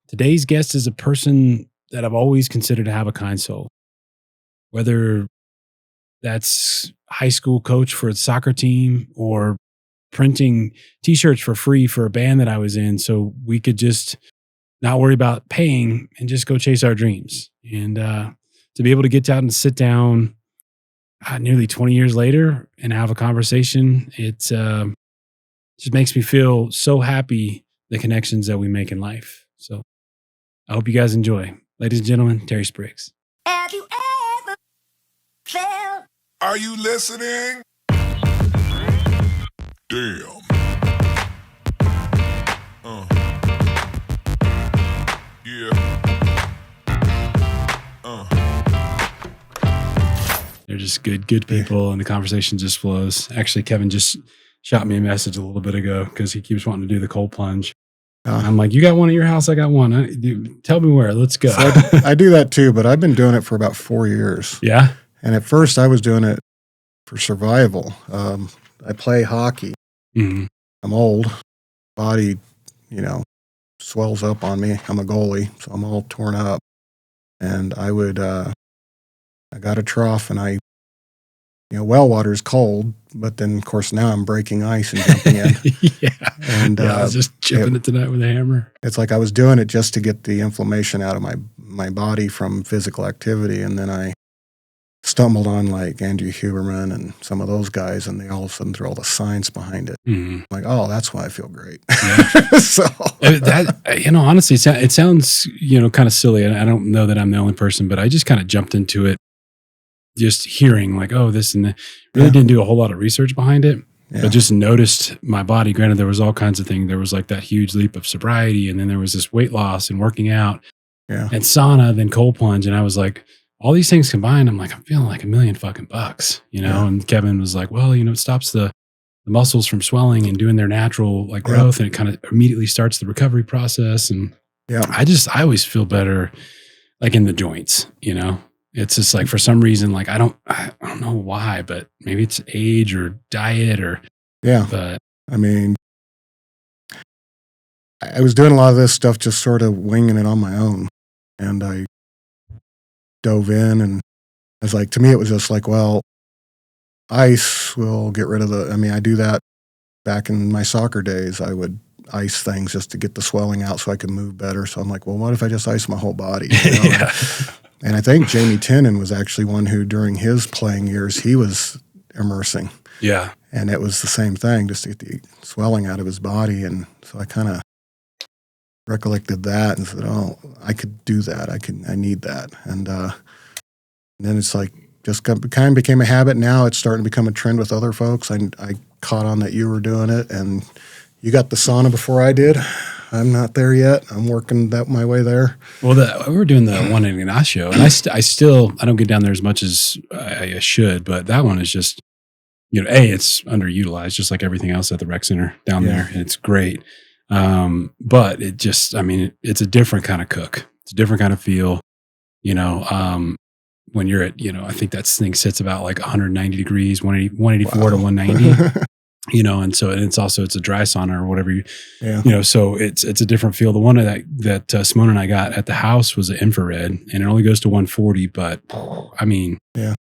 Today's guest is a person that I've always considered to have a kind soul, whether that's high school coach for a soccer team or printing t-shirts for free for a band that I was in so we could just not worry about paying and just go chase our dreams. And to be able to get out and sit down nearly 20 years later and have a conversation, it just makes me feel so happy, the connections that we make in life. So I hope you guys enjoy. Ladies and gentlemen, Terry Spriggs. Have you ever felt? Are you listening? Damn. Yeah. They're just good people, and the conversation just flows. Actually, Kevin just shot me a message a little bit ago because he keeps wanting to do the cold plunge. I'm like, you got one at your house? I got one. Tell me where. Let's go. So I do that too, but I've been doing it for about 4 years. Yeah? And at first I was doing it for survival. I play hockey. Mm-hmm. I'm old. Body, swells up on me. I'm a goalie, so I'm all torn up. And I got a trough, and well water is cold, but then of course now I'm breaking ice and jumping in. Yeah. And I was just chipping it tonight with a hammer. It's like I was doing it just to get the inflammation out of my body from physical activity. And then I stumbled on like Andrew Huberman and some of those guys, and they all of a sudden threw all the science behind it. Mm-hmm. Like, oh, that's why I feel great. Yeah. So honestly, it sounds, kind of silly. I don't know that I'm the only person, but I just kind of jumped into it just hearing like, oh, this and that. Really didn't do a whole lot of research behind it, but just noticed my body. Granted, there was all kinds of things. There was like that huge leap of sobriety, and then there was this weight loss and working out and sauna, then cold plunge. And I was like, all these things combined, I'm like, I'm feeling like $1 million fucking bucks, And Kevin was like, well, it stops the muscles from swelling and doing their natural like growth. And it kind of immediately starts the recovery process. And I always feel better like in the joints, It's just like, for some reason, like, I don't know why, but maybe it's age or diet or, but I mean, I was doing a lot of this stuff, just sort of winging it on my own. And I dove in, and I was like, to me, it was just like, well, ice will get rid of I do that back in my soccer days. I would ice things just to get the swelling out so I could move better. So I'm like, well, what if I just ice my whole body? And I think Jamie Tinnan was actually one who, during his playing years, he was immersing. Yeah. And it was the same thing, just to get the swelling out of his body. And so I kind of recollected that and said, oh, I could do that. I need that. And then it's like, just kind of became a habit. Now it's starting to become a trend with other folks. I caught on that you were doing it, and you got the sauna before I did. I'm not there yet. I'm working my way there. Well, we were doing the one in Ignacio, and I don't get down there as much as I should, but that one is just, it's underutilized, just like everything else at the rec center down there, and it's great. But it just, it's a different kind of cook. It's a different kind of feel, when you're at, I think that thing sits about like 190 degrees, 184 to 190. It's a dry sauna or whatever so it's a different feel. The one that Simone and I got at the house was an infrared, and it only goes to 140. But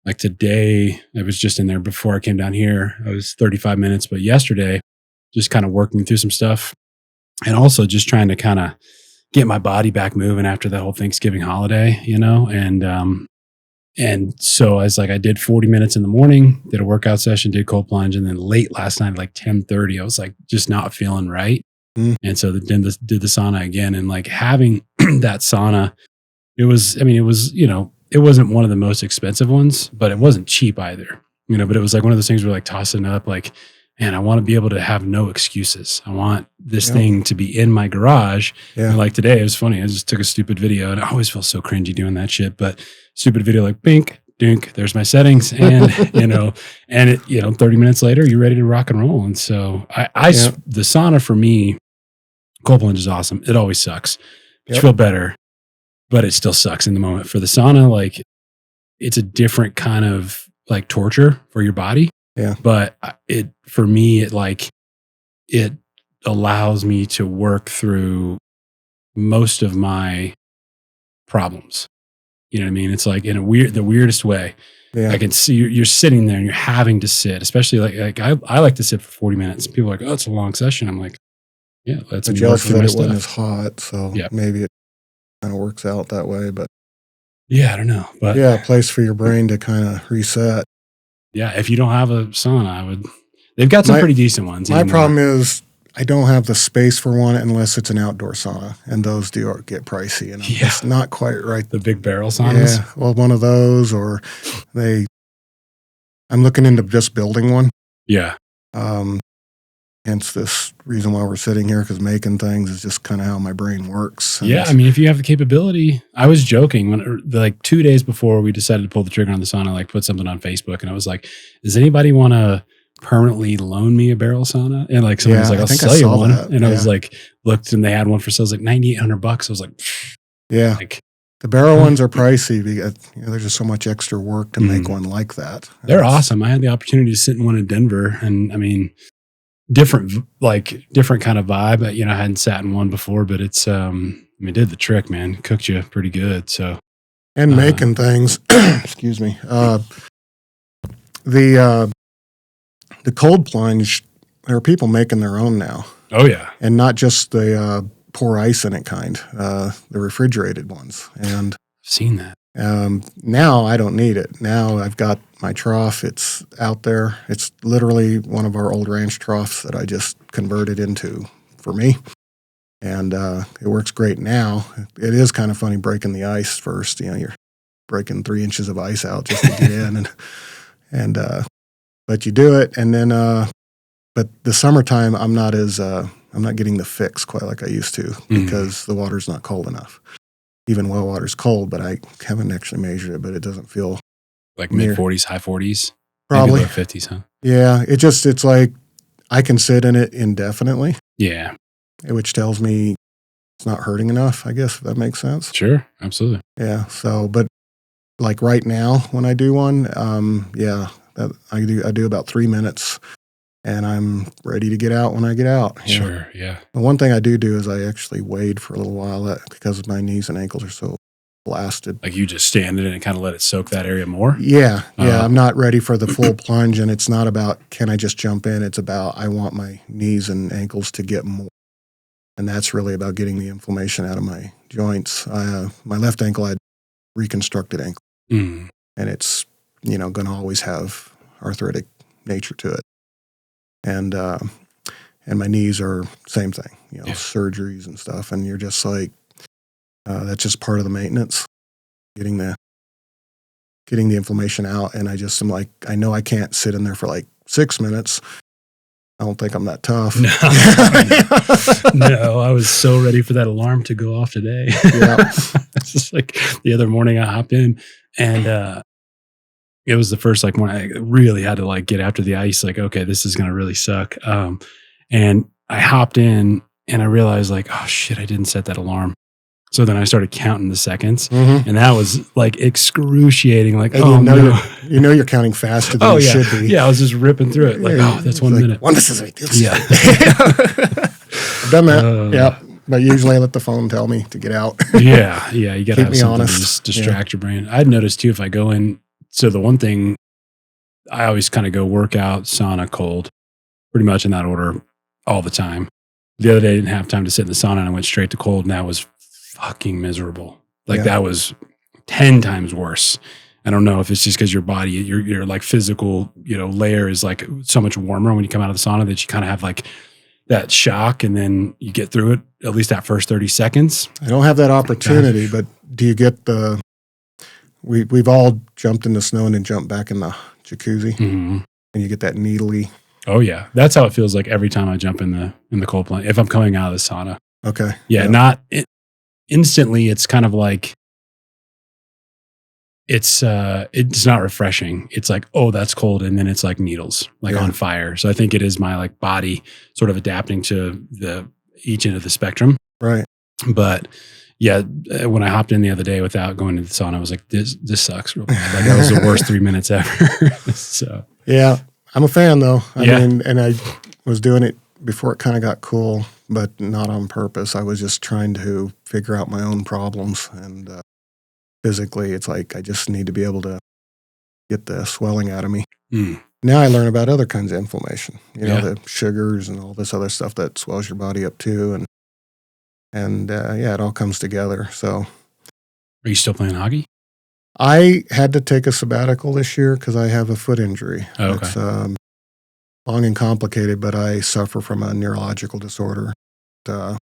like today, I was just in there before I came down here. I was 35 minutes, but yesterday, just kind of working through some stuff, and also just trying to kind of get my body back moving after that whole Thanksgiving holiday, And so I was like, I did 40 minutes in the morning, did a workout session, did cold plunge. And then late last night, like 10:30, I was like, just not feeling right. And so then did the sauna again. And like having that sauna, it wasn't one of the most expensive ones, but it wasn't cheap either, but it was like one of those things where like tossing it up, like, man, I want to be able to have no excuses. I want this thing to be in my garage. And like today, it was funny. I just took a stupid video, and I always feel so cringy doing that shit, but stupid video, like bink, dink, there's my settings. And, and it, 30 minutes later, you're ready to rock and roll. And so the sauna for me, cold plunge is awesome. It always sucks. You feel better, but it still sucks in the moment. For the sauna, like it's a different kind of like torture for your body. Yeah. But for me, it allows me to work through most of my problems. You know what I mean? It's like in the weirdest way. Yeah. I can see you're sitting there and you're having to sit, especially like I like to sit for 40 minutes. People are like, oh, it's a long session. I'm like, yeah, that's I'm me jealous working that my it wasn't as stuff. hot, so Yeah. maybe it kind of works out that way. But Yeah, I don't know. But yeah, a place for your brain to kind of reset. yeah, if you don't have a sauna, they've got some pretty decent ones. My anymore. problem is I don't have the space for one unless it's an outdoor sauna, and those do get pricey, and I'm just not quite right. The big barrel saunas. Yeah, well, one of those, or I'm looking into just building one. Yeah. Hence this reason why we're sitting here, because making things is just kind of how my brain works. Yeah, I mean, if you have the capability, I was joking when like 2 days before we decided to pull the trigger on the sauna, I like put something on Facebook, and I was like, "Does anybody want to permanently loan me a barrel sauna?" And like someone was like, "I'll sell you one," and I was like, looked, and they had one for sale. It was like $9,800. I was like, yeah. Like, the barrel ones are pricey because there's just so much extra work to make one like that. They're awesome. I had the opportunity to sit in one in Denver, and I mean, different kind of vibe. I hadn't sat in one before, but it's it did the trick, man. It cooked you pretty good. So, and making things. Excuse me. The cold plunge. There are people making their own now. Oh yeah, and not just the pour ice in it kind. The refrigerated ones. And I've seen that. Now I don't need it. Now I've got my trough. It's out there. It's literally one of our old ranch troughs that I just converted into for me. And it works great now. It is kind of funny breaking the ice first. You're breaking 3 inches of ice out just to get in. But you do it. And then, but the summertime, I'm not getting the fix quite like I used to because the water's not cold enough. Even well water's cold, but I haven't actually measured it, but it doesn't feel like mid-40s, high 40s, probably maybe low 50s, huh? Yeah, it's like I can sit in it indefinitely. Yeah, which tells me it's not hurting enough, I guess, if that makes sense. Sure, absolutely. Yeah. So, but like right now when I do one, I do about 3 minutes. And I'm ready to get out when I get out. Sure, yeah. The one thing I do is I actually wade for a little while because my knees and ankles are so blasted. Like you just stand in it and kind of let it soak that area more? Yeah. I'm not ready for the full plunge, and it's not about can I just jump in. It's about I want my knees and ankles to get more. And that's really about getting the inflammation out of my joints. My left ankle, I had reconstructed ankle. And it's, going to always have arthritic nature to it. And my knees are same thing, surgeries and stuff. And you're just like, that's just part of the maintenance, getting the inflammation out. And I just am like, I know I can't sit in there for like 6 minutes. I don't think I'm that tough. No, I was so ready for that alarm to go off today. Yeah. It's just like the other morning I hopped in and, it was the first morning I really had to get after the ice. Like, okay, this is going to really suck. And I hopped in and I realized oh shit, I didn't set that alarm. So then I started counting the seconds and that was excruciating. You're counting faster than you should be. Yeah. I was just ripping through it. That's 1 minute. Yeah. I've done that. Yeah. But usually I let the phone tell me to get out. Yeah. You got to have something honest. to just distract your brain. I'd noticed too, if I go in, so the one thing I always kind of go workout, sauna, cold, pretty much in that order all the time. The other day I didn't have time to sit in the sauna and I went straight to cold, and that was fucking miserable. That was 10 times worse. I don't know if it's just because your body, your physical, layer is so much warmer when you come out of the sauna that you kind of have that shock, and then you get through it, at least that first 30 seconds. I don't have that opportunity, but do you get we've all jumped in the snow and then jumped back in the jacuzzi, and you get that needly. Oh yeah, that's how it feels like every time I jump in the cold plunge. If I'm coming out of the sauna, okay, yeah, not instantly. It's kind of it's not refreshing. It's oh, that's cold, and then it's needles, on fire. So I think it is my body sort of adapting to each end of the spectrum, right? But yeah, when I hopped in the other day without going to the sauna, I was like, this sucks real bad. That was the worst 3 minutes ever. So yeah, I'm a fan though. I mean, and I was doing it before it kind of got cool, but not on purpose. I was just trying to figure out my own problems. And physically, it's like I just need to be able to get the swelling out of me. Mm. Now I learn about other kinds of inflammation, Yeah. the sugars and all this other stuff that swells your body up too. And it all comes together. So Are you still playing hockey? I had to take a sabbatical this year because I have a foot injury. Oh, okay. It's long and complicated, but I suffer from a neurological disorder. It's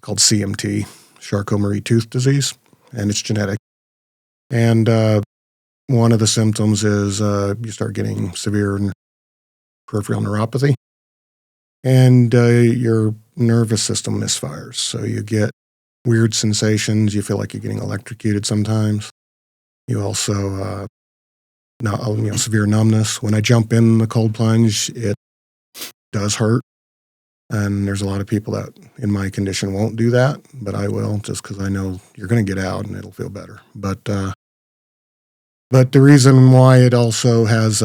called CMT, Charcot-Marie Tooth Disease, and it's genetic. And one of the symptoms is you start getting severe peripheral neuropathy, and your nervous system misfires. So you get weird sensations. You feel like you're getting electrocuted sometimes. You also severe numbness. When I jump in the cold plunge, it does hurt. And there's a lot of people that in my condition won't do that, but I will just because I know you're going to get out and it'll feel better. But the reason why it also has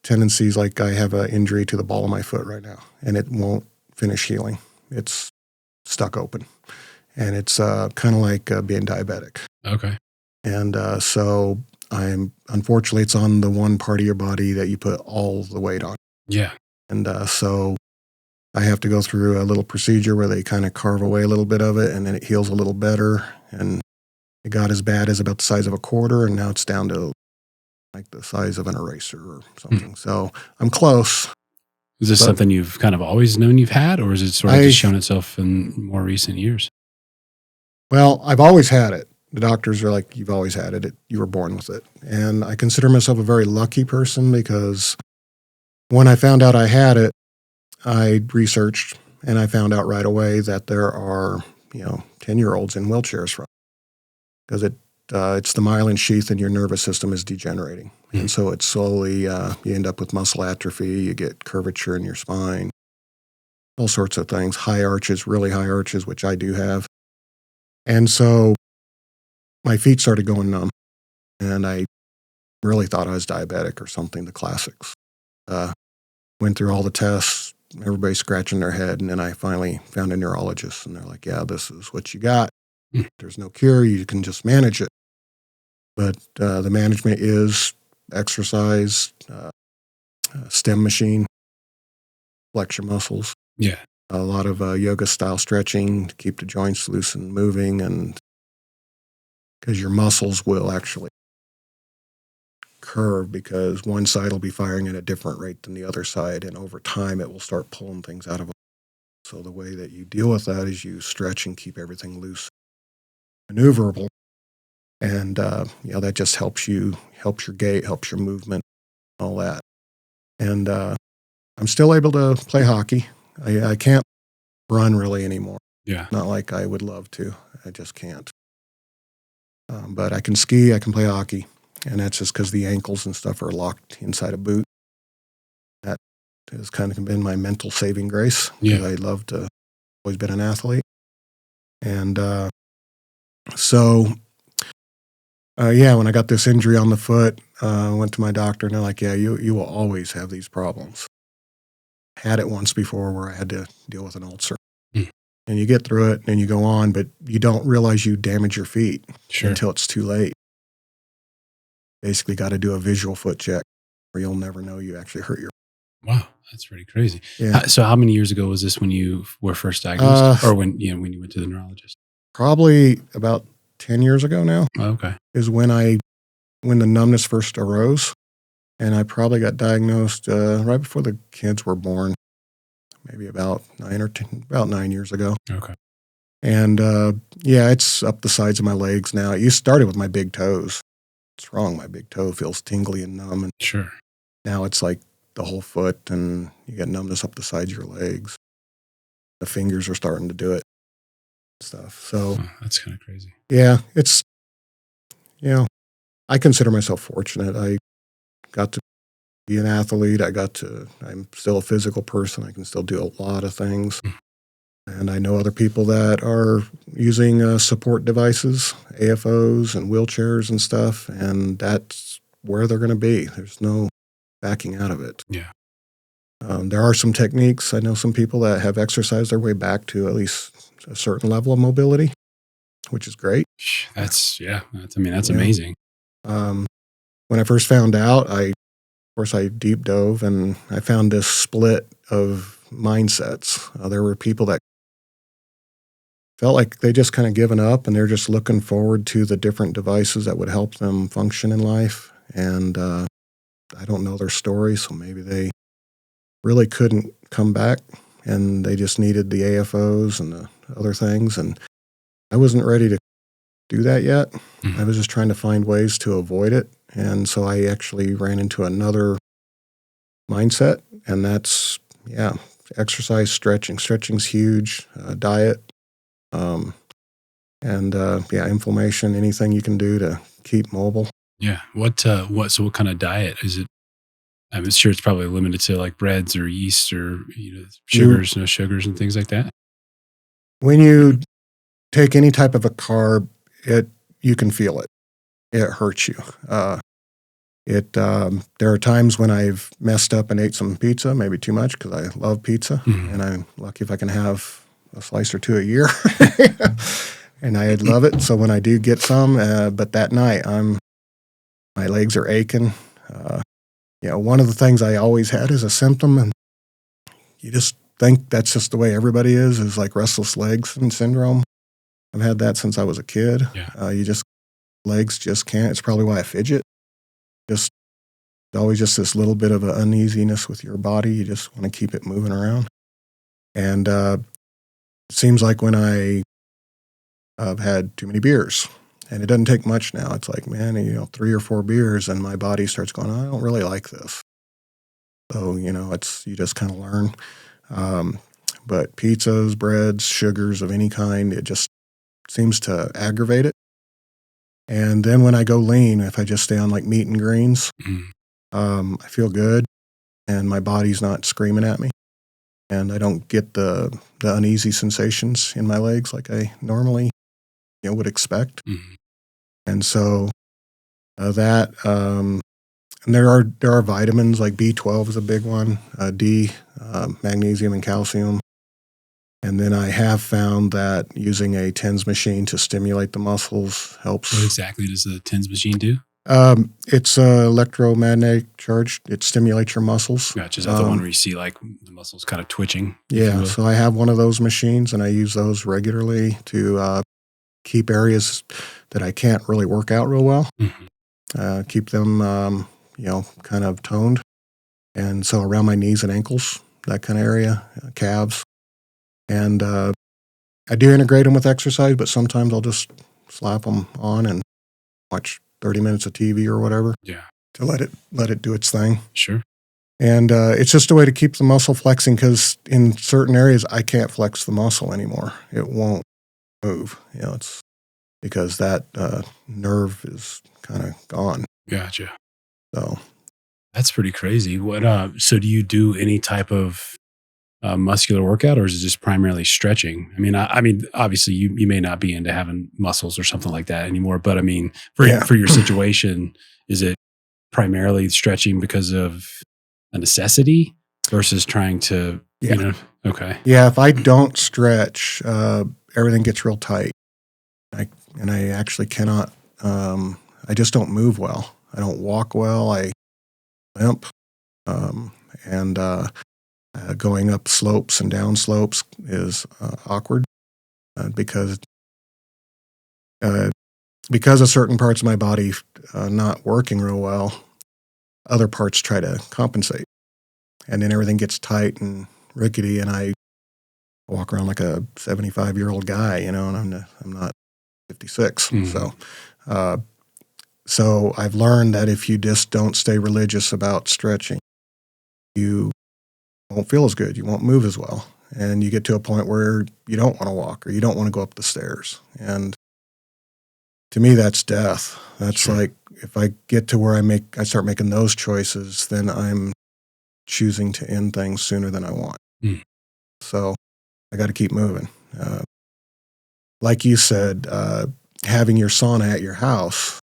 tendencies, like I have an injury to the ball of my foot right now, and it won't finish healing. It's stuck open. And it's kind of like being diabetic. Okay. And so unfortunately, it's on the one part of your body that you put all the weight on. Yeah. And so I have to go through a little procedure where they kind of carve away a little bit of it, and then it heals a little better. And it got as bad as about the size of a quarter, and now it's down to like the size of an eraser or something. So I'm close. Is this something you've kind of always known you've had, or is it sort of just shown itself in more recent years? Well, I've always had it. The doctors are like, you've always had it. You were born with it. And I consider myself a very lucky person because when I found out I had it, I researched and I found out right away that there are, 10-year-olds in wheelchairs from because it's the myelin sheath in your nervous system is degenerating. Mm-hmm. And so it's slowly, you end up with muscle atrophy, you get curvature in your spine, all sorts of things, high arches, really high arches, which I do have. And so my feet started going numb, and I really thought I was diabetic or something, the classics. Went through all the tests, everybody scratching their head, and then I finally found a neurologist, and they're like, yeah, this is what you got. There's no cure. You can just manage it. But the management is exercise, stem machine, flex your muscles. Yeah. A lot of yoga-style stretching to keep the joints loose and moving, and because your muscles will actually curve because one side will be firing at a different rate than the other side, and over time it will start pulling things out of it. So the way that you deal with that is you stretch and keep everything loose, maneuverable, and that just helps your gait, helps your movement, all that. And I'm still able to play hockey. I can't run really anymore. Yeah. Not like I would love to. I just can't. But I can ski, I can play hockey, and that's just because the ankles and stuff are locked inside a boot. That has kind of been my mental saving grace. Yeah. I love to, always been an athlete. And so when I got this injury on the foot, I went to my doctor, and they're like, yeah, you will always have these problems. Had it once before where I had to deal with an ulcer. And you get through it and you go on, but you don't realize you damage your feet until it's too late. Basically got to do a visual foot check or you'll never know you actually hurt your feet. Wow, that's pretty crazy. Yeah. So how many years ago was this when you were first diagnosed or when you went to the neurologist? Probably about 10 years ago now. Oh, okay. Is when the numbness first arose, and I probably got diagnosed right before the kids were born. Maybe about 9 years ago. Okay. And it's up the sides of my legs now. It started with my big toes. It's wrong. My big toe feels tingly and numb. And sure. Now it's like the whole foot, and you get numbness up the sides of your legs. The fingers are starting to do it. Stuff. So that's kind of crazy. Yeah, it's I consider myself fortunate. I got to be an athlete. I'm still a physical person. I can still do a lot of things. And I know other people that are using support devices, AFOs and wheelchairs and stuff, and that's where they're going to be. There's no backing out of it. Yeah. There are some techniques. I know some people that have exercised their way back to at least a certain level of mobility, which is great. That's that's Yeah. amazing. When I first found out, of course, I deep dove and I found this split of mindsets. There were people that felt like they just kind of given up and they're just looking forward to the different devices that would help them function in life. And I don't know their story, so maybe they really couldn't come back and they just needed the AFOs and the other things. And I wasn't ready to do that yet. I was just trying to find ways to avoid it. And so I actually ran into another mindset, and that's, exercise, stretching. Stretching's huge, diet, and inflammation, anything you can do to keep mobile. Yeah. What kind of diet is it? I'm sure it's probably limited to like breads or yeast or sugars, no sugars and things like that. When you take any type of a carb, you can feel it. It hurts you. There are times when I've messed up and ate some pizza, maybe too much because I love pizza, and I'm lucky if I can have a slice or two a year, and I love it. So when I do get some, but that night my legs are aching. One of the things I always had as a symptom, and you just think that's just the way everybody is like restless legs syndrome. I've had that since I was a kid. Yeah. Legs just can't. It's probably why I fidget. Just always just this little bit of an uneasiness with your body. You just want to keep it moving around. And it seems like when I've had too many beers, and it doesn't take much now. It's like, man, 3 or 4 beers, and my body starts going, I don't really like this. So, you just kind of learn. But pizzas, breads, sugars of any kind, it just seems to aggravate it. And then when I go lean, if I just stay on like meat and greens, I feel good and my body's not screaming at me. And I don't get the uneasy sensations in my legs like I normally would expect. And so and there are vitamins like B12 is a big one, D, magnesium and calcium. And then I have found that using a TENS machine to stimulate the muscles helps. What exactly does the TENS machine do? It's electromagnetic charge. It stimulates your muscles. Gotcha. Is that the one where you see like the muscles kind of twitching? Yeah. So I have one of those machines and I use those regularly to keep areas that I can't really work out real well, keep them, kind of toned. And so around my knees and ankles, that kind of area, calves. And I do integrate them with exercise, but sometimes I'll just slap them on and watch 30 minutes of TV or whatever. Yeah. To let it do its thing. Sure. And it's just a way to keep the muscle flexing because in certain areas I can't flex the muscle anymore. It won't move. It's because that nerve is kind of gone. Gotcha. So that's pretty crazy. What? So do you do any type of muscular workout, or is it just primarily stretching? I mean, obviously you may not be into having muscles or something like that anymore, but I mean, for your situation, is it primarily stretching because of a necessity versus trying to, okay. Yeah, if I don't stretch, everything gets real tight. I actually cannot, I just don't move well. I don't walk well. I limp. Going up slopes and down slopes is awkward because of certain parts of my body not working real well, other parts try to compensate. And then everything gets tight and rickety, and I walk around like a 75-year-old guy, and I'm not 56. So I've learned that if you just don't stay religious about stretching, you won't feel as good. You won't move as well. And you get to a point where you don't want to walk or you don't want to go up the stairs. And to me, that's death. That's like, if I get to where I start making those choices, then I'm choosing to end things sooner than I want. So I got to keep moving. Like you said, having your sauna at your house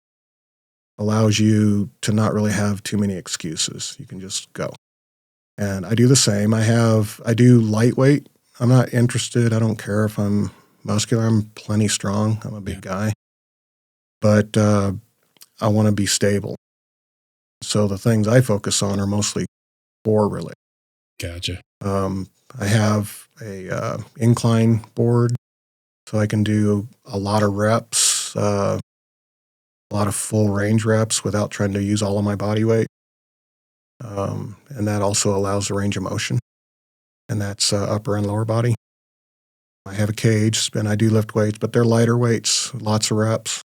allows you to not really have too many excuses. You can just go. And I do the same. I do lightweight. I'm not interested. I don't care if I'm muscular. I'm plenty strong. I'm a big guy. But I want to be stable. So the things I focus on are mostly core related. Gotcha. I have a incline board, so I can do a lot of reps, a lot of full range reps without trying to use all of my body weight. And that also allows the range of motion, and that's upper and lower body. I have a cage, and I do lift weights, but they're lighter weights, lots of reps.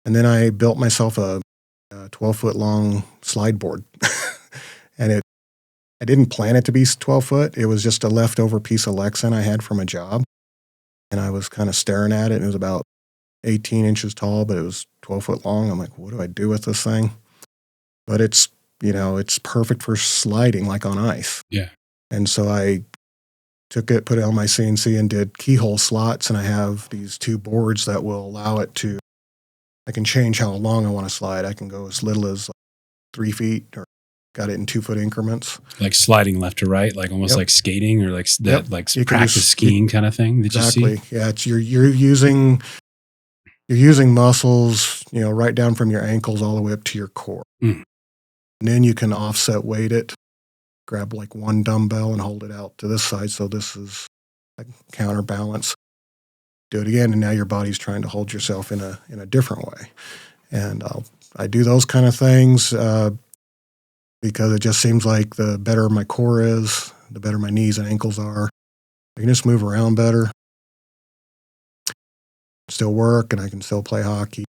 And then I built myself a 12-foot long slide board, and I didn't plan it to be 12 foot. It was just a leftover piece of Lexan I had from a job, and I was kind of staring at it. And it was about 18 inches tall, but it was 12 foot long. I'm like, what do I do with this thing? But it's perfect for sliding like on ice. Yeah. And so I took it, put it on my CNC, and did keyhole slots. And I have these two boards that will allow it to, I can change how long I want to slide. I can go as little as like 3 feet, or got it in 2 foot increments. Like sliding left to right, like almost like skating, or like that, like practice skiing kind of thing that you see. Exactly. Yeah. It's you're using muscles, right down from your ankles all the way up to your core. Mm. And then you can offset weight it, grab like one dumbbell and hold it out to this side. So this is like counterbalance. Do it again, and now your body's trying to hold yourself in a different way. And I do those kind of things because it just seems like the better my core is, the better my knees and ankles are. I can just move around better, still work, and I can still play hockey,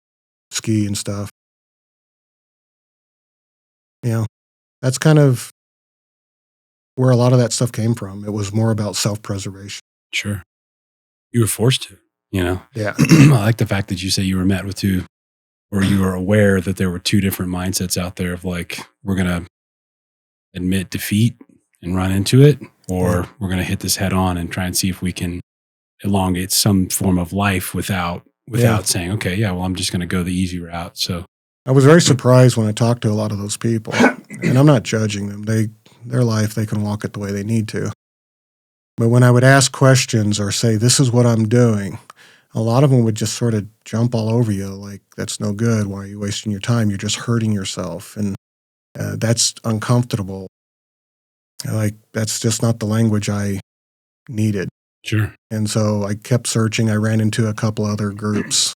ski and stuff. That's kind of where a lot of that stuff came from. It was more about self-preservation. Sure. You were forced to, Yeah. I like the fact that you say you were met with two, or you were aware that there were two different mindsets out there of like, we're going to admit defeat and run into it, or we're going to hit this head on and try and see if we can elongate some form of life without saying, okay, yeah, well, I'm just going to go the easy route. So I was very surprised when I talked to a lot of those people, and I'm not judging them. Their life, they can walk it the way they need to. But when I would ask questions or say, this is what I'm doing, a lot of them would just sort of jump all over you like, that's no good. Why are you wasting your time? You're just hurting yourself. And that's uncomfortable. Like, that's just not the language I needed. Sure. And so I kept searching. I ran into a couple other groups,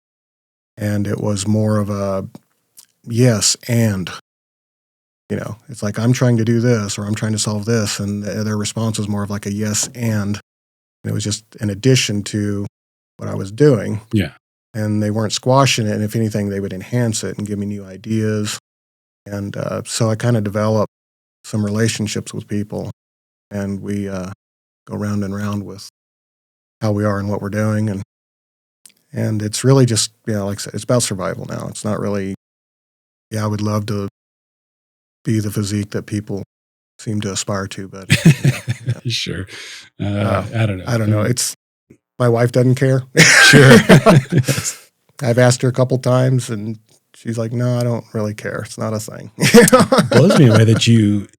and it was more of a yes, and, it's like, I'm trying to do this, or I'm trying to solve this. And their response was more of like a yes, and it was just an addition to what I was doing. Yeah. And they weren't squashing it. And if anything, they would enhance it and give me new ideas. And so I kind of developed some relationships with people, and we go round and round with how we are and what we're doing. And it's really just, like I said, it's about survival now. It's not really, I would love to be the physique that people seem to aspire to, but Sure. I don't know. I don't know. It's, my wife doesn't care. Sure. I've asked her a couple times, and she's like, no, I don't really care. It's not a thing. Blows me away that you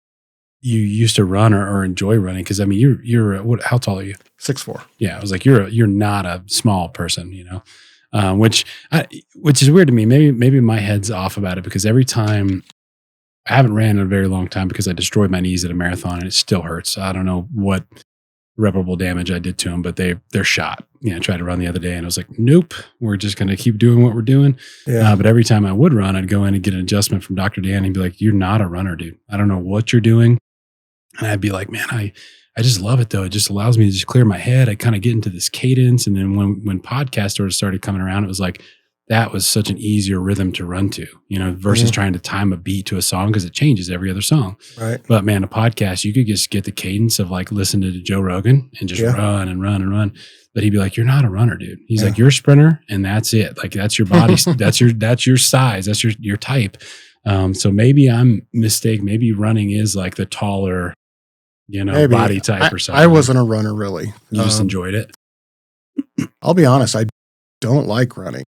used to run or enjoy running. Cause I mean, you're how tall are you? 6'4". Yeah. I was like, you're not a small person, which is weird to me. Maybe my head's off about it, because every time, I haven't ran in a very long time because I destroyed my knees at a marathon, and it still hurts. I don't know what irreparable damage I did to them, but they're shot. I tried to run the other day, and I was like, nope, we're just going to keep doing what we're doing. Yeah. But every time I would run, I'd go in and get an adjustment from Dr. Dan. He'd be like, you're not a runner, dude. I don't know what you're doing. And I'd be like, man, I just love it though. It just allows me to just clear my head. I kind of get into this cadence. And then when podcast started coming around, it was like, that was such an easier rhythm to run to, versus trying to time a beat to a song, because it changes every other song. Right. But man, a podcast, you could just get the cadence of like listening to Joe Rogan and just run and run and run. But he'd be like, you're not a runner, dude. He's like, you're a sprinter, and that's it. Like, that's your body. that's your size. That's your type. So maybe I'm mistaken. Maybe running is like the taller, Maybe. body type or something. I wasn't a runner, really. You just enjoyed it. I'll be honest. I don't like running,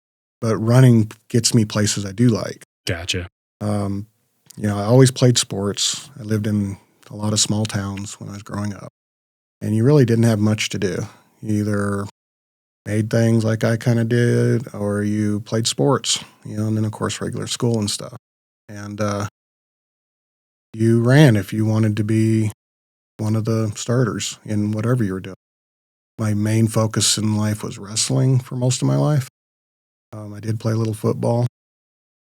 but running gets me places I do like. Gotcha. I always played sports. I lived in a lot of small towns when I was growing up. And you really didn't have much to do. You either made things like I kind of did, or you played sports, and then, of course, regular school and stuff. And you ran if you wanted to be one of the starters in whatever you were doing. My main focus in life was wrestling for most of my life. I did play a little football.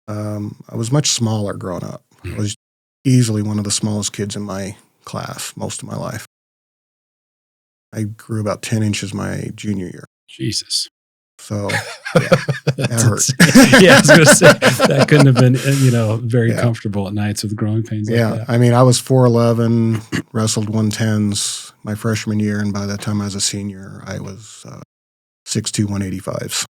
I was much smaller growing up. I was easily one of the smallest kids in my class most of my life. I grew about 10 inches my junior year. Jesus. So, yeah, that hurt. Yeah, I was going to say, that couldn't have been, very comfortable at nights with growing pains like that. I mean, I was 4'11", wrestled 110s my freshman year, and by the time I was a senior, I was 6'2", 185s.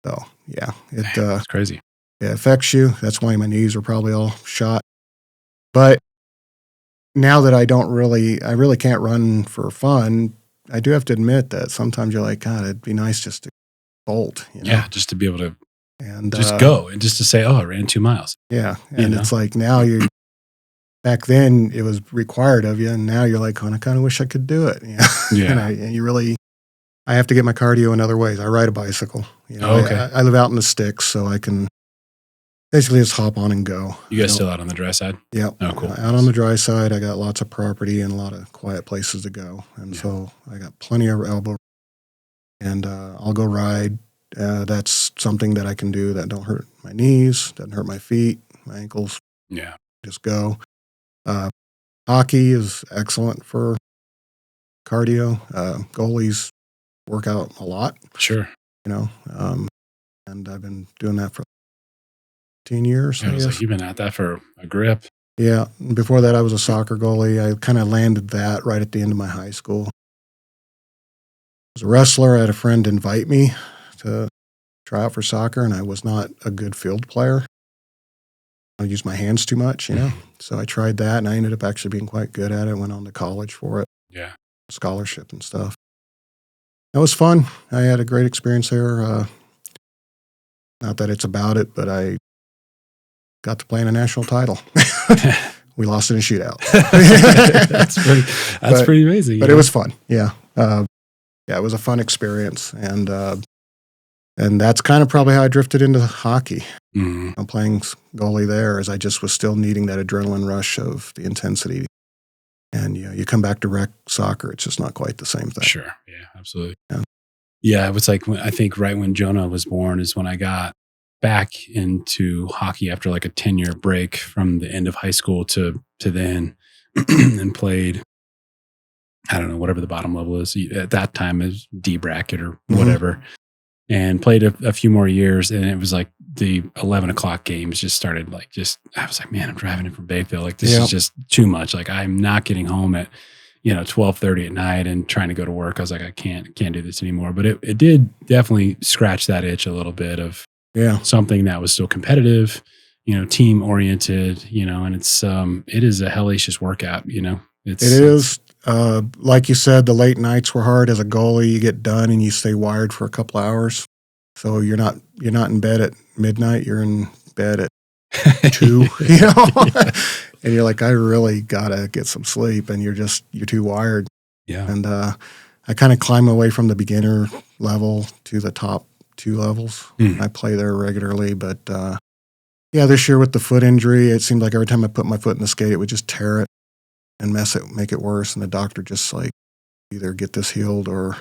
So, yeah. It's crazy. It affects you. That's why my knees are probably all shot. But now that I really can't run for fun, I do have to admit that sometimes you're like, God, it'd be nice just to bolt. Yeah, just to be able to and just go and just to say, oh, I ran 2 miles. Yeah. And it's like now back then it was required of you, and now you're like, I kind of wish I could do it. Yeah. And I have to get my cardio in other ways. I ride a bicycle. Okay. I live out in the sticks, so I can basically just hop on and go. You guys still out on the dry side? Yeah. Oh, cool. Out on the dry side, I got lots of property and a lot of quiet places to go. And so I got plenty of elbow. And I'll go ride. That's something that I can do that don't hurt my knees, doesn't hurt my feet, my ankles. Yeah. Just go. Hockey is excellent for cardio. Goalies work out a lot. Sure. And I've been doing that for 15 years. I was like, you've been at that for a grip. Yeah. Before that, I was a soccer goalie. I kind of landed that right at the end of my high school. As a wrestler, I had a friend invite me to try out for soccer, and I was not a good field player. I used my hands too much, So I tried that, and I ended up actually being quite good at it. Went on to college for it. Yeah. Scholarship and stuff. That was fun. I had a great experience there. Not that it's about it, but I got to play in a national title. We lost in a shootout. That's pretty amazing. But it was fun. Yeah. It was a fun experience. And that's kind of probably how I drifted into hockey. Mm-hmm. I'm playing goalie there as I just was still needing that adrenaline rush of the intensity. And you come back to rec soccer, it's just not quite the same thing. Sure. Yeah, absolutely. Yeah, it was like, I think right when Jonah was born is when I got back into hockey after like a 10-year break from the end of high school to then and played, I don't know, whatever the bottom level is. At that time is D bracket or whatever. Mm-hmm. And played a few more years. And it was like the 11 o'clock games just started I was like, man, I'm driving in from Bayfield. Like this is just too much. Like I'm not getting home at, 12:30 at night and trying to go to work. I was like, I can't do this anymore. But it did definitely scratch that itch a little bit of something that was still competitive, team oriented, and it is a hellacious workout, It is. Like you said, the late nights were hard. As a goalie, you get done and you stay wired for a couple hours. So you're not in bed at midnight. You're in bed at 2, and you're like, I really gotta get some sleep. And you're too wired. Yeah. And I kind of climb away from the beginner level to the top 2 levels. I play there regularly, but this year with the foot injury, it seemed like every time I put my foot in the skate, it would just tear it and make it worse. And the doctor just like, either get this healed or,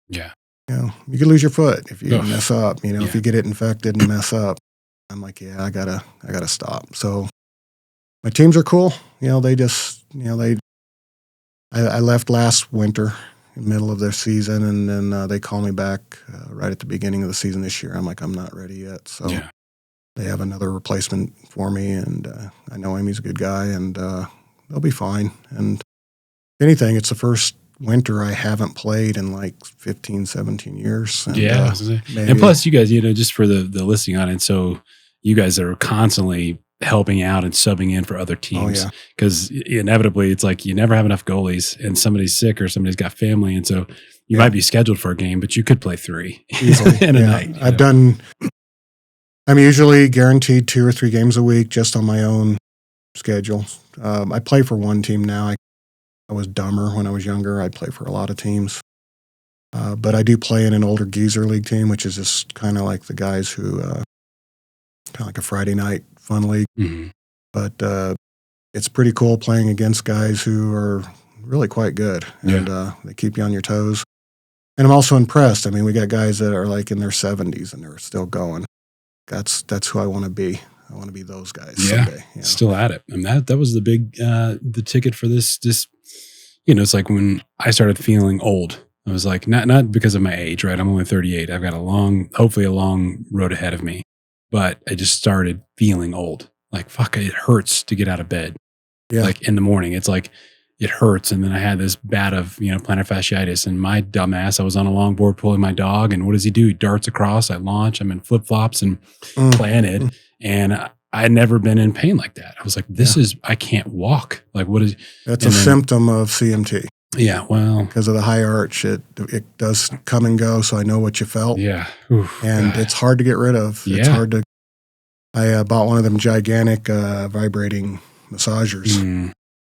you could lose your foot if you mess up, if you get it infected and mess up. I'm like, I gotta stop. So my teams are cool. They just, I left last winter in the middle of their season, and then they call me back right at the beginning of the season this year. I'm like, I'm not ready yet. So they have another replacement for me, and I know Amy's a good guy, and they'll be fine. And if anything, it's the first winter I haven't played in like 15, 17 years. And, and plus you guys, just for the listening audience, so you guys are constantly helping out and subbing in for other teams because inevitably it's like you never have enough goalies and somebody's sick or somebody's got family. And so you might be scheduled for a game, but you could play 3 easily in a night. I'm usually guaranteed 2 or 3 games a week just on my own schedule. I play for one team now. I was dumber when I was younger. I'd play for a lot of teams. But I do play in an older geezer league team, which is just kind of like the guys who, kind of like a Friday night fun league. Mm-hmm. But it's pretty cool playing against guys who are really quite good. And they keep you on your toes. And I'm also impressed. I mean, we got guys that are like in their 70s and they're still going. That's who I want to be. I want to be those guys someday. You know? Still at it. And that was the big, the ticket for this, it's like when I started feeling old, I was like, not because of my age, right? I'm only 38. I've got hopefully a long road ahead of me, but I just started feeling old. Like, fuck, it hurts to get out of bed. Yeah. Like in the morning, it's like, it hurts. And then I had this bout of, plantar fasciitis, and my dumbass, I was on a longboard pulling my dog. And what does he do? He darts across. I launch. I'm in flip flops and planted. And I had never been in pain like that. I was like, I can't walk. Like, what is? That's a symptom of CMT. Yeah. Well, because of the high arch, it does come and go. So I know what you felt. Yeah. Oof, and it's hard to get rid of. Yeah. It's hard to, I bought one of them gigantic vibrating massagers.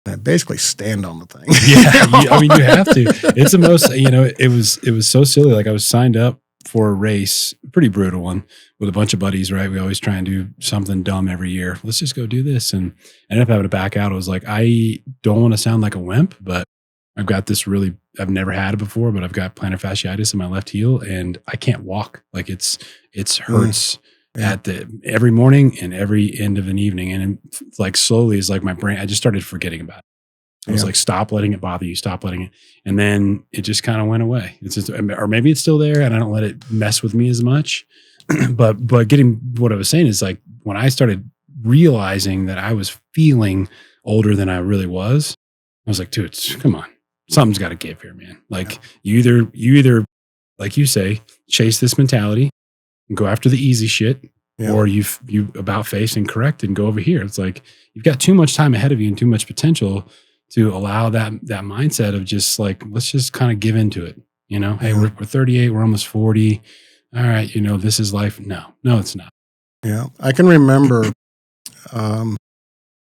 I basically stand on the thing. Yeah, you have to. It's the most, it was so silly. Like I was signed up for a race, a pretty brutal one, with a bunch of buddies, right? We always try and do something dumb every year. Let's just go do this. And I ended up having to back out. I was like, I don't want to sound like a wimp, but I've got this I've never had it before, but I've got plantar fasciitis in my left heel and I can't walk. Like it hurts. At every morning and every end of an evening. And like slowly is like my brain, I just started forgetting about it. I was like, stop letting it bother you, stop letting it. And then it just kind of went away. It's just, or maybe it's still there and I don't let it mess with me as much. but getting what I was saying is like, when I started realizing that I was feeling older than I really was, I was like, dude, come on, something's got to give here, man. Like you either, like you say, chase this mentality, go after the easy shit, or you about face and correct and go over here. It's like you've got too much time ahead of you and too much potential to allow that mindset of just like, let's just kind of give into it. Hey, we're 38, we're almost 40. All right, this is life. No, it's not. Yeah, I can remember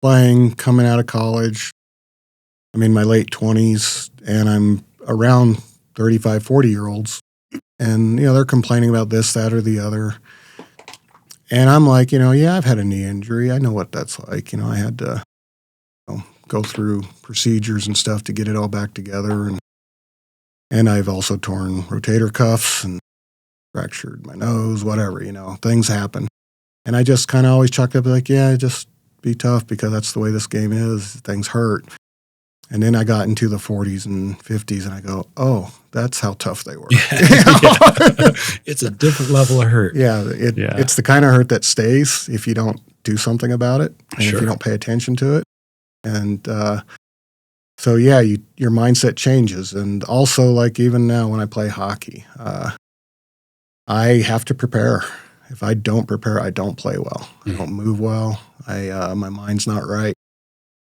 playing, coming out of college. I'm in my late 20s, and I'm around 35, 40-year-olds. And, they're complaining about this, that, or the other. And I'm like, I've had a knee injury. I know what that's like. I had to go through procedures and stuff to get it all back together. And I've also torn rotator cuffs and fractured my nose, whatever, things happen. And I just kind of always chalked up like, just be tough because that's the way this game is. Things hurt. And then I got into the 40s and 50s and I go, oh, that's how tough they were. It's a different level of hurt. It's the kind of hurt that stays if you don't do something about it and if you don't pay attention to it. And so, your mindset changes. And also, like even now when I play hockey, I have to prepare. If I don't prepare, I don't play well. I don't move well. My mind's not right.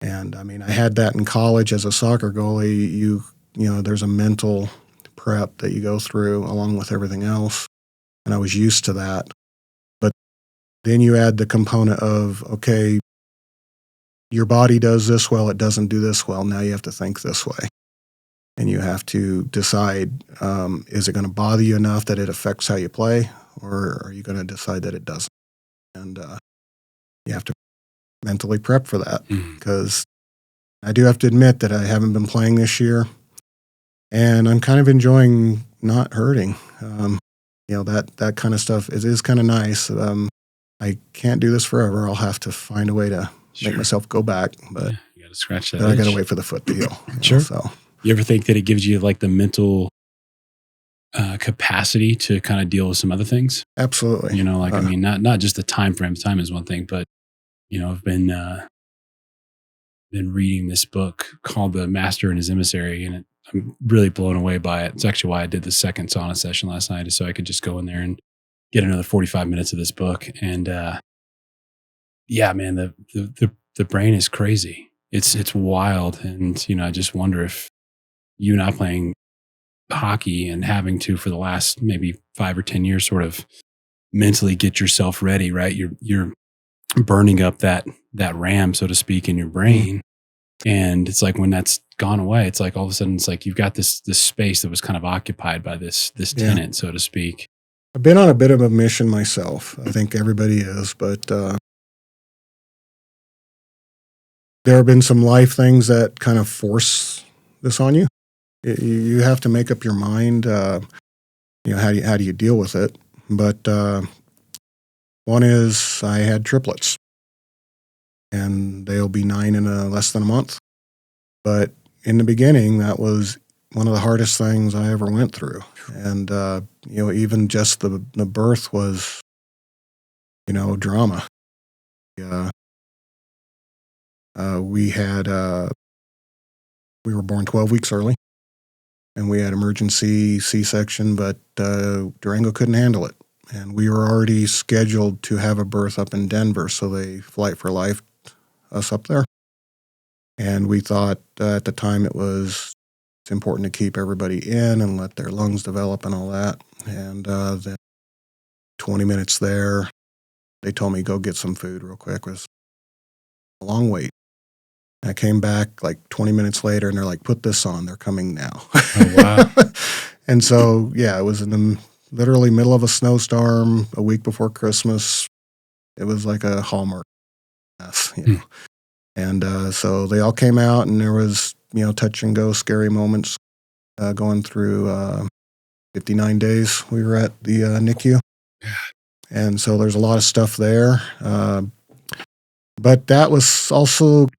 And I mean, I had that in college as a soccer goalie. There's a mental prep that you go through along with everything else. And I was used to that. But then you add the component of, okay, your body does this well, it doesn't do this well. Now you have to think this way. And you have to decide, is it going to bother you enough that it affects how you play? Or are you going to decide that it doesn't? And you have to mentally prep for that because I do have to admit that I haven't been playing this year and I'm kind of enjoying not hurting. That kind of stuff, it is kind of nice. I can't do this forever. I'll have to find a way to make myself go back, but you got to scratch that. But I got to wait for the foot to heal. So you ever think that it gives you like the mental capacity to kind of deal with some other things? Absolutely. I mean, not just the time frame. Time is one thing, but I've been reading this book called The Master and His Emissary, and I'm really blown away by it. It's actually why I did the second sauna session last night, is so I could just go in there and get another 45 minutes of this book. And man, the brain is crazy. It's wild, and I just wonder if you and I playing hockey and having to for the last maybe 5 or 10 years sort of mentally get yourself ready, right? You're burning up that RAM, so to speak, in your brain. And it's like when that's gone away, it's like all of a sudden it's like you've got this space that was kind of occupied by this tenant, so to speak. I've been on a bit of a mission myself. I think everybody is, but there have been some life things that kind of force this on you. You have to make up your mind. How do you deal with it? But one is I had triplets, and they'll be 9 in less than a month. But in the beginning, that was one of the hardest things I ever went through. And, even just the birth was, drama. We were born 12 weeks early, and we had emergency C-section, but Durango couldn't handle it. And we were already scheduled to have a birth up in Denver, so they flight for life us up there. And we thought at the time it's important to keep everybody in and let their lungs develop and all that. And then 20 minutes there, they told me, go get some food real quick. It was a long wait. I came back like 20 minutes later, and they're like, put this on. They're coming now. Oh, wow. And so, it was in the literally middle of a snowstorm a week before Christmas. It was like a Hallmark mess, And so they all came out, and there was, touch and go, scary moments going through 59 days. We were at the NICU. And so there's a lot of stuff there. But that was also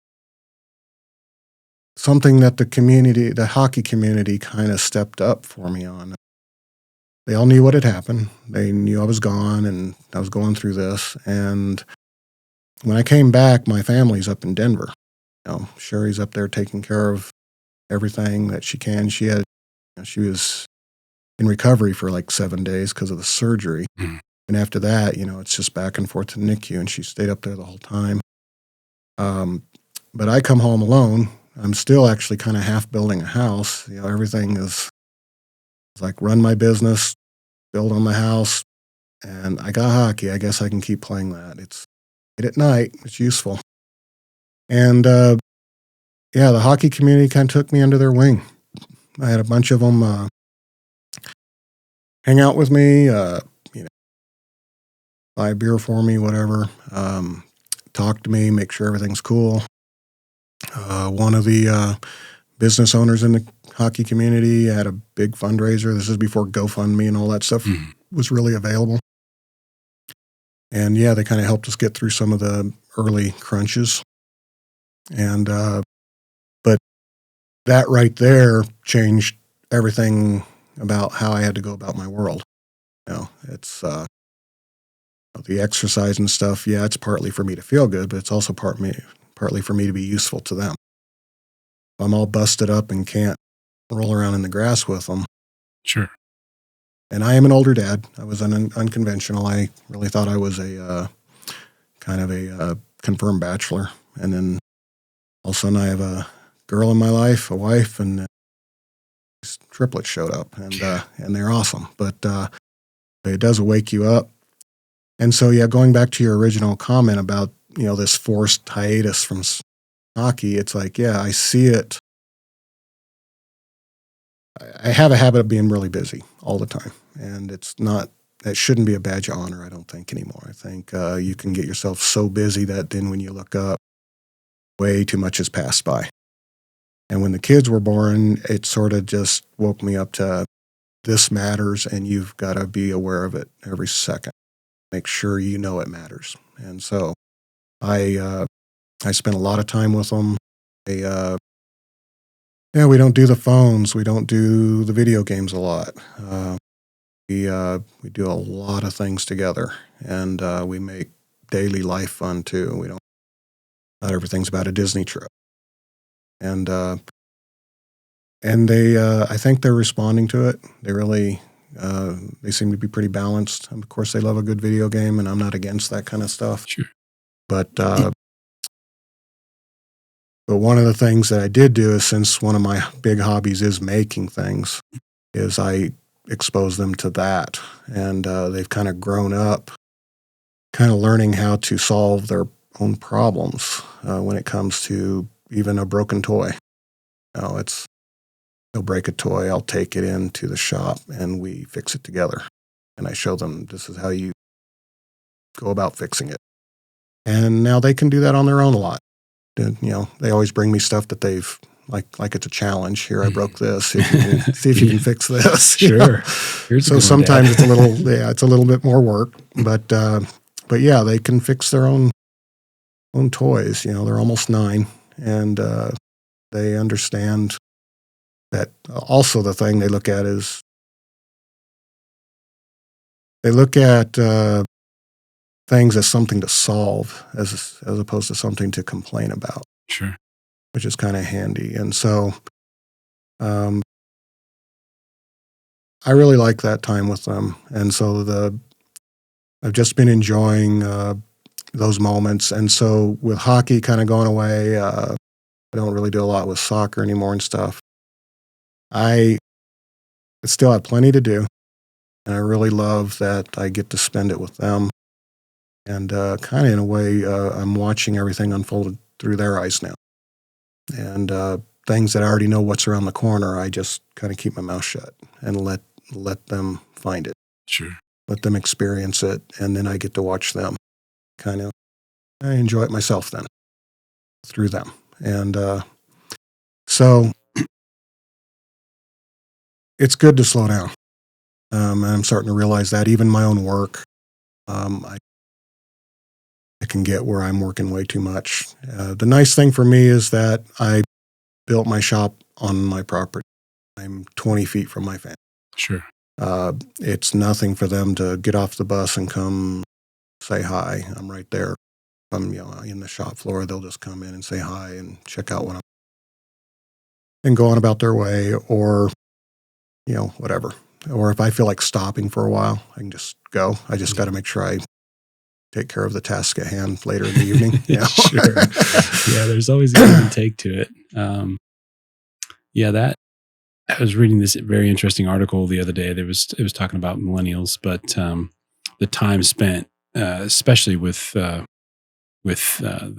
something that the hockey community kind of stepped up for me on. They all knew what had happened. They knew I was gone and I was going through this. And when I came back, my family's up in Denver. Sherry's up there taking care of everything that she can. She was in recovery for like 7 days because of the surgery. Mm. And after that, it's just back and forth to NICU, and she stayed up there the whole time. But I come home alone. I'm still actually kind of half building a house. Everything is like run my business, build on the house, and I got hockey. I guess I can keep playing that. It's late at night. It's useful. And the hockey community kind of took me under their wing. I had a bunch of them hang out with me, buy a beer for me, whatever, talk to me, make sure everything's cool. One of the business owners in the hockey community had a big fundraiser. This is before GoFundMe and all that stuff was really available. And they kind of helped us get through some of the early crunches. And but that right there changed everything about how I had to go about my world. It's the exercise and stuff. Yeah, it's partly for me to feel good, but it's also partly for me to be useful to them. If I'm all busted up and can't roll around in the grass with them. Sure. And I am an older dad. I was unconventional. I really thought I was a kind of a confirmed bachelor. And then all of a sudden I have a girl in my life, a wife, and these triplets showed up, and they're awesome. But it does wake you up. And so, going back to your original comment about, this forced hiatus from hockey, it's like, I see it. I have a habit of being really busy all the time. And it shouldn't be a badge of honor, I don't think, anymore. I think you can get yourself so busy that then when you look up, way too much has passed by. And when the kids were born, it sort of just woke me up to this matters, and you've got to be aware of it every second. Make sure you know it matters. And so I spent a lot of time with them. We don't do the phones. We don't do the video games a lot. We do a lot of things together, and we make daily life fun too. Not everything's about a Disney trip. And they, I think they're responding to it. They really, they seem to be pretty balanced. Of course, they love a good video game, and I'm not against that kind of stuff. Sure. But one of the things that I did do is, since one of my big hobbies is making things, is I expose them to that. And they've kind of grown up kind of learning how to solve their own problems when it comes to even a broken toy. They'll break a toy, I'll take it into the shop and we fix it together. And I show them this is how you go about fixing it. And now they can do that on their own a lot. And, they always bring me stuff that they've like it's a challenge. Here, I broke this. See if you can fix this. Sure. So sometimes it's a little bit more work, but yeah, they can fix their own toys. They're almost 9, and they understand that. Also, the thing they look at is they look at things as something to solve, as opposed to something to complain about. Sure. Which is kind of handy. And so I really like that time with them. And so I've just been enjoying those moments. And so with hockey kind of going away, I don't really do a lot with soccer anymore and stuff. I still have plenty to do. And I really love that I get to spend it with them. And kind of in a way, I'm watching everything unfold through their eyes now. And things that I already know what's around the corner, I just kind of keep my mouth shut and let them find it. Sure. Let them experience it, and then I get to watch them. I enjoy it myself then through them. And so it's good to slow down. And I'm starting to realize that even my own work, I can get where I'm working way too much. The nice thing for me is that I built my shop on my property. I'm 20 feet from my family. Sure. It's nothing for them to get off the bus and come say hi. I'm right there. If I'm in the shop floor, they'll just come in and say hi and check out what I'm and go on about their way, or whatever. Or if I feel like stopping for a while, I can just go. I just got to make sure I take care of the task at hand later in the evening. Sure. Yeah, there's always a give and take to it. I was reading this very interesting article the other day. It was talking about millennials, but the time spent, especially with the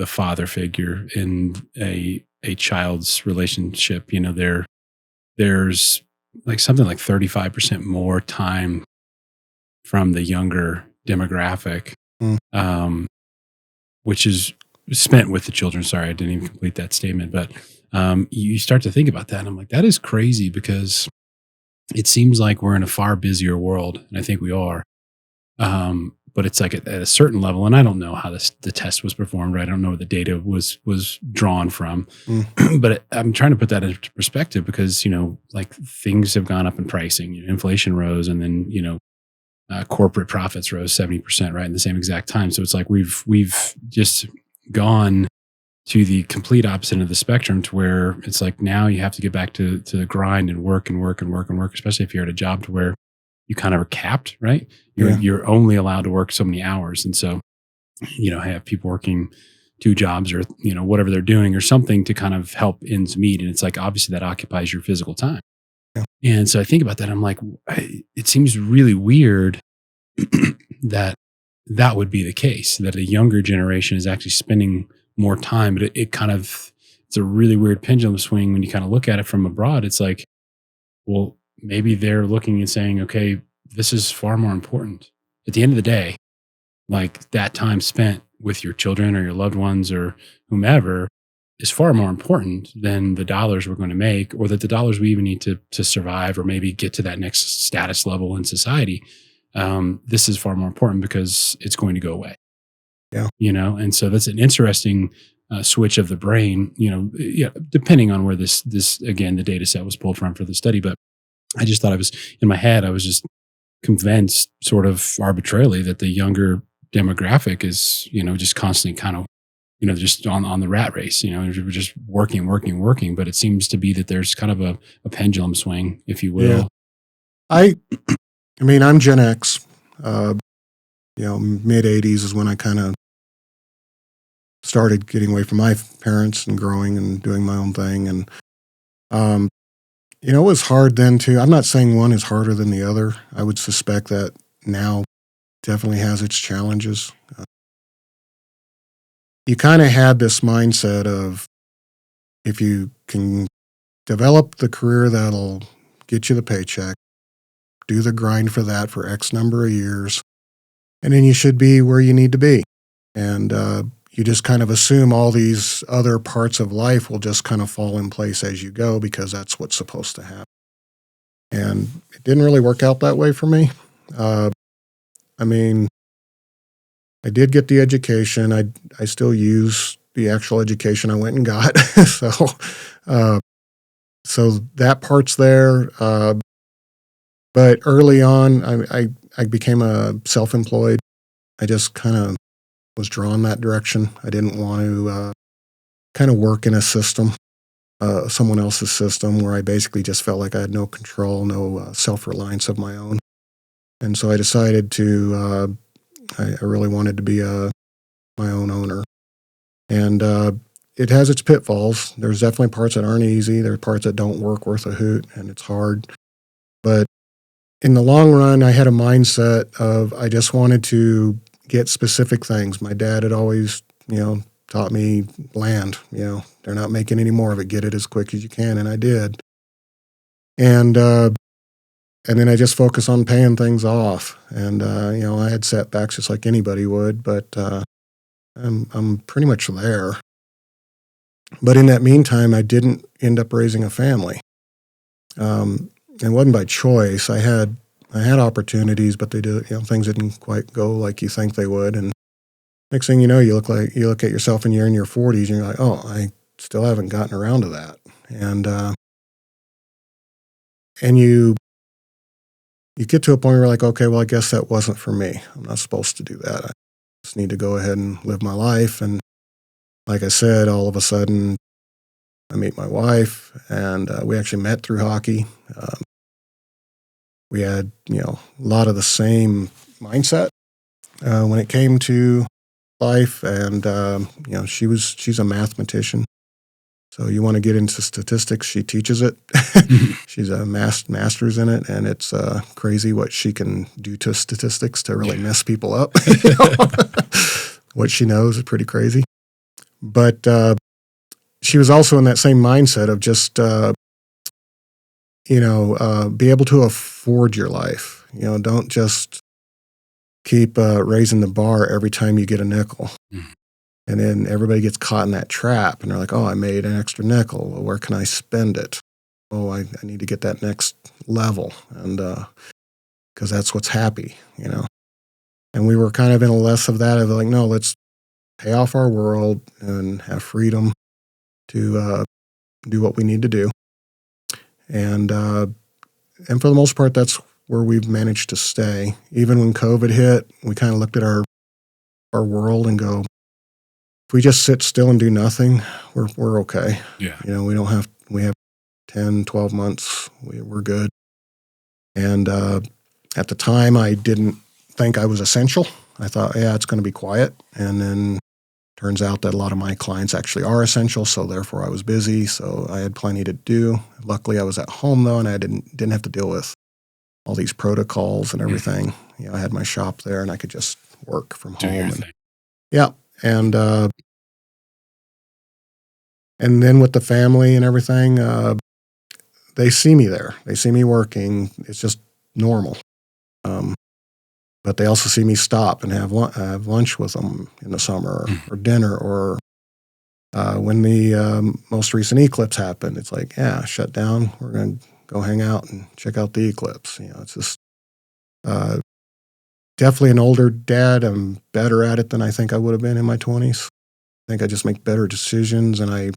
father figure in a child's relationship, there's like something like 35% more time from the younger demographic. Which is spent with the children. Sorry, I didn't even complete that statement. But you start to think about that, and I'm like, that is crazy, because it seems like we're in a far busier world, and I think we are. But it's like at a certain level, and I don't know how the test was performed. Right? I don't know where the data was drawn from. But I'm trying to put that into perspective, because like things have gone up in pricing. Inflation rose, and then corporate profits rose 70%, right, in the same exact time. So it's like we've just gone to the complete opposite of the spectrum, to where it's like now you have to get back to the grind and work, especially if you're at a job to where you kind of are capped, right? You're only allowed to work so many hours. And so, have people working 2 jobs or, whatever they're doing or something to kind of help ends meet. And it's like, obviously that occupies your physical time. And so I think about that. I'm like, it seems really weird that would be the case, that a younger generation is actually spending more time. But it's a really weird pendulum swing when you kind of look at it from abroad. It's like, well, maybe they're looking and saying, okay, this is far more important. At the end of the day, like that time spent with your children or your loved ones or whomever is far more important than the dollars we're going to make, or that the dollars we even need to survive or maybe get to that next status level in society. This is far more important because it's going to go away. Yeah. And so that's an interesting switch of the brain, depending on where this, again, the data set was pulled from for the study. But I just thought in my head, I was just convinced sort of arbitrarily that the younger demographic is, just constantly kind of, just on the rat race, we're just working. But it seems to be that there's kind of a pendulum swing, if you will. Yeah. I mean, I'm Gen X, mid 80s is when I kind of started getting away from my parents and growing and doing my own thing. And, it was hard then too. I'm not saying one is harder than the other. I would suspect that now definitely has its challenges. You kind of had this mindset of if you can develop the career that'll get you the paycheck, do the grind for that for X number of years, and then you should be where you need to be. And you just kind of assume all these other parts of life will just kind of fall in place as you go because that's what's supposed to happen. And it didn't really work out that way for me. I mean, I did get the education. I still use the actual education I went and got. So that part's there. But early on, I became a self-employed. I just kind of was drawn that direction. I didn't want to kind of work in a system, someone else's system, where I basically just felt like I had no control, no self-reliance of my own. And so I decided to, I really wanted to be my own owner. And it has its pitfalls. There's definitely parts that aren't easy. There are parts that don't work worth a hoot, and it's hard. But in the long run, I had a mindset of I just wanted to get specific things. My dad had always, taught me land. They're not making any more of it. Get it as quick as you can, and I did. And then I just focus on paying things off. And I had setbacks just like anybody would, but I'm pretty much there. But in that meantime, I didn't end up raising a family. It wasn't by choice. I had opportunities, but they did, things didn't quite go like you think they would. And next thing you know, you look at yourself and you're in your 40s and you're like, oh, I still haven't gotten around to that. And you get to a point where you're like, okay, well, I guess that wasn't for me. I'm not supposed to do that. I just need to go ahead and live my life. And like I said, all of a sudden, I meet my wife, and we actually met through hockey. We had, a lot of the same mindset when it came to life, and she's a mathematician. So you want to get into statistics, she teaches it. She's a master's in it, and it's crazy what she can do to statistics to really mess people up. What she knows is pretty crazy. But she was also in that same mindset of just, be able to afford your life. Don't just keep raising the bar every time you get a nickel. And then everybody gets caught in that trap, and they're like, oh, I made an extra nickel. Well, where can I spend it? Oh, I need to get that next level, and because that's what's happy, And we were kind of in a less of that of like, no, let's pay off our world and have freedom to do what we need to do. And for the most part, that's where we've managed to stay. Even when COVID hit, we kind of looked at our world and go, if we just sit still and do nothing, we're okay. Yeah. We have 10, 12 months. We're good. And at the time, I didn't think I was essential. I thought, yeah, it's going to be quiet. And then turns out that a lot of my clients actually are essential, so therefore I was busy, so I had plenty to do. Luckily, I was at home, though, and I didn't have to deal with all these protocols and everything. I had my shop there, and I could just work from home. And then with the family and everything, they see me there. They see me working. It's just normal. But they also see me stop and have lunch with them in the summer or dinner. Or when the most recent eclipse happened, it's like, yeah, shut down. We're going to go hang out and check out the eclipse. It's just definitely an older dad. I'm better at it than I think I would have been in my 20s. I think I just make better decisions, and I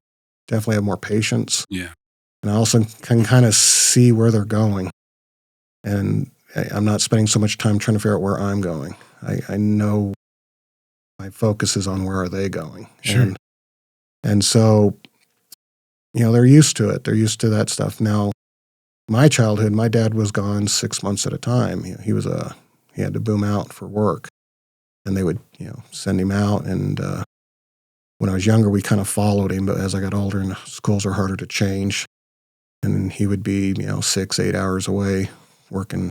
definitely have more patience. Yeah. And I also can kind of see where they're going. And I'm not spending so much time trying to figure out where I'm going. I know my focus is on where are they going. Sure. And so, they're used to it. They're used to that stuff. Now, my childhood, my dad was gone 6 months at a time. He had to boom out for work. And they would, send him out. And when I was younger, we kind of followed him. But as I got older and schools are harder to change, and he would be, 6, 8 hours away working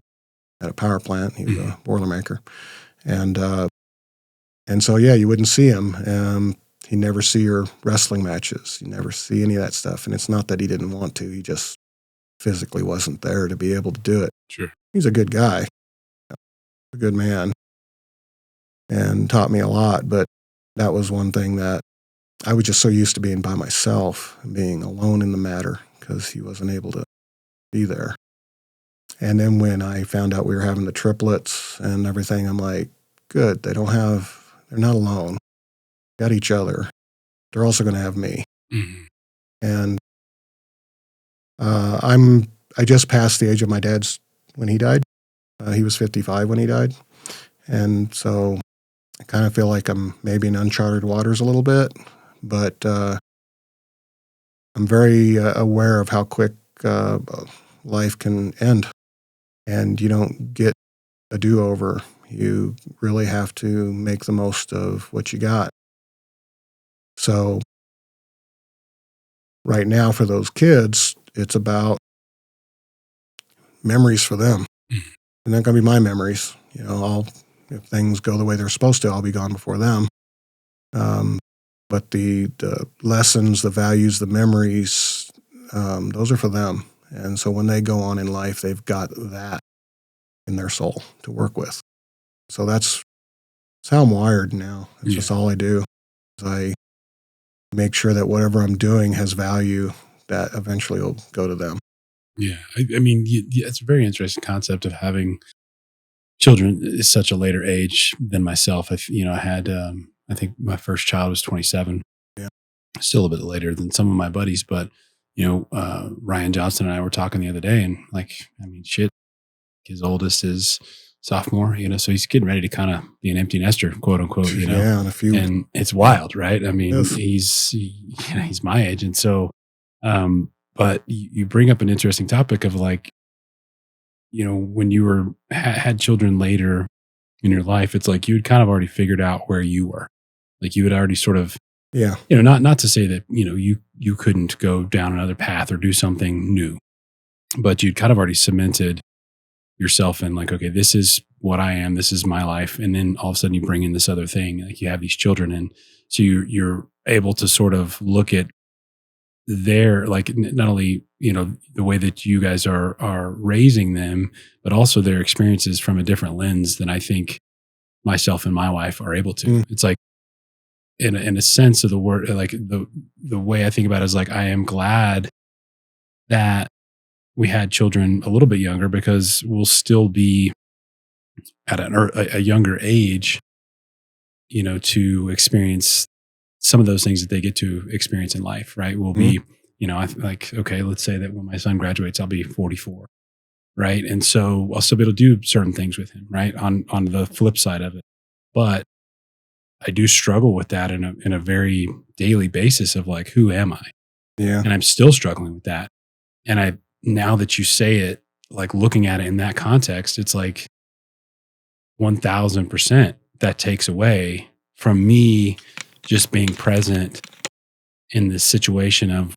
at a power plant. He was a Boilermaker. And so, yeah, you wouldn't see him. He'd never see your wrestling matches. You never see any of that stuff. And it's not that he didn't want to. He just physically wasn't there to be able to do it. Sure. He's a good guy, a good man, and taught me a lot. But that was one thing that I was just so used to being by myself, being alone in the matter, because he wasn't able to be there. And then when I found out we were having the triplets and everything, I'm like, good, they're not alone. Got each other. They're also going to have me. Mm-hmm. And I just passed the age of my dad's when he died. He was 55 when he died. And so I kind of feel like I'm maybe in uncharted waters a little bit, but I'm very aware of how quick life can end. And you don't get a do-over. You really have to make the most of what you got. So right now for those kids, it's about memories for them. They're not going to be my memories. If things go the way they're supposed to, I'll be gone before them. But the lessons, the values, the memories, those are for them. And so when they go on in life, they've got that in their soul to work with. So that's how I'm wired now. It's just all I do. I make sure that whatever I'm doing has value that eventually will go to them. Yeah. I mean, it's a very interesting concept of having children at such a later age than myself. I had, I think my first child was 27. Yeah. Still a bit later than some of my buddies, but Ryan Johnson and I were talking the other day, and shit, his oldest is sophomore, so he's getting ready to kind of be an empty nester, quote unquote, Yeah, and it's wild, right? I mean, yes. he's my age. And so, but you bring up an interesting topic of when you had children later in your life, it's like you'd kind of already figured out where you were. Like you had already sort of, not to say that, you couldn't go down another path or do something new, but you'd kind of already cemented yourself in like, okay, this is what I am. This is my life. And then all of a sudden you bring in this other thing, like you have these children. And so you're able to sort of look at their, like, not only, the way that you guys are raising them, but also their experiences from a different lens than I think myself and my wife are able to. It's like, in a sense of the word, like the way I think about it is like, I am glad that we had children a little bit younger, because we'll still be at a younger age, to experience some of those things that they get to experience in life, right? We'll be, okay, let's say that when my son graduates, I'll be 44, right? And so I'll still be able to do certain things with him, right? On the flip side of it. But I do struggle with that in a very daily basis of like, who am I? Yeah. And I'm still struggling with that. And now that you say it, like looking at it in that context, it's like 1000% that takes away from me just being present in this situation of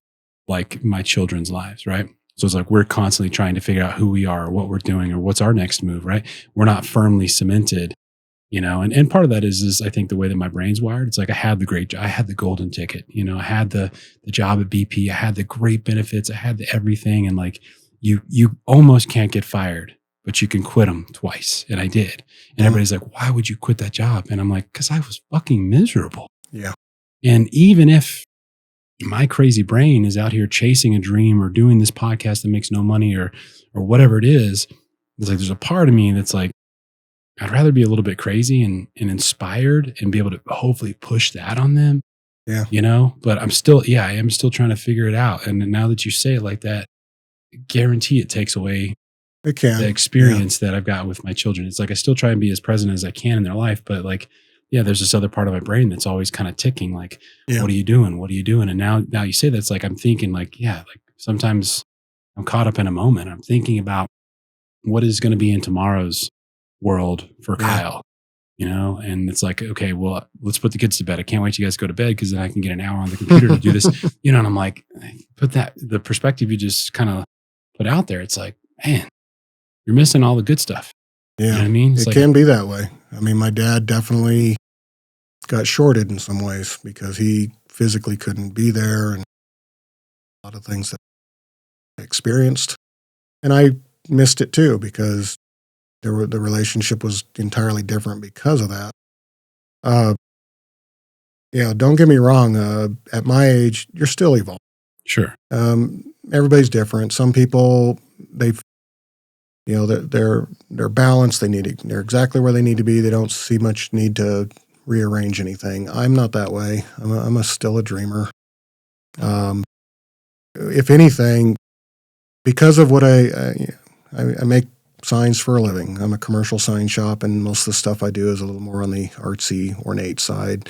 like my children's lives, right? So it's like we're constantly trying to figure out who we are, or what we're doing, or what's our next move, right? We're not firmly cemented, and part of that is I think the way that my brain's wired. It's like I had the golden ticket, I had the job at BP, I had the great benefits, I had the everything, and like you almost can't get fired, but you can quit them twice, and I did. And everybody's like, why would you quit that job? And I'm like, because I was fucking miserable. Yeah. And even if my crazy brain is out here chasing a dream or doing this podcast that makes no money or whatever it is, it's like there's a part of me that's like, I'd rather be a little bit crazy and inspired and be able to hopefully push that on them. Yeah. But I am still trying to figure it out. And now that you say it like that, guarantee it takes away the experience that I've got with my children. It's like I still try and be as present as I can in their life, but like, there's this other part of my brain that's always kind of ticking, like, what are you doing? What are you doing? And now you say that, it's like I'm thinking like, like sometimes I'm caught up in a moment. I'm thinking about what is going to be in tomorrow's world for Kyle, and it's like, okay, well, let's put the kids to bed. I can't wait till you guys go to bed, because then I can get an hour on the computer to do this, and I'm like, the perspective you just kind of put out there, it's like, man, you're missing all the good stuff. Yeah. You know what I mean? It can be that way. I mean, my dad definitely got shorted in some ways because he physically couldn't be there and a lot of things that I experienced. And I missed it too because the relationship was entirely different because of that. Don't get me wrong. At my age, you're still evolving. Sure. Everybody's different. Some people, they're balanced. They're exactly where they need to be. They don't see much need to rearrange anything. I'm not that way. I'm still a dreamer. If anything, because of what I make signs for a living. I'm a commercial sign shop, and most of the stuff I do is a little more on the artsy, ornate side.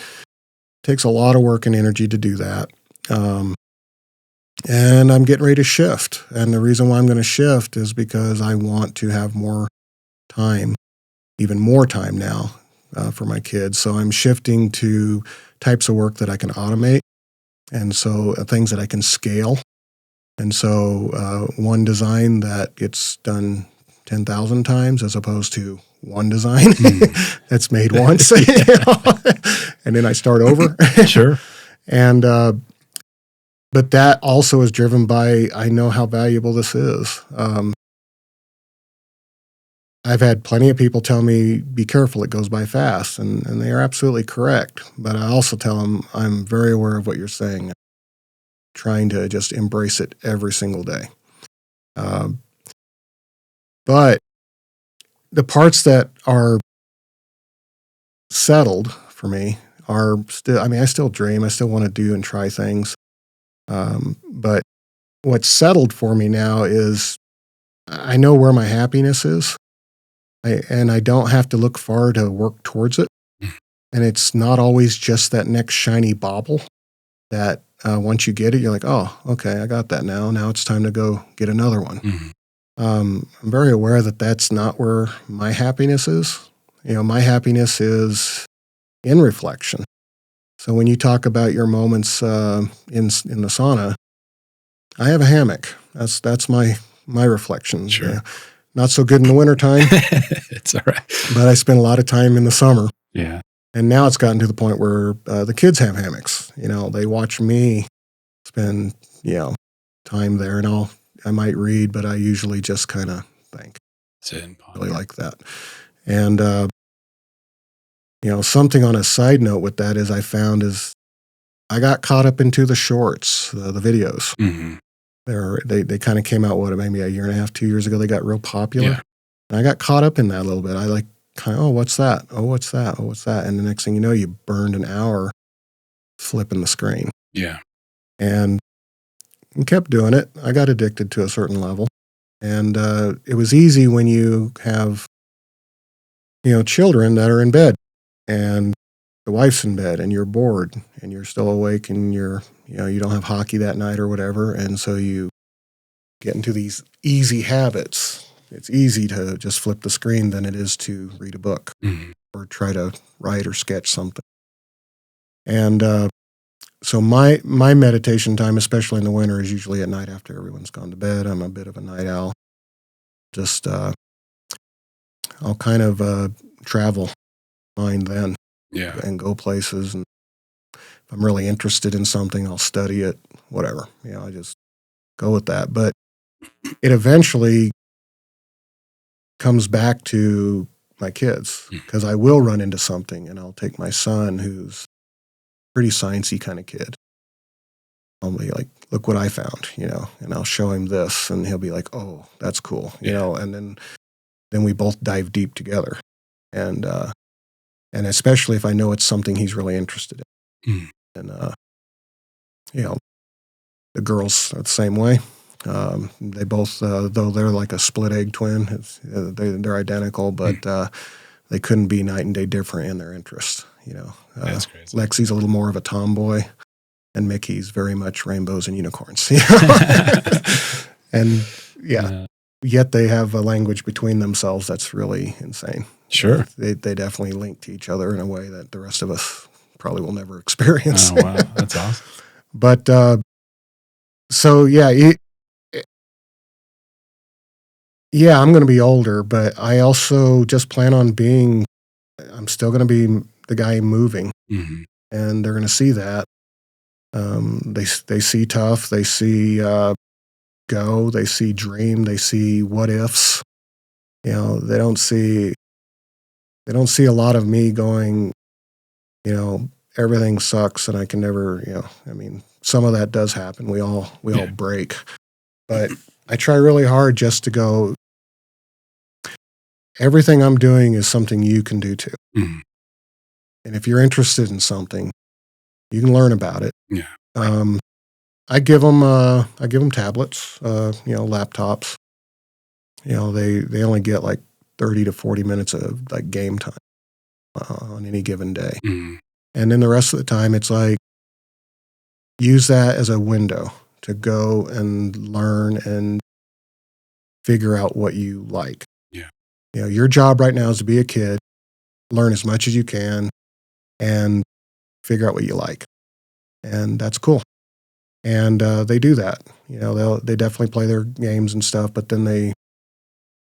Takes a lot of work and energy to do that. And I'm getting ready to shift. And the reason why I'm going to shift is because I want to have more time, even more time now for my kids. So I'm shifting to types of work that I can automate. And so things that I can scale. And so one design that gets done 10,000 times as opposed to one design that's made once, and then I start over. Sure. And, but that also is driven by, I know how valuable this is. I've had plenty of people tell me, be careful, it goes by fast. And they are absolutely correct. But I also tell them, I'm very aware of what you're saying, trying to just embrace it every single day. But the parts that are settled for me are still, I still dream. I still want to do and try things. But what's settled for me now is I know where my happiness is. And I don't have to look far to work towards it. And it's not always just that next shiny bauble that once you get it, you're like, oh, okay, I got that now. Now it's time to go get another one. Mm-hmm. I'm very aware that that's not where my happiness is. My happiness is in reflection. So when you talk about your moments in the sauna, I have a hammock. That's my reflection. Sure. Not so good in the wintertime. It's all right. But I spend a lot of time in the summer. Yeah. And now it's gotten to the point where the kids have hammocks. They watch me spend, time there, and I might read, but I usually just kind of think. Really like that. And, something on a side note with that is I found is I got caught up into the shorts, the videos. Mm-hmm. They kind of came out, maybe a year and a half, 2 years ago, they got real popular. Yeah. And I got caught up in that a little bit. I oh, what's that? Oh, what's that? Oh, what's that? And the next thing you know, you burned an hour flipping the screen. Yeah. And kept doing it. I got addicted to a certain level. And it was easy when you have, children that are in bed and the wife's in bed and you're bored and you're still awake and you don't have hockey that night or whatever. And so you get into these easy habits. It's easy to just flip the screen than it is to read a book or try to write or sketch something. And so my meditation time, especially in the winter, is usually at night after everyone's gone to bed. I'm a bit of a night owl. Just I'll kind of travel mind then. Yeah. And go places. And if I'm really interested in something, I'll study it, whatever. I just go with that. But it eventually comes back to my kids because I will run into something and I'll take my son, who's a pretty sciencey kind of kid. I'll be like, look what I found, and I'll show him this and he'll be like, oh, that's cool, and then we both dive deep together. And especially if I know it's something he's really interested in. And, the girls are the same way. They both, though they're like a split egg twin, they're identical, but they couldn't be night and day different in their interest. That's crazy. Lexi's a little more of a tomboy, and Mickey's very much rainbows and unicorns. And yet they have a language between themselves that's really insane. Sure. They definitely link to each other in a way that the rest of us probably will never experience. Oh, wow. That's awesome. But, so I'm going to be older, but I also just plan on being I'm still going to be the guy moving, Mm-hmm. and they're going to see that. They see tough, they see go, they see dream, they see what ifs. You know, they don't see a lot of me going, you know, everything sucks and I can never, you know, I mean, some of that does happen. We all break. But I try really hard just to go, everything I'm doing is something you can do too. Mm-hmm. And if you're interested in something, you can learn about it. Yeah. I give them tablets, you know, laptops. You know, they only get like 30 to 40 minutes of like game time on any given day. Mm-hmm. And then the rest of the time, it's like, use that as a window to go and learn and figure out what you like. Yeah. You know, your job right now is to be a kid, learn as much as you can, and figure out what you like. And that's cool. And they do that. You know, they definitely play their games and stuff, but then they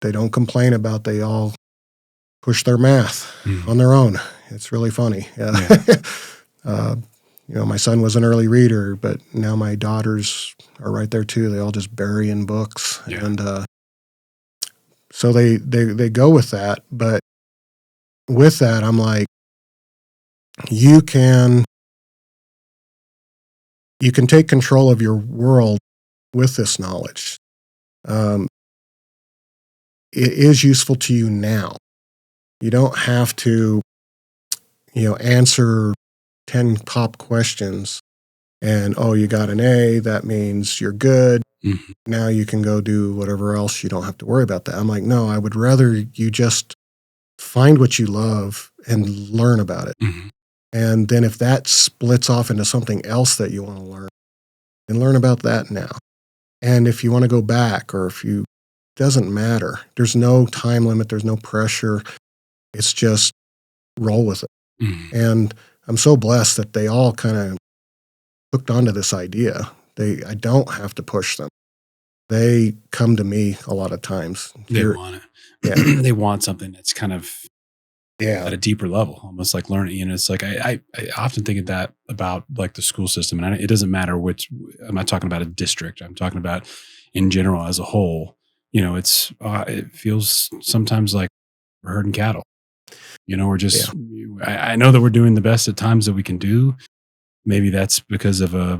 don't complain about they all push their math on their own. It's really funny. You know, my son was an early reader, but now my daughters are right there too. They all just bury in books. Yeah. And so they go with that. But with that, I'm like, you can take control of your world with this knowledge. It is useful to you now. You don't have to, you know, answer 10 pop questions and, oh, you got an A, that means you're good. Mm-hmm. Now you can go do whatever else. You don't have to worry about that. I'm like, no, I would rather you just find what you love and learn about it. Mm-hmm. And then if that splits off into something else that you want to learn, then learn about that now. And if you want to go back, or if you, doesn't matter. There's no time limit. There's no pressure. It's just roll with it. Mm-hmm. And I'm so blessed that they all kind of hooked onto this idea. I don't have to push them. They come to me a lot of times. They want it. Yeah. They want something that's kind of at a deeper level, almost like learning. You know, it's like I often think of that about like the school system, and it doesn't matter which. I'm not talking about a district. I'm talking about in general as a whole. You know, it feels sometimes like we're herding cattle. You know, we're just. I know that we're doing the best at times that we can do. Maybe that's because of a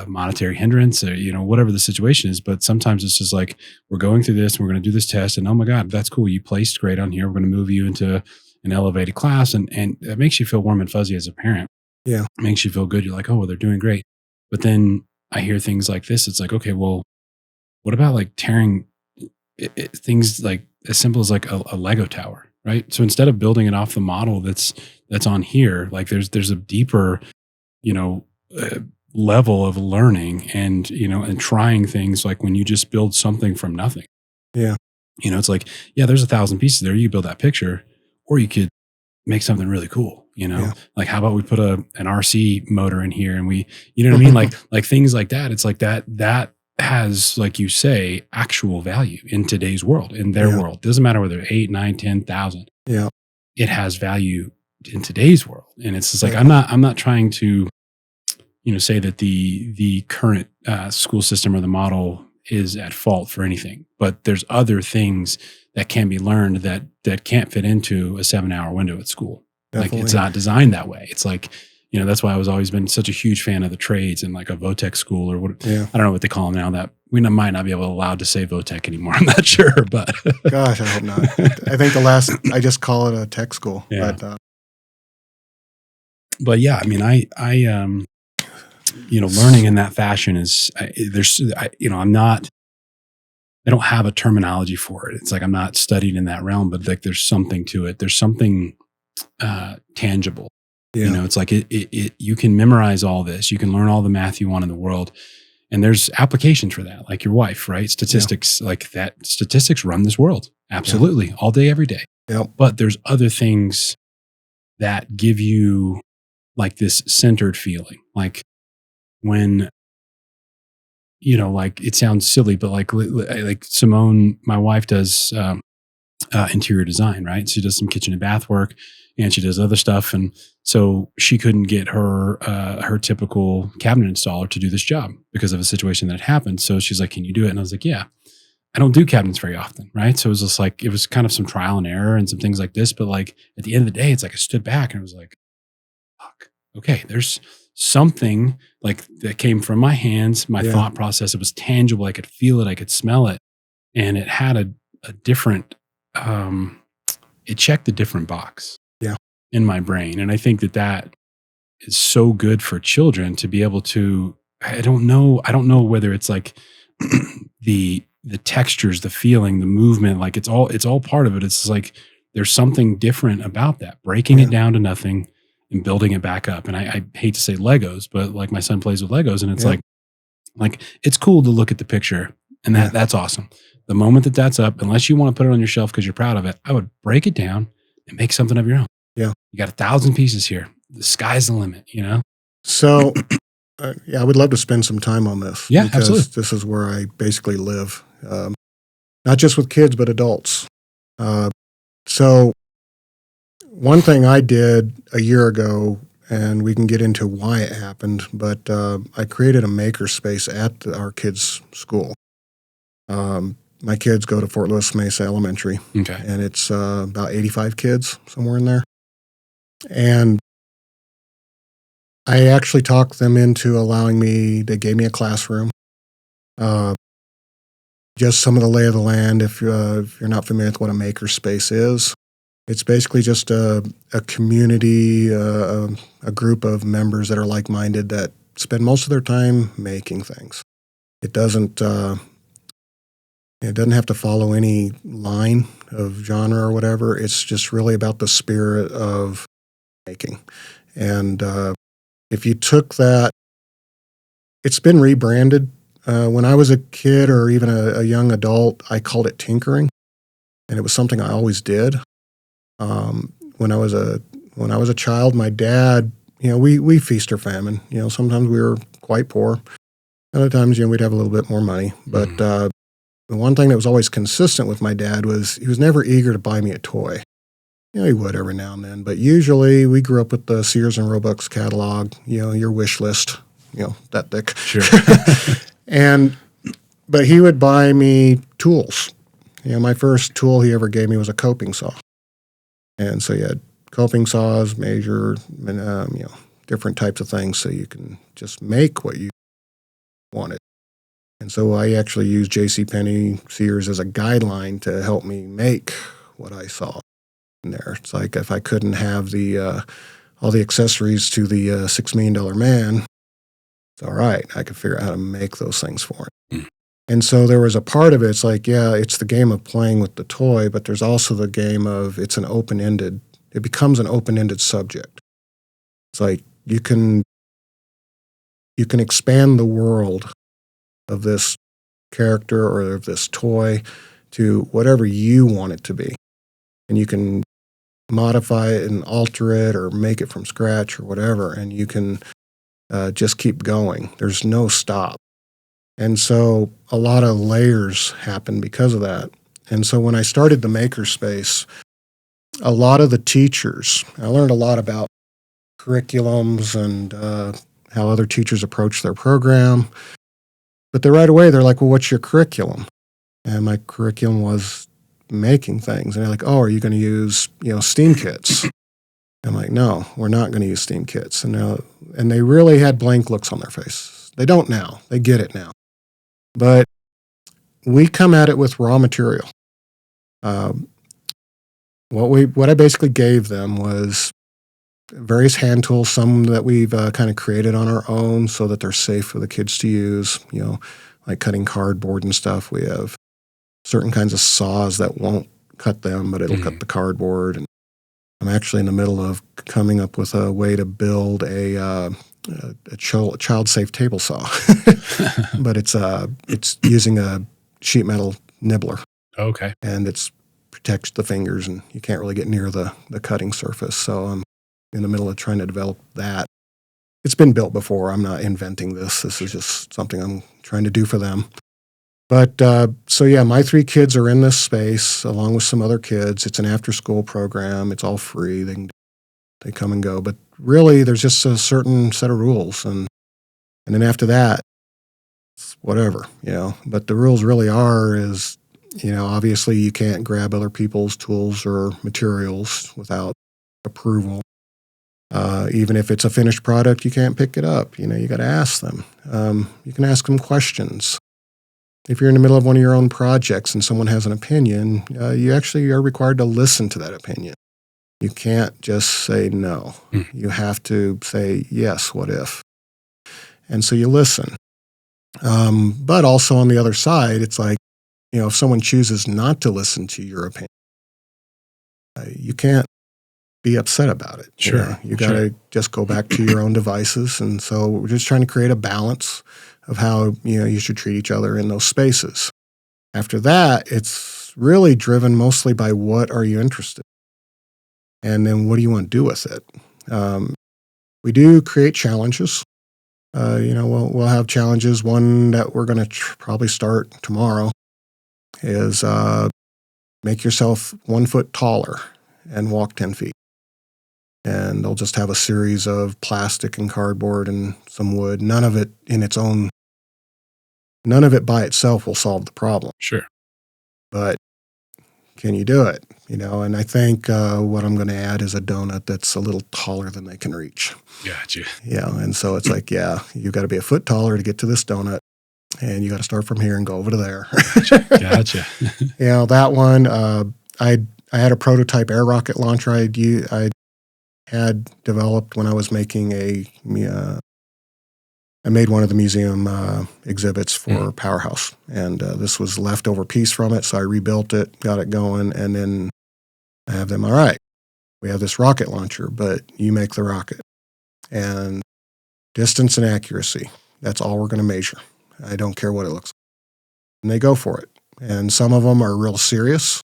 monetary hindrance, or whatever the situation is. But sometimes it's just like, we're going through this and we're going to do this test, and oh my God, that's cool. You placed great on here. We're going to move you into an elevated class, and it makes you feel warm and fuzzy as a parent. Yeah, it makes you feel good. You're like, oh, well, they're doing great. But then I hear things like this. It's like, okay, well, what about like tearing things like as simple as like a Lego tower, right? So instead of building it off the model that's on here, like there's a deeper level of learning and trying things, like when you just build something from nothing. Yeah. It's like, there's 1,000 pieces there. You build that picture, or you could make something really cool, like how about we put an RC motor in here and we, what I mean? like things like that. It's like that has, like you say, actual value in today's world, in their world. Doesn't matter whether 8, 9, 10,000. Yeah. It has value in today's world. And it's just like, I'm not trying to, say that the current school system or the model is at fault for anything, but there's other things that can be learned that can't fit into a 7-hour window at school. Definitely. Like, it's not designed that way. It's like, that's why I was always been such a huge fan of the trades and like a Votech school, or what, I don't know what they call them now, that we might not be allowed to say Votech anymore. I'm not sure, but gosh, I hope not. I think I just call it a tech school. Yeah. But yeah, I mean, I learning in that fashion is, I don't have a terminology for it. It's like, I'm not studied in that realm, but like there's something to it. There's something tangible. Yeah. It's like you can memorize all this. You can learn all the math you want in the world. And there's applications for that, like your wife, right? Statistics, like that. Statistics run this world. Absolutely. All day, every day. Yep. But there's other things that give you like this centered feeling. Like when, like it sounds silly, but like Simone, my wife, does interior design, right? She does some kitchen and bath work, and she does other stuff. And so she couldn't get her typical cabinet installer to do this job because of a situation that happened. So she's like, "Can you do it?" And I was like, "Yeah." I don't do cabinets very often, right? So it was just like, it was kind of some trial and error and some things like this. But like at the end of the day, it's like I stood back and I was like, fuck, okay, there's something like that came from my hands, my thought process. It was tangible. I could feel it. I could smell it. And it had a different, it checked a different box in my brain. And I think that is so good for children to be able to, I don't know whether it's like the textures, the feeling, the movement, like it's all part of it. It's like there's something different about that, breaking it down to nothing and building it back up. And I hate to say Legos, but like my son plays with Legos, and it's like it's cool to look at the picture, and that's awesome. The moment that's up, unless you want to put it on your shelf because you're proud of it, I would break it down and make something of your own. Yeah, you got 1,000 pieces here. The sky's the limit, you know. So. I would love to spend some time on this. Yeah, because absolutely. This is where I basically live, not just with kids, but adults. So one thing I did a year ago, and we can get into why it happened, but I created a maker space at our kids' school. My kids go to Fort Lewis Mesa Elementary, and it's about 85 kids, somewhere in there. And I actually talked them into allowing me, they gave me a classroom. Just some of the lay of the land, if you're not familiar with what a maker space is. It's basically just a community, a group of members that are like-minded that spend most of their time making things. It doesn't have to follow any line of genre or whatever. It's just really about the spirit of making. And if you took that, it's been rebranded. When I was a kid or even a young adult, I called it tinkering, and it was something I always did. When I was a child, my dad, we feast or famine. Sometimes we were quite poor. Other times, we'd have a little bit more money. But the one thing that was always consistent with my dad was he was never eager to buy me a toy. He would every now and then, but usually we grew up with the Sears and Roebuck's catalog, your wish list, that thick. Sure. But he would buy me tools. My first tool he ever gave me was a coping saw. And so you had coping saws, measure, different types of things so you can just make what you wanted. And so I actually used JCPenney, Sears as a guideline to help me make what I saw there. It's like if I couldn't have all the accessories to the $6 Million Man, it's all right. I could figure out how to make those things for it. And so there was a part of it, it's like, it's the game of playing with the toy, but there's also the game of it becomes an open-ended subject. It's like you can expand the world of this character or of this toy to whatever you want it to be. And you can modify it and alter it or make it from scratch or whatever, and you can just keep going. There's no stop. And so a lot of layers happen because of that. And so when I started the makerspace, a lot of the teachers, I learned a lot about curriculums and how other teachers approach their program. But right away, they're like, well, what's your curriculum? And my curriculum was making things. And they're like, oh, are you going to use, STEAM kits? I'm like, no, we're not going to use STEAM kits. And they really had blank looks on their face. They don't now. They get it now. But we come at it with raw material. What I basically gave them was various hand tools, some that we've kind of created on our own so that they're safe for the kids to use, like cutting cardboard and stuff. We have certain kinds of saws that won't cut them, but it'll cut the cardboard. And I'm actually in the middle of coming up with a way to build a child-safe table saw, but it's using a sheet metal nibbler. Okay. And it protects the fingers, and you can't really get near the cutting surface. So I'm in the middle of trying to develop that. It's been built before. I'm not inventing this. This is just something I'm trying to do for them. But so yeah, my 3 kids are in this space along with some other kids. It's an after-school program. It's all free. They come and go. But really, there's just a certain set of rules, and then after that, it's whatever, But the rules really is, obviously you can't grab other people's tools or materials without approval. Even if it's a finished product, you can't pick it up. You got to ask them. You can ask them questions. If you're in the middle of one of your own projects and someone has an opinion, you actually are required to listen to that opinion. You can't just say no. You have to say, yes, what if? And so you listen. But also on the other side, it's like, if someone chooses not to listen to your opinion, you can't be upset about it. Sure. You got to just go back to your own devices. And so we're just trying to create a balance of how, you should treat each other in those spaces. After that, it's really driven mostly by what are you interested in? And then what do you want to do with it? We do create challenges. We'll have challenges. One that we're going to probably start tomorrow is make yourself 1 foot taller and walk 10 feet. And they'll just have a series of plastic and cardboard and some wood. None of it by itself will solve the problem. Sure. But can you do it? And I think what I'm going to add is a donut that's a little taller than they can reach. Gotcha. Yeah. And so it's like, you got to be a foot taller to get to this donut. And you got to start from here and go over to there. Gotcha. That one, I had a prototype air rocket launcher I had developed when I was making I made one of the museum exhibits for Powerhouse, and this was leftover piece from it, so I rebuilt it, got it going, and then I have them, all right, we have this rocket launcher, but you make the rocket. And distance and accuracy, that's all we're going to measure. I don't care what it looks like. And they go for it. And some of them are real serious,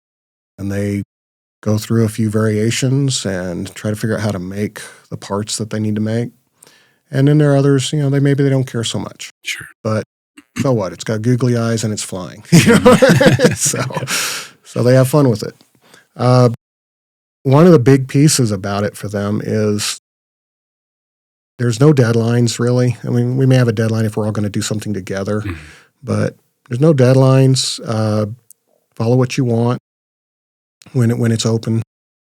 and they go through a few variations and try to figure out how to make the parts that they need to make. And then there are others, they don't care so much. Sure. But so what? It's got googly eyes and it's flying. So they have fun with it. One of the big pieces about it for them is there's no deadlines, really. I mean, we may have a deadline if we're all going to do something together, but there's no deadlines. Follow what you want when it's open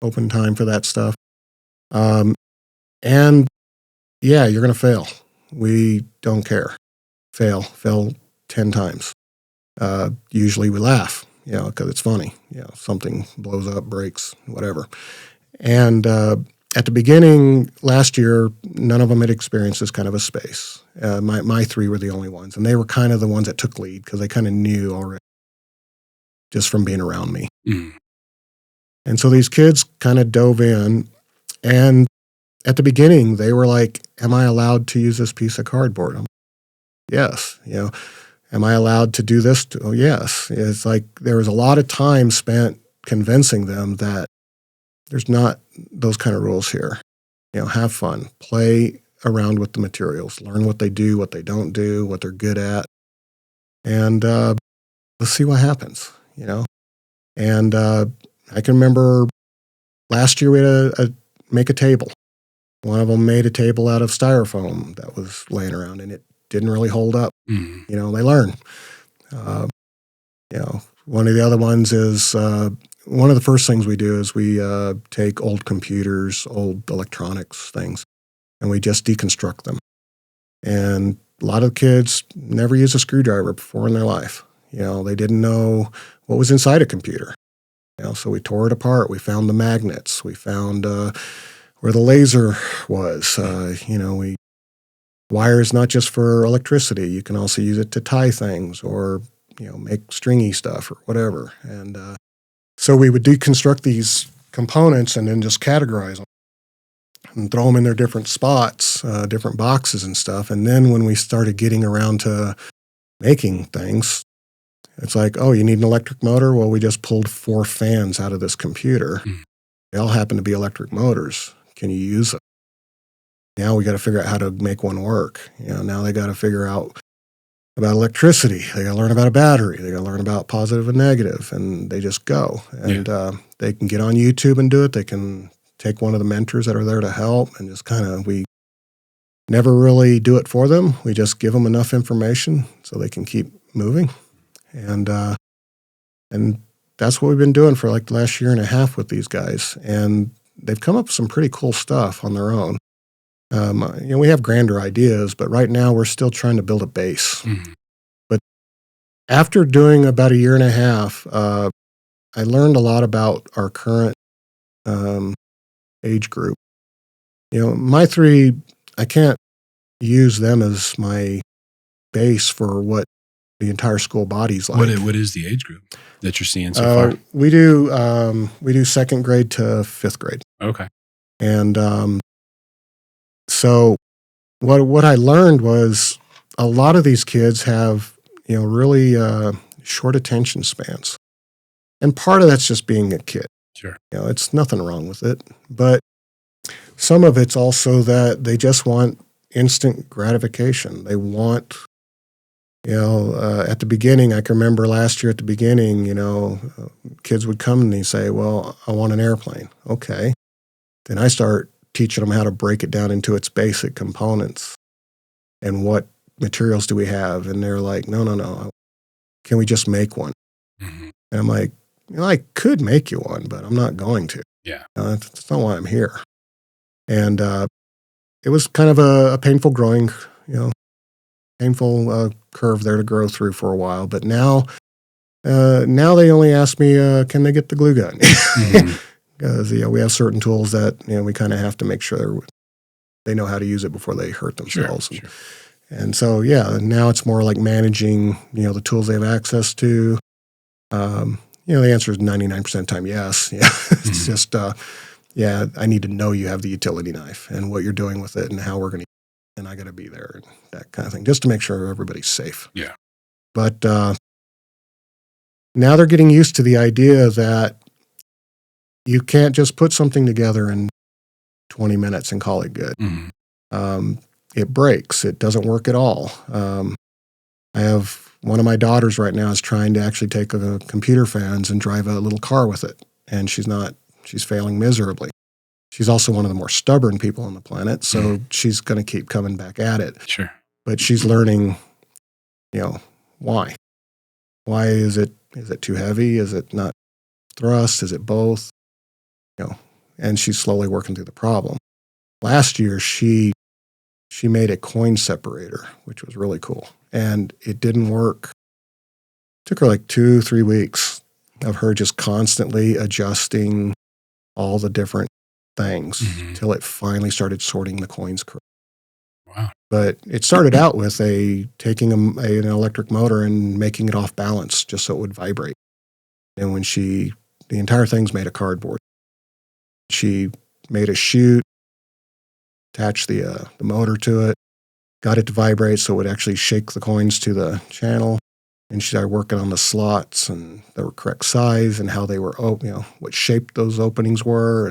time for that stuff. And yeah, you're going to fail. We don't care. Fail 10 times. Usually we laugh, because it's funny. Something blows up, breaks, whatever. And at the beginning, last year, none of them had experienced this kind of a space. My 3 were the only ones, and they were kind of the ones that took lead because they kind of knew already just from being around me. And so these kids kind of dove in, and at the beginning, they were like, am I allowed to use this piece of cardboard? I'm like, yes. Am I allowed to do this? Oh, yes. It's like there was a lot of time spent convincing them that there's not those kind of rules here. Have fun, play around with the materials, learn what they do, what they don't do, what they're good at, and let's see what happens, And I can remember last year we had a make a table. One of them made a table out of styrofoam that was laying around, and it didn't really hold up. They learn. One of the other ones is one of the first things we do is we take old computers, old electronics things, and we just deconstruct them. And a lot of kids never used a screwdriver before in their life. They didn't know what was inside a computer. So we tore it apart. We found the magnets. We found where the laser was. Wire is not just for electricity. You can also use it to tie things or, make stringy stuff or whatever. And so we would deconstruct these components and then just categorize them and throw them in their different spots, different boxes and stuff. And then when we started getting around to making things, it's like, oh, you need an electric motor? Well, we just pulled 4 fans out of this computer. They all happen to be electric motors. Can you use them? Now we got to figure out how to make one work. Now they got to figure out about electricity. They got to learn about a battery. They got to learn about positive and negative, and they just go. And they can get on YouTube and do it. They can take one of the mentors that are there to help, and just kind of, we never really do it for them. We just give them enough information so they can keep moving. And that's what we've been doing for like the last year and a half with these guys. And they've come up with some pretty cool stuff on their own. We have grander ideas, but right now we're still trying to build a base. Mhm. But after doing about a year and a half, I learned a lot about our current age group. My three, I can't use them as my base for what the entire school body's like. What is the age group that you're seeing so far? We do second grade to fifth grade. Okay. And so what I learned was a lot of these kids have, really short attention spans. And part of that's just being a kid. Sure. It's nothing wrong with it. But some of it's also that they just want instant gratification. They want, at the beginning, I can remember last year at the beginning, kids would come and they say, well, I want an airplane. Okay. Then I start teaching them how to break it down into its basic components and what materials do we have. And they're like, no. Can we just make one? Mm-hmm. And I'm like, I could make you one, but I'm not going to. Yeah. That's not why I'm here. And it was kind of a painful growing, painful curve there to grow through for a while. But now they only ask me, can they get the glue gun? Mm-hmm. Because we have certain tools that we kind of have to make sure they know how to use it before they hurt themselves. Sure. And so, now it's more like managing, the tools they have access to. The answer is 99% of the time, yes. Yeah. It's just, I need to know you have the utility knife and what you're doing with it and how we're going to, and I got to be there and that kind of thing, just to make sure everybody's safe. Yeah. But now they're getting used to the idea that you can't just put something together in 20 minutes and call it good. Mm-hmm. It breaks. It doesn't work at all. I have one of my daughters right now is trying to actually take a computer fans and drive a little car with it. And she's failing miserably. She's also one of the more stubborn people on the planet. So she's going to keep coming back at it. Sure. But she's learning, why? Why is it too heavy? Is it not thrust? Is it both? And she's slowly working through the problem. Last year, she made a coin separator, which was really cool. And it didn't work. It took her like 2-3 weeks of her just constantly adjusting all the different things till it finally started sorting the coins correctly. Wow. But it started out with taking an electric motor and making it off balance just so it would vibrate. And when the entire thing's made of cardboard. She made a chute, attached the motor to it, got it to vibrate so it would actually shake the coins to the channel. And she started working on the slots and they were correct size and how they were, what shape those openings were.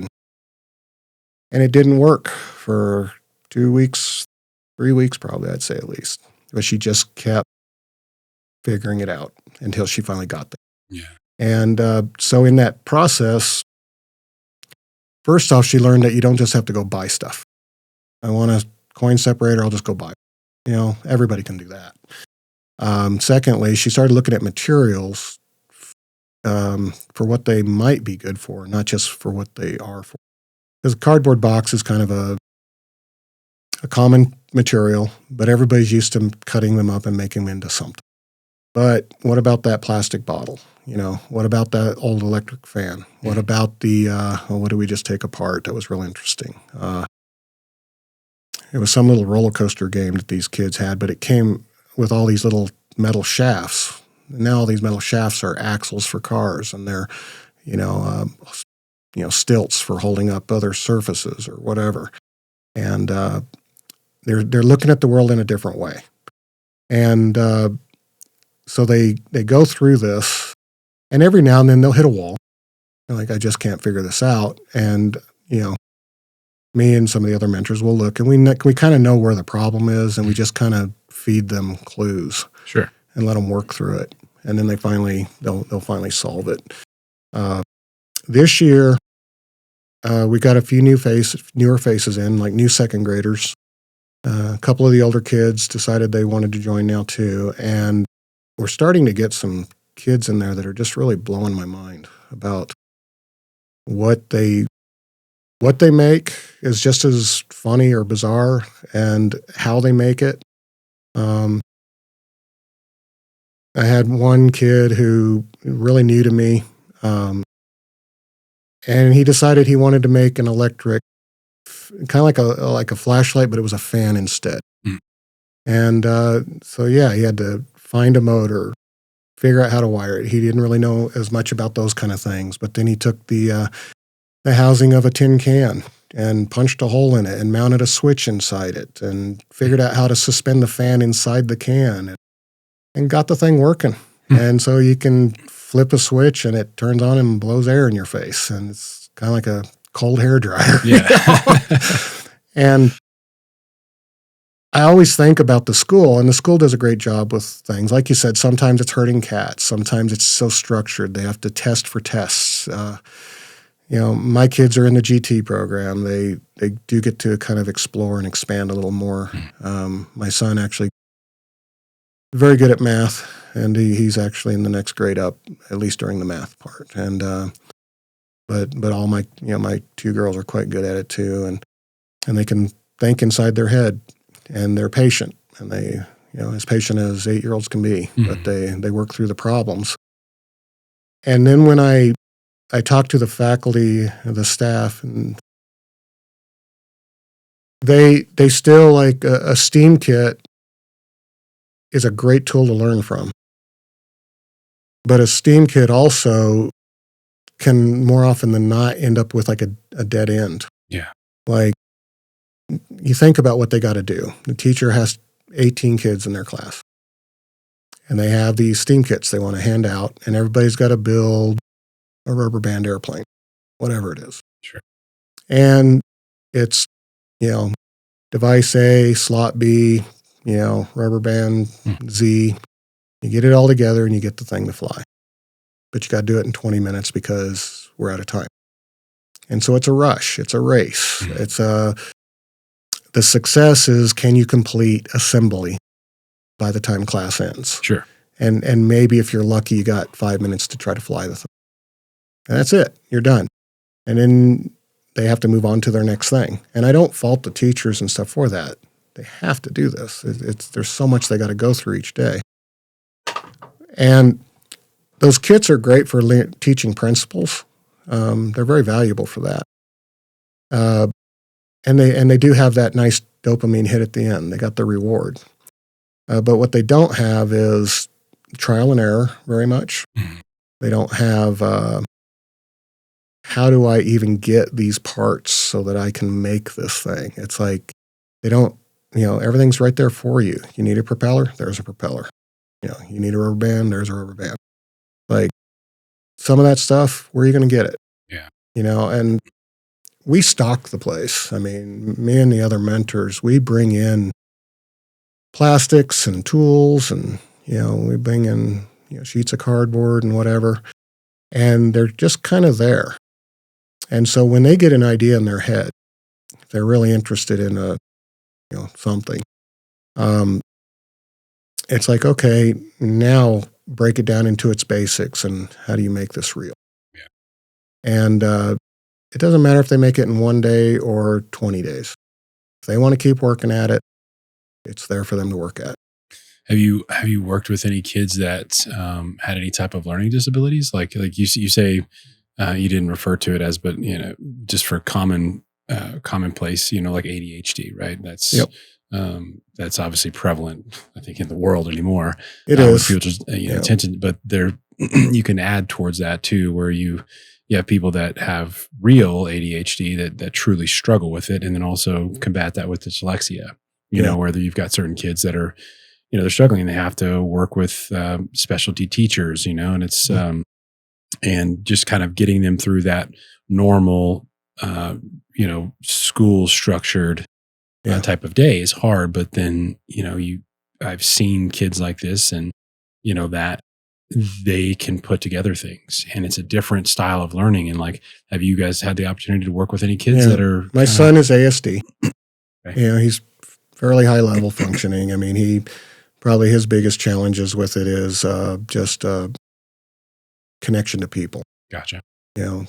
And it didn't work for 2 weeks, 3 weeks probably, I'd say at least. But she just kept figuring it out until she finally got there. Yeah. And so in that process, first off, she learned that you don't just have to go buy stuff. I want a coin separator, I'll just go buy it. Everybody can do that. Secondly, she started looking at materials for what they might be good for, not just for what they are for. Because a cardboard box is kind of a common material, but everybody's used to cutting them up and making them into something. But what about that plastic bottle? What about that old electric fan? What about what did we just take apart? That was real interesting. It was some little roller coaster game that these kids had, but it came with all these little metal shafts. Now all these metal shafts are axles for cars, and they're, stilts for holding up other surfaces or whatever. And they're looking at the world in a different way. And so they go through this, and every now and then they'll hit a wall. They're like, I just can't figure this out. And, me and some of the other mentors will look, and we kind of know where the problem is, and we just kind of feed them clues Sure. and let them work through it. And then they'll finally solve it. This year, we got a few newer faces in, like new second graders. A couple of the older kids decided they wanted to join now too. And we're starting to get some kids in there that are just really blowing my mind about what they make is just as funny or bizarre, and how they make it. I had one kid who really new to me, and he decided he wanted to make an electric, kind of like a flashlight, but it was a fan instead. Mm. And so he had to find a motor, figure out how to wire it. He didn't really know as much about those kind of things, but then he took the housing of a tin can and punched a hole in it and mounted a switch inside it and figured out how to suspend the fan inside the can and got the thing working. And so you can flip a switch and it turns on and blows air in your face. And it's kind of like a cold hair dryer. Yeah. And I always think about the school, and the school does a great job with things. Like you said, sometimes it's herding cats. Sometimes it's so structured. They have to test for tests. My kids are in the GT program. They do get to kind of explore and expand a little more. My son actually very good at math, and he's actually in the next grade up, at least during the math part. And but all my my two girls are quite good at it too, and they can think inside their head, and they're patient, and they as patient as 8-year-olds can be, but they work through the problems. And then when I talk to the faculty and the staff, and they still like a STEAM kit is a great tool to learn from. But a STEAM kit also can more often than not end up with like a dead end. Yeah. Like, you think about what they got to do. The teacher has 18 kids in their class, and they have these STEAM kits they want to hand out, and everybody's got to build a rubber band airplane, whatever it is. Sure. And it's, device A, slot B, rubber band Z. You get it all together and you get the thing to fly. But you got to do it in 20 minutes because we're out of time. And so it's a rush. It's a race. It's the success is, can you complete assembly by the time class ends? Sure. And maybe if you're lucky, you got 5 minutes to try to fly the thing. And that's it. You're done. And then they have to move on to their next thing. And I don't fault the teachers and stuff for that. They have to do this. There's so much they got to go through each day. And those kits are great for teaching principles. They're very valuable for that. And they do have that nice dopamine hit at the end. They got the reward. But what they don't have is trial and error very much. They don't have how do I even get these parts so that I can make this thing? It's like they don't, everything's right there for you. You need a propeller? There's a propeller. You need a rubber band? There's a rubber band. Like, some of that stuff, where are you going to get it? Yeah. And we stock the place. I mean, me and the other mentors, we bring in plastics and tools, and, we bring in, sheets of cardboard and whatever, and they're just kind of there. And so when they get an idea in their head, if they're really interested in something, it's like, okay, now break it down into its basics, and how do you make this real? Yeah. And it doesn't matter if they make it in 1 day or 20 days. If they want to keep working at it, it's there for them to work at. Have you worked with any kids that had any type of learning disabilities? Like you say, you didn't refer to it as, but just for commonplace, like ADHD, right? That's Yep. That's obviously prevalent, I think, in the world anymore. It is. People just attention, but there you can add towards that too, where you have people that have real ADHD that truly struggle with it, and then also combat that with dyslexia. Where you've got certain kids that are, they're struggling, and they have to work with specialty teachers, and it's and just kind of getting them through that normal, school structured type of day is hard. But then, I've seen kids like this, and that they can put together things, and it's a different style of learning. And like, have you guys had the opportunity to work with any kids that are? My son is ASD. Okay. He's fairly high level functioning. I mean, his biggest challenges with it is just connection to people. Gotcha.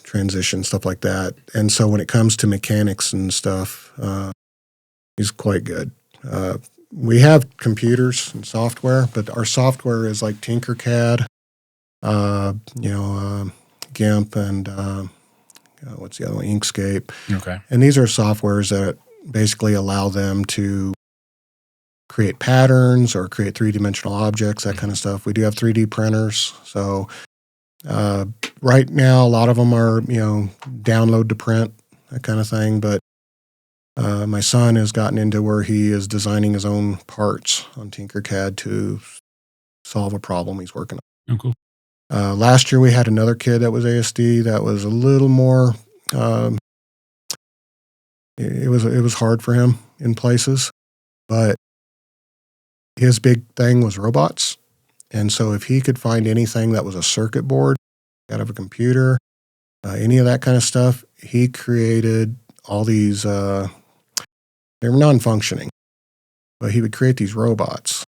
Transition, stuff like that. And so when it comes to mechanics and stuff, he's quite good. We have computers and software, but our software is like Tinkercad, GIMP, and what's the other one? Inkscape. Okay. And these are softwares that basically allow them to create patterns or create three-dimensional objects, that kind of stuff. We do have 3D printers. So right now, a lot of them are, download to print, that kind of thing. But my son has gotten into where he is designing his own parts on Tinkercad to solve a problem he's working on. Oh, cool. Last year, we had another kid that was ASD that was a little more, it was hard for him in places, but his big thing was robots. And so if he could find anything that was a circuit board out of a computer, any of that kind of stuff, he created all these, they were non-functioning, but he would create these robots.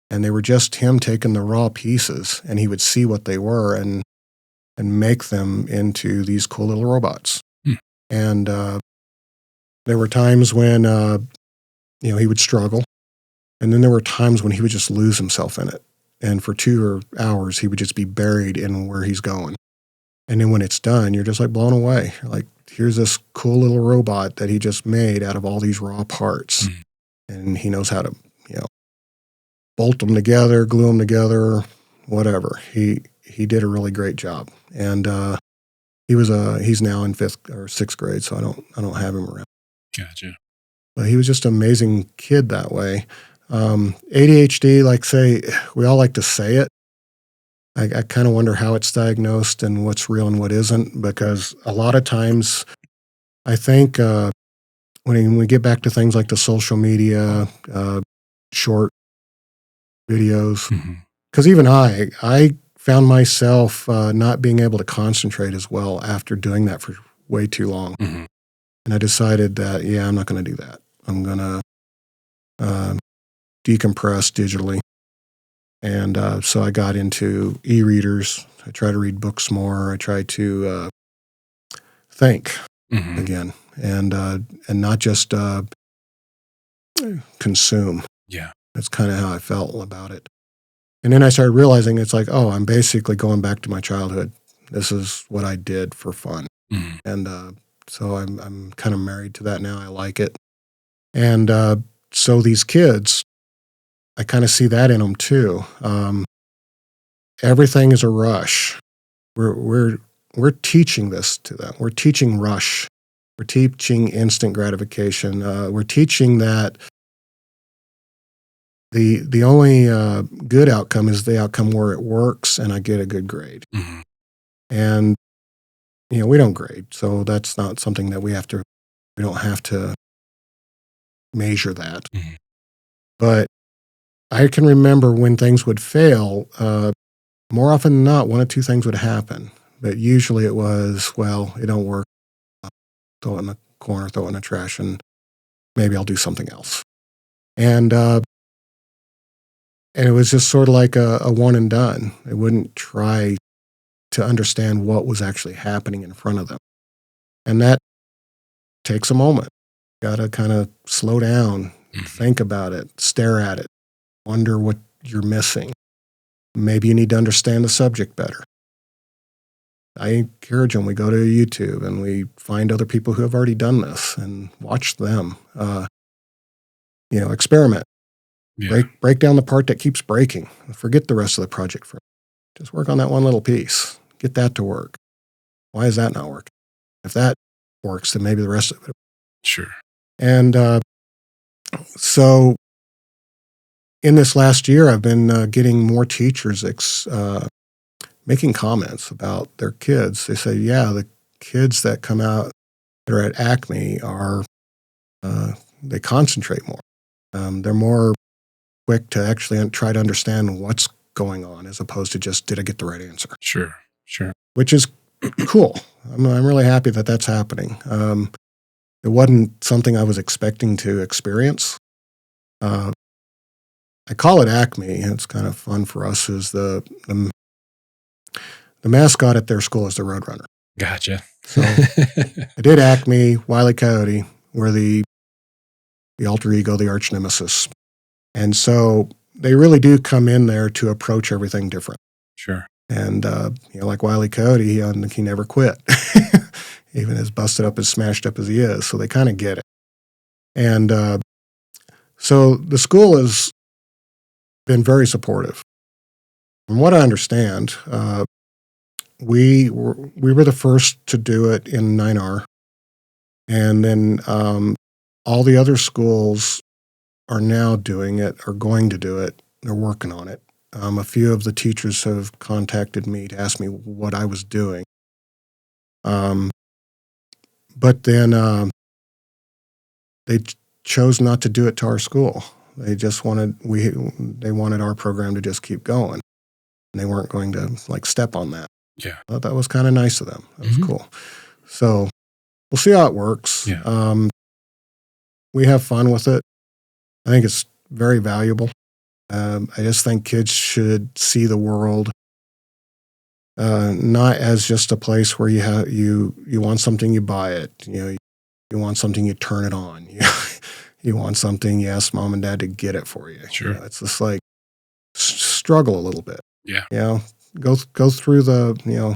And they were just him taking the raw pieces, and he would see what they were and make them into these cool little robots. And there were times when, he would struggle. And then there were times when he would just lose himself in it. And for 2 hours, he would just be buried in where he's going. And then when it's done, you're just like blown away. You're like, here's this cool little robot that he just made out of all these raw parts. And he knows how to, bolt them together, glue them together, whatever. He did a really great job. And he's now in 5th or 6th grade, so I don't have him around. Gotcha. But he was just an amazing kid that way. ADHD, we all like to say it. I kind of wonder how it's diagnosed and what's real and what isn't, because a lot of times I think when we get back to things like the social media, short videos, because even I found myself not being able to concentrate as well after doing that for way too long. And I decided that, I'm not going to do that. I'm going to decompress digitally. And so I got into e-readers. I try to read books more. I try to think again and not just consume. Yeah. That's kind of how I felt about it. And then I started realizing it's like, I'm basically going back to my childhood. This is what I did for fun. And so I'm kind of married to that now. I like it. And so these kids, I kind of see that in them too. Everything is a rush. We're teaching this to them. We're teaching rush. We're teaching instant gratification. We're teaching that the only good outcome is the outcome where it works and I get a good grade. And we don't grade, so that's not something that we don't have to measure that. But I can remember when things would fail, more often than not, one of two things would happen. But usually it was, it don't work. Throw it in the corner, throw it in the trash, and maybe I'll do something else. And it was just sort of like a one and done. They wouldn't try to understand what was actually happening in front of them. And that takes a moment. Got to kind of slow down, think about it, stare at it, wonder what you're missing. Maybe you need to understand the subject better. I encourage them. We go to YouTube and we find other people who have already done this and watch them, experiment. Yeah. Break down the part that keeps breaking. Forget the rest of the project for just work on that one little piece. Get that to work. Why is that not working? If that works, then maybe the rest of it. Sure. And so in this last year, I've been getting more teachers making comments about their kids. They say, the kids that come out that are at ACME are, they concentrate more. They're more quick to actually try to understand what's going on as opposed to just, did I get the right answer? Sure. Which is cool. I'm really happy that that's happening. It wasn't something I was expecting to experience. I call it ACME. It's kind of fun for us. Is the mascot at their school is the Roadrunner. Gotcha. So I did ACME. Wile E. Coyote were the alter ego, the arch nemesis, and so they really do come in there to approach everything different. Sure. And like Wile E. Coyote, he never quit, even as busted up, as smashed up as he is. So they kind of get it. And so the school has been very supportive. From what I understand, we were the first to do it in 9R, and then all the other schools are now doing it, are going to do it. They're working on it. A few of the teachers have contacted me to ask me what I was doing. But then they chose not to do it to our school. They just wanted our program to just keep going. And they weren't going to step on that. Yeah. I thought that was kind of nice of them. That was cool. So we'll see how it works. Yeah. We have fun with it. I think it's very valuable. I just think kids should see the world not as just a place where you want something, you buy it. You want something, you turn it on. You want something, you ask mom and dad to get it for you. Sure. It's just struggle a little bit. Yeah. Go through the,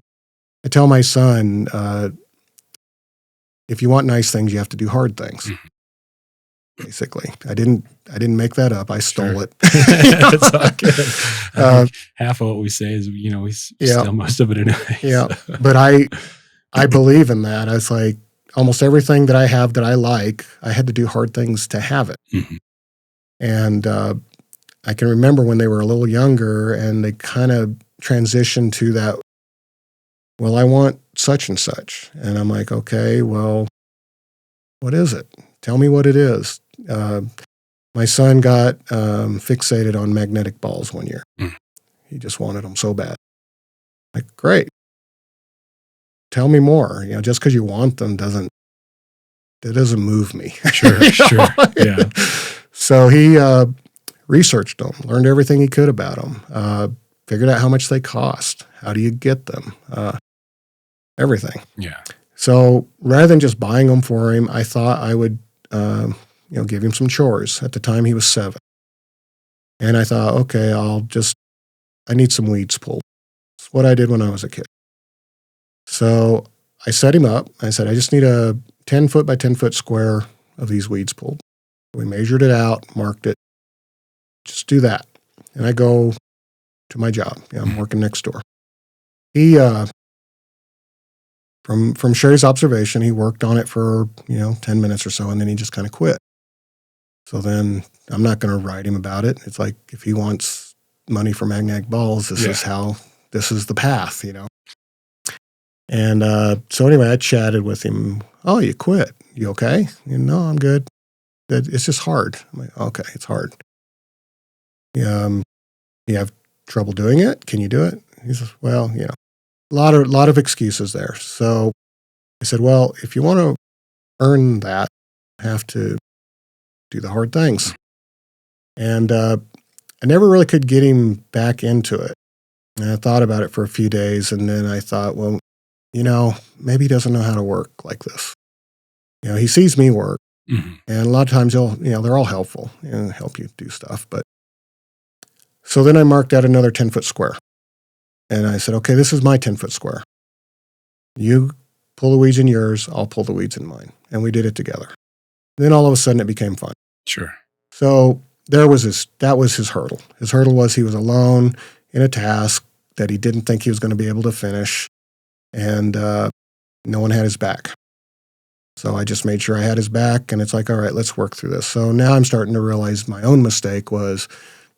I tell my son, if you want nice things, you have to do hard things. Mm-hmm. Basically, I didn't make that up. I stole it. It's all good. Half of what we say is, we steal most of it anyway. Yeah, but I believe in that. It's like almost everything that I have that I like, I had to do hard things to have it. Mm-hmm. And I can remember when they were a little younger and they kind of transitioned to that, well, I want such and such. And I'm like, okay, well, what is it? Tell me what it is. My son got fixated on magnetic balls one year. Mm. He just wanted them so bad. Like, great. Tell me more. Just because you want them doesn't move me. Sure. Yeah. So he researched them, learned everything he could about them, figured out how much they cost. How do you get them? Everything. Yeah. So rather than just buying them for him, I thought I would give him some chores. At the time, he was 7. And I thought, okay, I need some weeds pulled. It's what I did when I was a kid. So I set him up. I said, I just need a 10-foot by 10-foot square of these weeds pulled. We measured it out, marked it. Just do that. And I go to my job. I'm working next door. He, from Sherry's observation, he worked on it for, 10 minutes or so, and then he just kind of quit. So then I'm not going to write him about it. It's like, if he wants money for magnetic balls, this is the path, And so anyway, I chatted with him. Oh, you quit. You okay? No, I'm good. It's just hard. I'm like, okay, it's hard. You have trouble doing it? Can you do it? He says, well, a lot of excuses there. So I said, well, if you want to earn that, you have to do the hard things. And I never really could get him back into it. And I thought about it for a few days, and then I thought, well, maybe he doesn't know how to work like this. He sees me work, mm-hmm. and a lot of times they're all helpful and help you do stuff. But so then I marked out another 10-foot square. And I said, okay, this is my 10-foot square. You pull the weeds in yours, I'll pull the weeds in mine. And we did it together. Then all of a sudden it became fun. Sure. So that was his hurdle. His hurdle was he was alone in a task that he didn't think he was going to be able to finish. And no one had his back. So I just made sure I had his back. And it's like, all right, let's work through this. So now I'm starting to realize my own mistake was,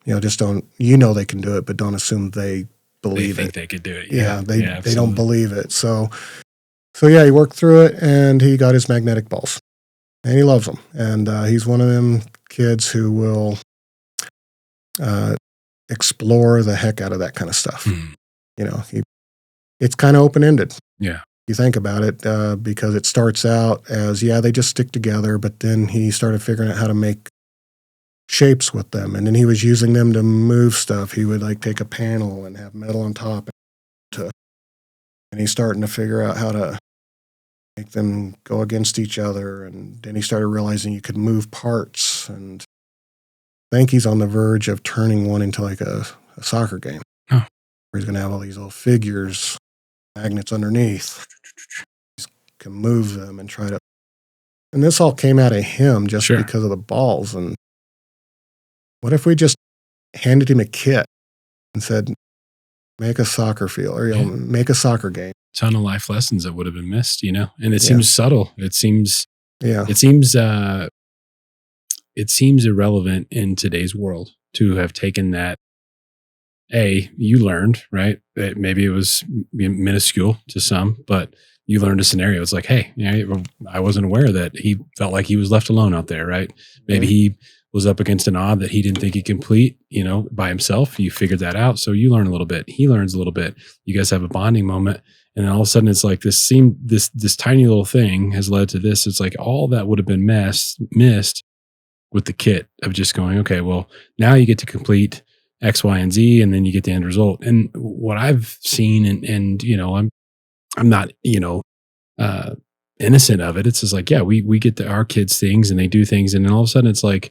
just don't, they can do it, but don't assume they believe they think it. they could do it. Yeah, they don't believe it. So yeah, he worked through it, and he got his magnetic balls, and he loves them. And he's one of them kids who will explore the heck out of that kind of stuff. Mhm. You know, it's kind of open ended. Yeah. You think about it, because it starts out as, they just stick together, but then he started figuring out how to make shapes with them, and then he was using them to move stuff. He would like take a panel and have metal on top, and he's starting to figure out how to make them go against each other, and then he started realizing you could move parts, and I think he's on the verge of turning one into like a soccer game. Oh. Where he's going to have all these little figures, magnets underneath. He can move them and try to. And this all came out of him just Sure. because of the balls. And what if we just handed him a kit and said, make a soccer field, or make a soccer game? Ton of life lessons that would have been missed, you know? And it Yeah. seems subtle. It seems irrelevant in today's world to have taken that. You learned, right? That maybe it was minuscule to some, but you learned a scenario. It's like, hey, I wasn't aware that he felt like he was left alone out there, right? Maybe he was up against an odd that he didn't think he'd complete, by himself. You figured that out. So you learn a little bit. He learns a little bit. You guys have a bonding moment. And then all of a sudden it's like this tiny little thing has led to this. It's like all that would have been missed with the kit of just going, okay, well, now you get to complete X, Y, and Z, and then you get the end result. And what I've seen, and I'm not, innocent of it. It's just like, we get our kids things and they do things. And then all of a sudden it's like,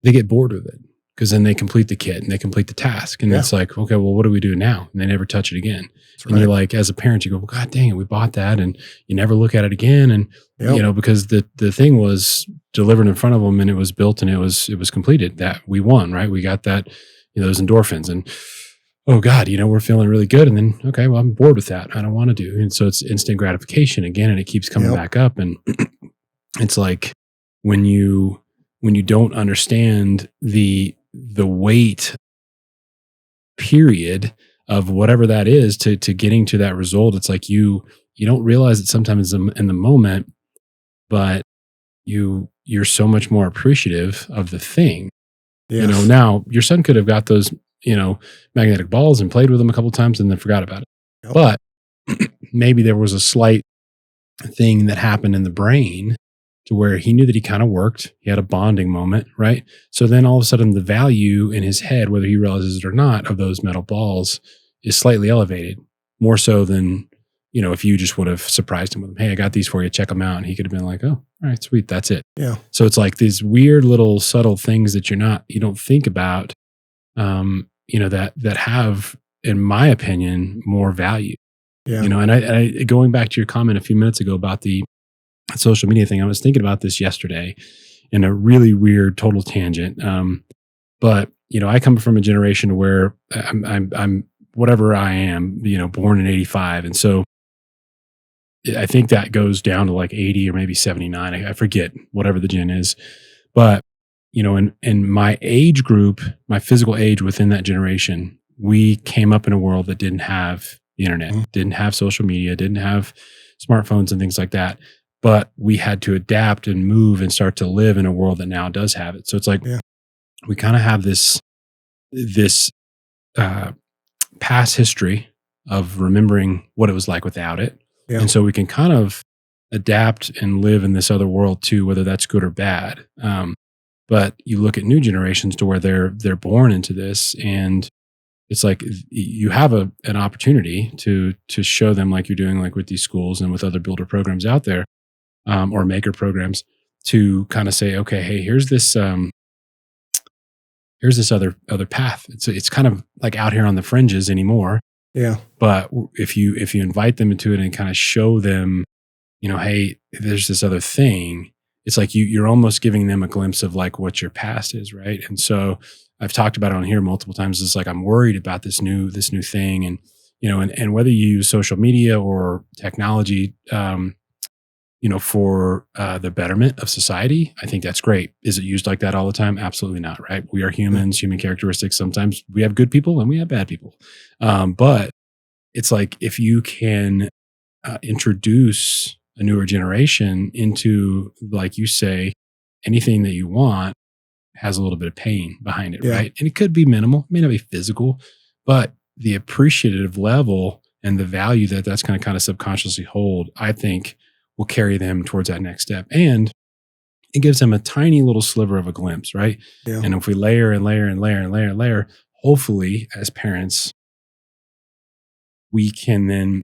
they get bored with it because then they complete the kit and they complete the task. And it's like, okay, well, what do we do now? And they never touch it again. And you're like, as a parent, you go, well, God dang it, we bought that. And you never look at it again. And, because the thing was delivered in front of them and it was built and it was completed, that we won, right? We got that, those endorphins and, oh God, we're feeling really good. And then, okay, well, I'm bored with that. I don't want to do. And so it's instant gratification again. And it keeps coming back up. And it's like when you don't understand the weight period of whatever that is to getting to that result, it's like you don't realize it sometimes in the moment, but you're so much more appreciative of the thing. Yes. Now your son could have got those, magnetic balls and played with them a couple of times and then forgot about it. Yep. But maybe there was a slight thing that happened in the brain to where he knew that he kind of worked. He had a bonding moment, right? So then all of a sudden the value in his head, whether he realizes it or not, of those metal balls is slightly elevated, more so than, if you just would have surprised him with them. Hey, I got these for you. Check them out. And he could have been like, oh, all right, sweet. That's it. Yeah. So it's like these weird little subtle things that you don't think about, that have, in my opinion, more value. Yeah. And I going back to your comment a few minutes ago about the social media thing, I was thinking about this yesterday in a really weird total tangent. But I come from a generation where I'm whatever I am, born in 85. And so I think that goes down to like 80 or maybe 79. I forget whatever the gen is, but in my age group, my physical age within that generation, we came up in a world that didn't have the internet, didn't have social media, didn't have smartphones and things like that. But we had to adapt and move and start to live in a world that now does have it. So it's like we kind of have this past history of remembering what it was like without it. Yeah. And so we can kind of adapt and live in this other world too, whether that's good or bad. But you look at new generations to where they're born into this, and it's like you have an opportunity to show them, like you're doing, like with these schools and with other builder programs out there, or maker programs, to kind of say, okay, hey, here's this other path. It's kind of like out here on the fringes anymore. Yeah. But if you invite them into it and kind of show them, hey, there's this other thing, it's like you're almost giving them a glimpse of like what your past is, right? And so I've talked about it on here multiple times. It's like I'm worried about this new thing, and and whether you use social media or technology, for the betterment of society, I think that's great. Is it used like that all the time? Absolutely not, right? We are humans, human characteristics. Sometimes we have good people and we have bad people. But it's like if you can introduce a newer generation into, like you say, anything that you want, has a little bit of pain behind it, Yeah. right? And it could be minimal, it may not be physical, but the appreciative level and the value that that's going to kind of subconsciously hold, I think will carry them towards that next step. And it gives them a tiny little sliver of a glimpse, right? Yeah. And if we layer and layer and layer and layer and layer, hopefully as parents, we can then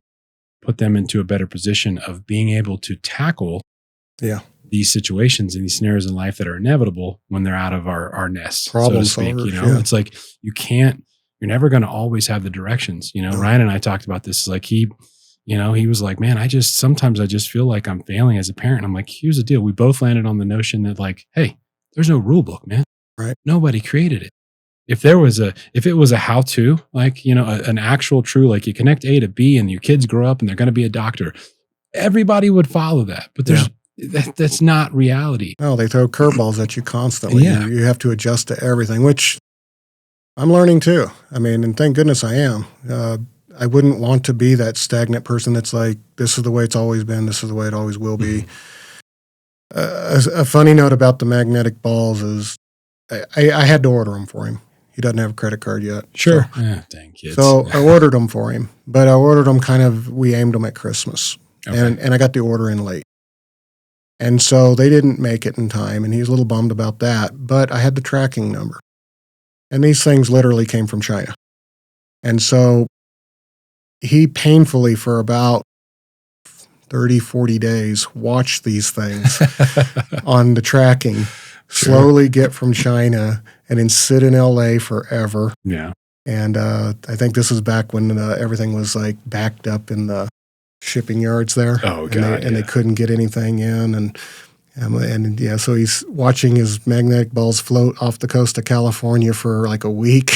put them into a better position of being able to tackle Yeah. these situations and these scenarios in life that are inevitable when they're out of our nest, Problem so to speak. solvers, You know, yeah. it's like you're never going to always have the directions. You know, No. Ryan and I talked about this. Like he was like, man, sometimes I just feel like I'm failing as a parent. I'm like, here's the deal. We both landed on the notion that like, hey, there's no rule book, man. Right. Nobody created it. If it was a how-to, like, you know, an actual true, like you connect A to B and your kids grow up and they're going to be a doctor, everybody would follow that. But that's not reality. No, they throw curveballs at you constantly. Yeah. You have to adjust to everything, which I'm learning too. I mean, and thank goodness I am. I wouldn't want to be that stagnant person that's like, this is the way it's always been. This is the way it always will be. A funny note about the magnetic balls is I had to order them for him. He doesn't have a credit card yet. Sure. So, Dang kids. so I ordered them for him, but I ordered them we aimed them at Christmas. Okay. And I got the order in late. And so they didn't make it in time, and he was a little bummed about that. But I had the tracking number. And these things literally came from China. And so he painfully, for about 30, 40 days, watched these things on the tracking, slowly get from China, and then sit in LA forever. Yeah. And I think this was back when everything was like backed up in the shipping yards there. Oh, God. And they couldn't get anything in. And yeah, so he's watching his magnetic balls float off the coast of California for like a week.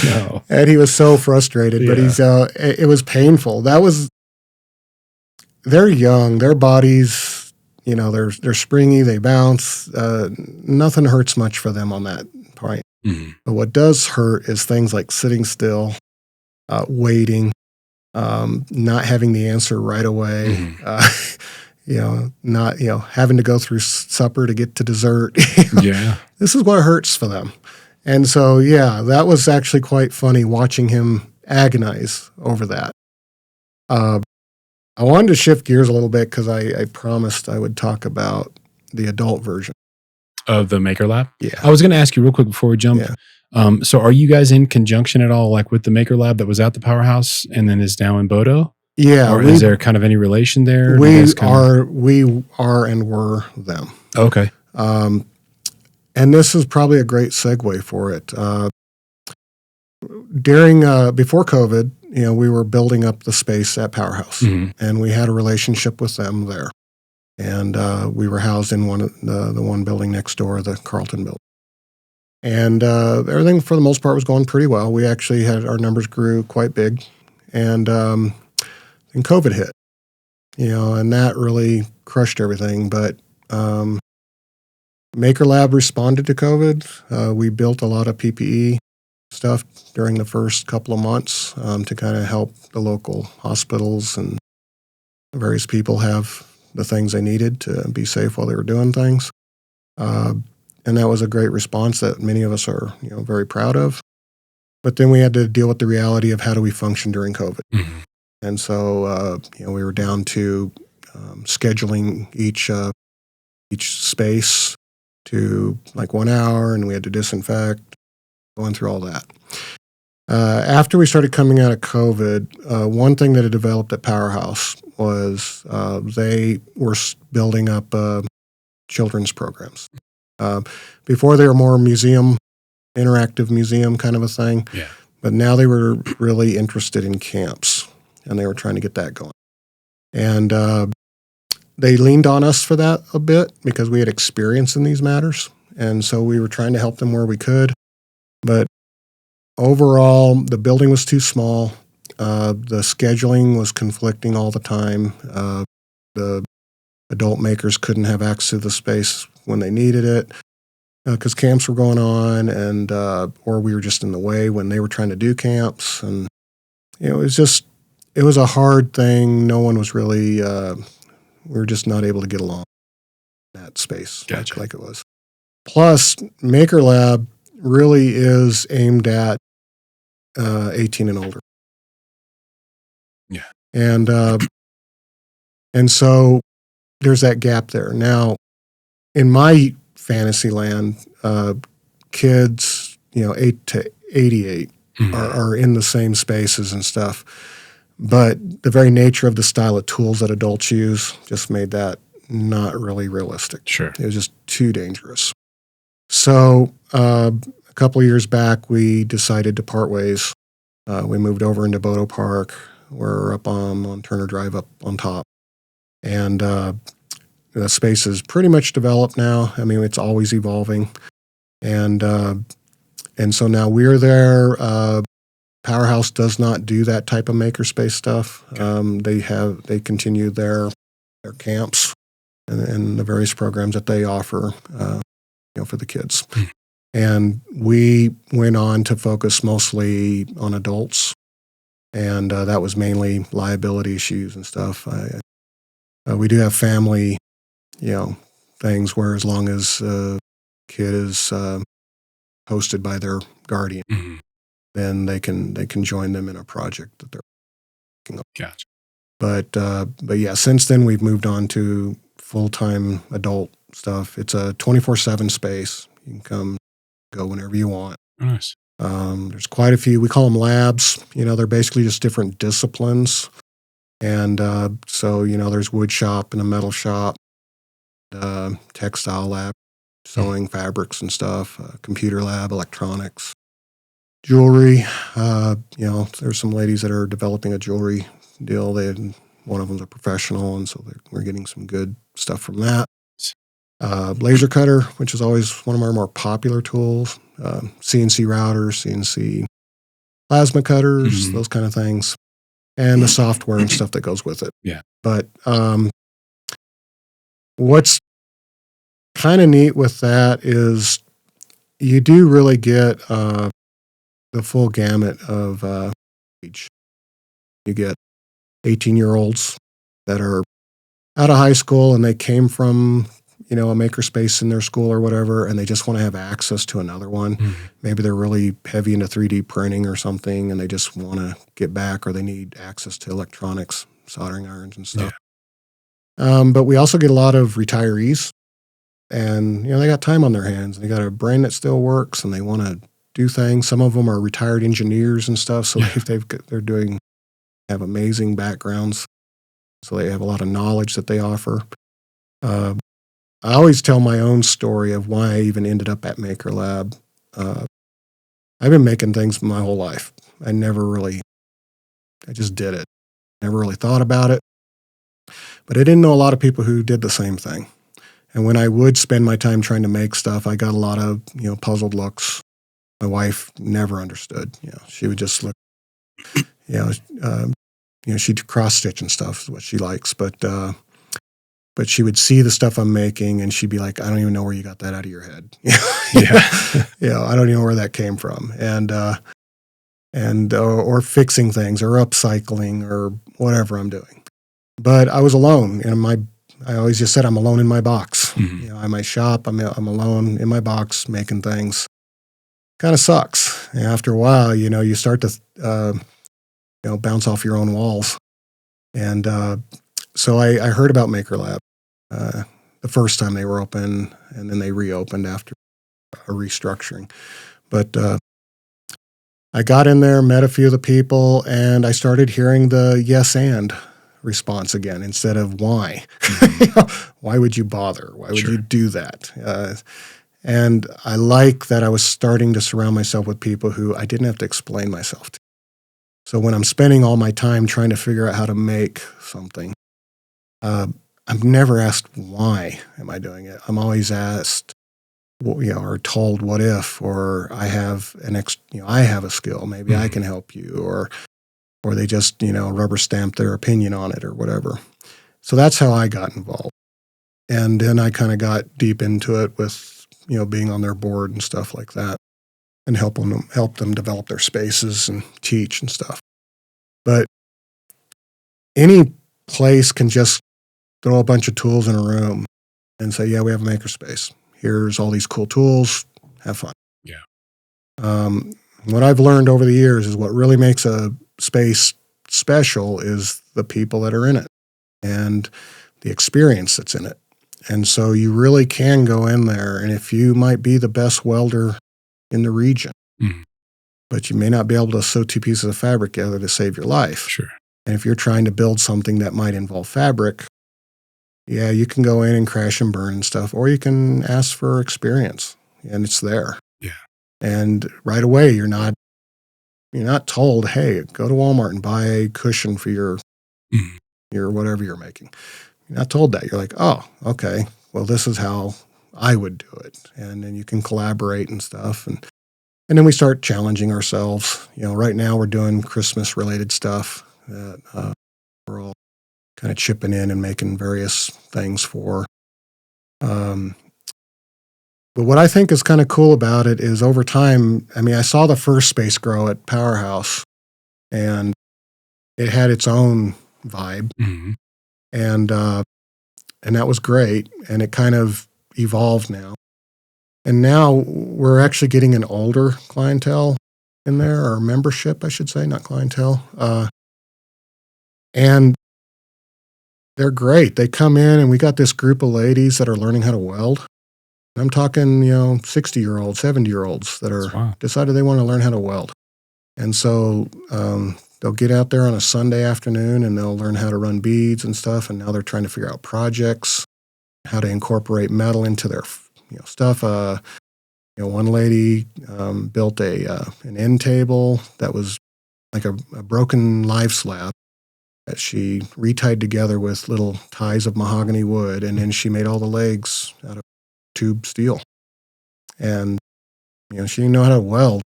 No. And he was so frustrated, but it was painful. They're young, their bodies, you know, they're springy, they bounce. Nothing hurts much for them on that point. Mm-hmm. But what does hurt is things like sitting still, waiting, not having the answer right away. Mm-hmm. Not having to go through supper to get to dessert. Yeah. This is what hurts for them. And so, yeah, that was actually quite funny watching him agonize over that. I wanted to shift gears a little bit because I promised I would talk about the adult version Of the Maker Lab? Yeah. I was going to ask you real quick before we jump. Yeah. So are you guys in conjunction at all, like with the Maker Lab that was at the Powerhouse and then is now in Bodo? Yeah. Or is there kind of any relation there? We are and were them. Okay. And this is probably a great segue for it. Before COVID, we were building up the space at Powerhouse, and we had a relationship with them there. And we were housed in the one building next door, the Carlton building. And everything for the most part was going pretty well. We actually had our numbers grew quite big, and then COVID hit, and that really crushed everything. But Maker Lab responded to COVID. We built a lot of PPE stuff during the first couple of months to kind of help the local hospitals and various people have the things they needed to be safe while they were doing things. And that was a great response that many of us are, very proud of. But then we had to deal with the reality of how do we function during COVID. Mm-hmm. And so, we were down to scheduling each space to like 1 hour, and we had to disinfect, going through all that. After we started coming out of COVID, one thing that had developed at Powerhouse was they were building up children's programs. Before they were more interactive museum kind of a thing. Yeah. But now they were really interested in camps, and they were trying to get that going. And they leaned on us for that a bit because we had experience in these matters. And so we were trying to help them where we could. But overall, the building was too small. The scheduling was conflicting all the time. The adult makers couldn't have access to the space when they needed it because camps were going on, and or we were just in the way when they were trying to do camps. And it was a hard thing. No one was really, we were just not able to get along in that space. Gotcha. like it was. Plus, Maker Lab really is aimed at 18 and older. Yeah. And so there's that gap there. Now, in my fantasy land, kids, 8 to 88 are in the same spaces and stuff. But the very nature of the style of tools that adults use just made that not really realistic. Sure. It was just too dangerous. So a couple of years back, we decided to part ways. We moved over into Bodo Park. We're up on Turner Drive up on top. And the space is pretty much developed now. I mean, it's always evolving. And so now we're there. Powerhouse does not do that type of makerspace stuff. They continue their camps and the various programs that they offer, for the kids. And we went on to focus mostly on adults, and that was mainly liability issues and stuff. We do have family, things where as long as a kid is hosted by their guardian, then they can join them in a project that they're working on. Gotcha. But yeah, since then we've moved on to full-time adult stuff. It's a 24/7 space. You can come, go whenever you want. Nice. There's quite a few. We call them labs. They're basically just different disciplines. And so, there's wood shop and a metal shop, textile lab, sewing fabrics and stuff, computer lab, electronics, jewelry. There's some ladies that are developing a jewelry deal. One of them's a professional, and so we're getting some good stuff from that. Laser cutter, which is always one of our more popular tools. CNC routers, CNC plasma cutters, those kind of things. And the software and stuff that goes with it. Yeah. But what's kind of neat with that is you do really get the full gamut of age. You get 18-year-olds that are out of high school and they came from, a makerspace in their school or whatever, and they just want to have access to another one. Maybe they're really heavy into 3D printing or something, and they just want to get back, or they need access to electronics, soldering irons and stuff. Yeah. But we also get a lot of retirees, and, they got time on their hands. They got a brain that still works, and they want to do things. Some of them are retired engineers and stuff, so they're have amazing backgrounds, so they have a lot of knowledge that they offer. I always tell my own story of why I even ended up at Maker Lab. I've been making things my whole life. I just did it. Never really thought about it. But I didn't know a lot of people who did the same thing. And when I would spend my time trying to make stuff, I got a lot of, puzzled looks. My wife never understood. She would just look, she'd cross-stitch and stuff is what she likes. But she would see the stuff I'm making, and she'd be like, "I don't even know where you got that out of your head." I don't even know where that came from, or fixing things, or upcycling, or whatever I'm doing. But I was alone, and I always just said I'm alone in my box. In my shop, I'm alone in my box making things. Kind of sucks. And after a while, you start to bounce off your own walls, and so I heard about Maker Lab the first time they were open, and then they reopened after a restructuring. But I got in there, met a few of the people, and I started hearing the yes and response again instead of why. Why would you bother? Why would you do that? And I like that I was starting to surround myself with people who I didn't have to explain myself to. So when I'm spending all my time trying to figure out how to make something, I'm never asked why am I doing it. I'm always asked, or told what if, or I have I have a skill, maybe I can help you, or they just rubber stamp their opinion on it or whatever. So that's how I got involved, and then I kind of got deep into it with being on their board and stuff like that, and help them develop their spaces and teach and stuff. But any place can just throw a bunch of tools in a room and say, yeah, we have a makerspace. Here's all these cool tools. Have fun. Yeah. What I've learned over the years is what really makes a space special is the people that are in it and the experience that's in it. And so you really can go in there, and if you might be the best welder in the region, but you may not be able to sew two pieces of fabric together to save your life. Sure. And if you're trying to build something that might involve fabric, yeah, you can go in and crash and burn and stuff, or you can ask for experience, and it's there. Yeah. And right away, you're not told, hey, go to Walmart and buy a cushion for your whatever you're making. You're not told that. You're like, oh, okay, well, this is how I would do it. And then you can collaborate and stuff. And then we start challenging ourselves. Right now we're doing Christmas-related stuff that we're all kind of chipping in and making various things for. But what I think is kind of cool about it is over time, I saw the first space grow at Powerhouse, and it had its own vibe. And that was great, and it kind of evolved now. And now we're actually getting an older clientele in there, or membership, I should say, not clientele. And they're great. They come in, and we got this group of ladies that are learning how to weld. I'm talking, 60-year-olds, 70-year-olds that are decided they want to learn how to weld. And so they'll get out there on a Sunday afternoon, and they'll learn how to run beads and stuff. And now they're trying to figure out projects, how to incorporate metal into their stuff. One lady built an end table that was like a broken live slab that she retied together with little ties of mahogany wood, and then she made all the legs out of tube steel. And she didn't know how to weld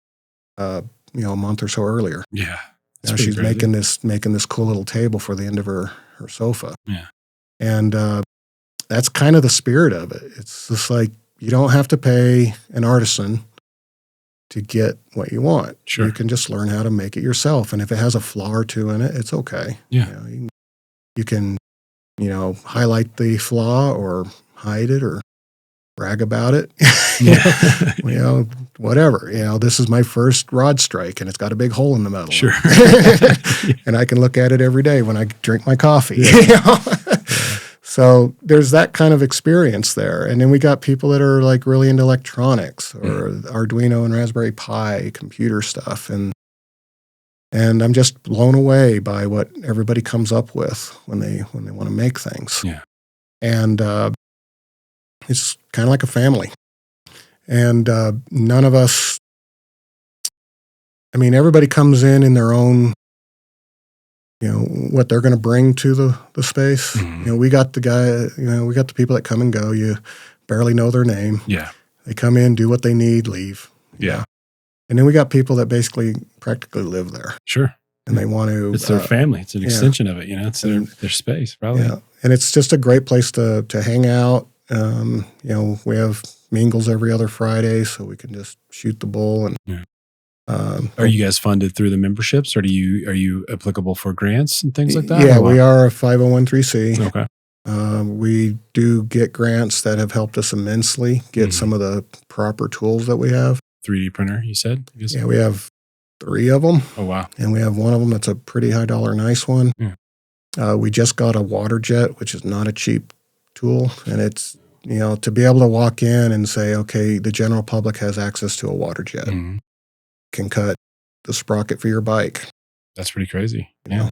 a month or so earlier. Yeah. Now she's making this cool little table for the end of her sofa. Yeah. And that's kind of the spirit of it. It's just like, you don't have to pay an artisan to get what you want. Sure. You can just learn how to make it yourself. And if it has a flaw or two in it, it's okay. Yeah. You can highlight the flaw or hide it or brag about it. Whatever. This is my first rod strike, and it's got a big hole in the metal. Sure. And I can look at it every day when I drink my coffee. Yeah. So there's that kind of experience there. And then we got people that are like really into electronics or Arduino and Raspberry Pi computer stuff. And I'm just blown away by what everybody comes up with when they want to make things. Yeah. And it's kind of like a family. And none of us, everybody comes in their own, what they're going to bring to the space. We got we got the people that come and go. You barely know their name. Yeah. They come in, do what they need, leave. Yeah. And then we got people that basically practically live there. Sure. And they want to. It's their family. It's an extension of it. It's their space, probably. Yeah. And it's just a great place to hang out. We have mingles every other Friday, so we can just shoot the bull. And are you guys funded through the memberships, or are you applicable for grants and things like that? Yeah, we are a 501(c)(3). Okay. We do get grants that have helped us immensely get some of the proper tools that we have. 3D printer, you said? Yeah, we have 3 of them. Oh, wow. And we have one of them that's a pretty high dollar nice one. Yeah. We just got a water jet, which is not a cheap tool. And it's, to be able to walk in and say, okay, the general public has access to a water jet. Can cut the sprocket for your bike. That's pretty crazy. Yeah.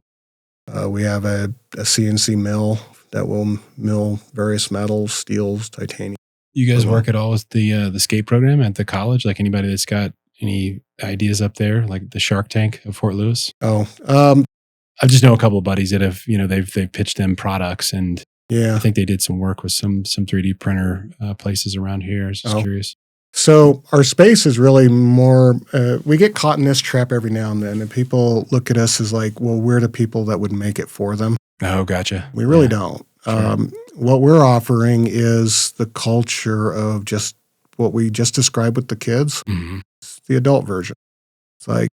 We have a CNC mill that will mill various metals, steels, titanium. You guys work at all with the skate program at the college? Like anybody that's got any ideas up there, like the Shark Tank of Fort Lewis? Oh, I just know a couple of buddies that have, they've pitched them products, and yeah, I think they did some work with some 3D printer places around here. I was just curious. So our space is really more, we get caught in this trap every now and then, and people look at us as like, well, we're the people that would make it for them. Oh, gotcha. We really don't. Sure. What we're offering is the culture of just what we just described with the kids. It's the adult version. It's like,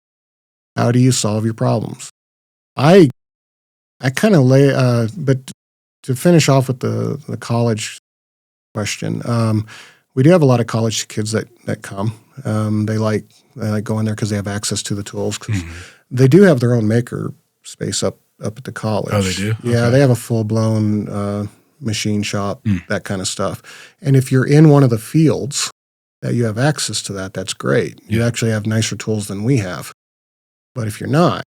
how do you solve your problems? I kind of but to finish off with the college question, we do have a lot of college kids that come. They like going there because they have access to the tools. 'Cause they do have their own maker space up at the college. Oh, they do? Yeah, Okay. they have a full-blown machine shop, that kind of stuff. And if you're in one of the fields that you have access to that's great. You actually have nicer tools than we have. But if you're not,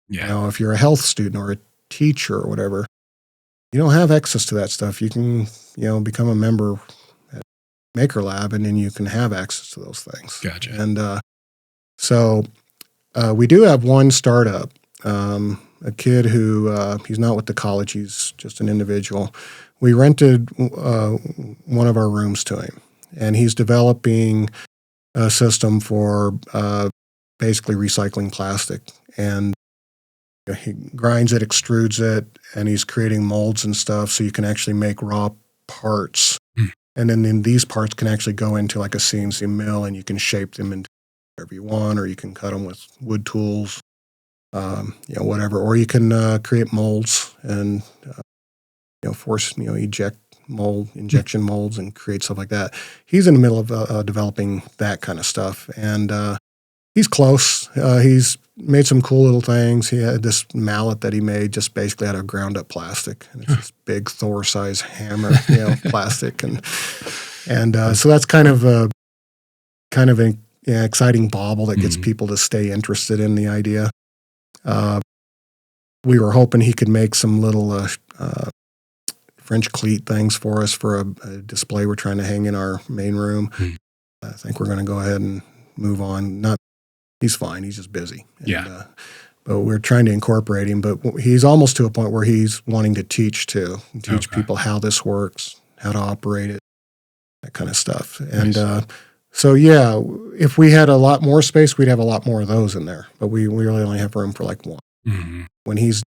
if you're a health student or a teacher or whatever, you don't have access to that stuff. You can, become a member at Maker Lab, and then you can have access to those things. Gotcha. And so we do have one startup, a kid who he's not with the college. He's just an individual. We rented one of our rooms to him, and he's developing a system for basically recycling plastic. And he grinds it, extrudes it, and he's creating molds and stuff so you can actually make raw parts. And then these parts can actually go into like a CNC mill, and you can shape them into whatever you want, or you can cut them with wood tools, whatever. Or you can create molds and, force, injection molds and create stuff like that. He's in the middle of developing that kind of stuff. And he's close. He's made some cool little things. He had this mallet that he made just basically out of ground up plastic. And it's this big Thor-sized hammer, plastic. And so that's kind of an exciting bauble that gets people to stay interested in the idea. We were hoping he could make some little French cleat things for us for a display we're trying to hang in our main room. I think we're going to go ahead and move on. He's fine. He's just busy. And, but we're trying to incorporate him. But he's almost to a point where he's wanting to teach too, teach people how this works, how to operate it, that kind of stuff. And so, if we had a lot more space, we'd have a lot more of those in there. But we really only have room for like one. When he's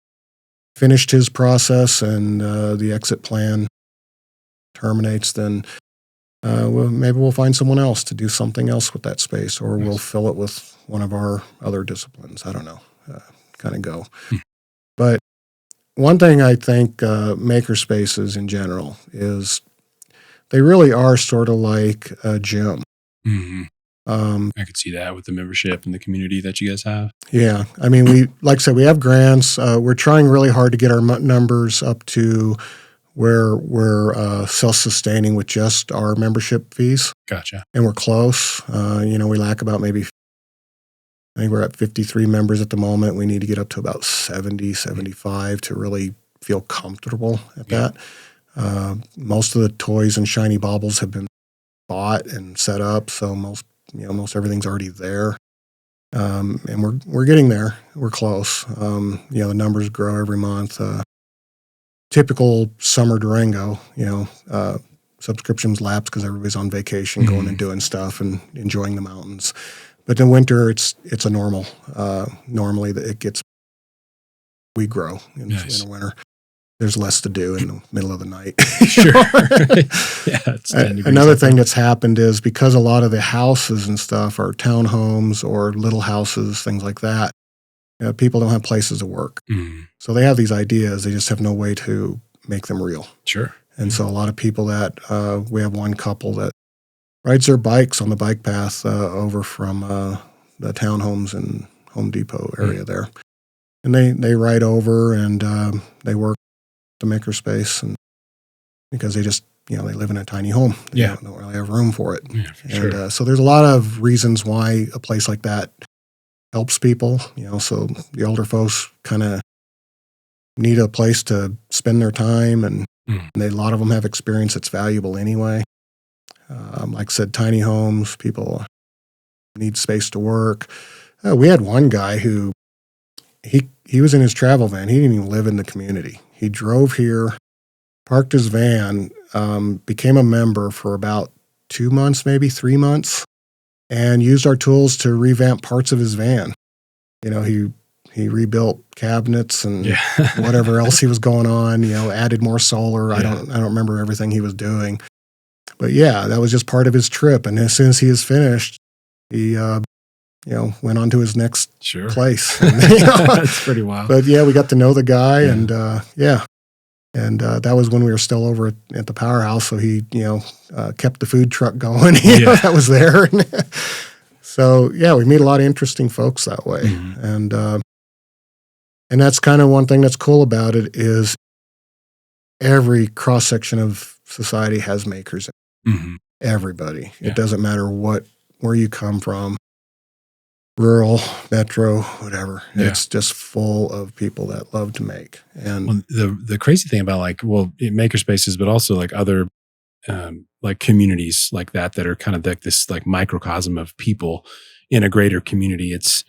finished his process and the exit plan terminates, then maybe we'll find someone else to do something else with that space, or we'll fill it with one of our other disciplines. I don't know, kind of go. But one thing I think maker spaces in general is they really are sort of like a gym. I could see that with the membership and the community that you guys have. Yeah. I mean, like I said, we have grants. We're trying really hard to get our numbers up to where we're self-sustaining with just our membership fees. Gotcha. And we're close. We lack about I think we're at 53 members at the moment. We need to get up to about 70, 75 to really feel comfortable at that. Most of the toys and shiny baubles have been bought and set up, so most everything's already there. And we're getting there. We're close. The numbers grow every month. Typical summer Durango, subscriptions lapse because everybody's on vacation, going and doing stuff and enjoying the mountains. But in winter, it's a normal. Normally, we grow in the winter. There's less to do in the middle of the night. Sure. It's 10 degrees Another thing that's happened is because a lot of the houses and stuff are townhomes or little houses, things like that, people don't have places to work. So they have these ideas. They just have no way to make them real. Sure. And so a lot of people we have one couple that rides their bikes on the bike path over from the townhomes and Home Depot area there. And they ride over and they work the makerspace, and because they just they live in a tiny home, they don't really have room for it. And so there's a lot of reasons why a place like that helps people. So the older folks kind of need a place to spend their time, and a lot of them have experience that's valuable anyway. Like I said, tiny homes, people need space to work. We had one guy who he was in his travel van. He didn't even live in the community. He drove here, parked his van, became a member for about 2 months, maybe 3 months, and used our tools to revamp parts of his van. He rebuilt cabinets and whatever else he was going on, added more solar. I don't remember everything he was doing. But that was just part of his trip. And as soon as he is finished, he went on to his next place. And, That's pretty wild. But we got to know the guy, and And that was when we were still over at the powerhouse. So he, kept the food truck going. That was there. So yeah, we meet a lot of interesting folks that way. Mm-hmm. And that's kind of one thing that's cool about it is every cross section of society has makers. Mm-hmm. Everybody. Yeah. It doesn't matter where you come from, rural, metro, whatever. Yeah. It's just full of people that love to make. And the crazy thing about maker spaces, but also like other like communities like that are kind of like this like microcosm of people in a greater community. It's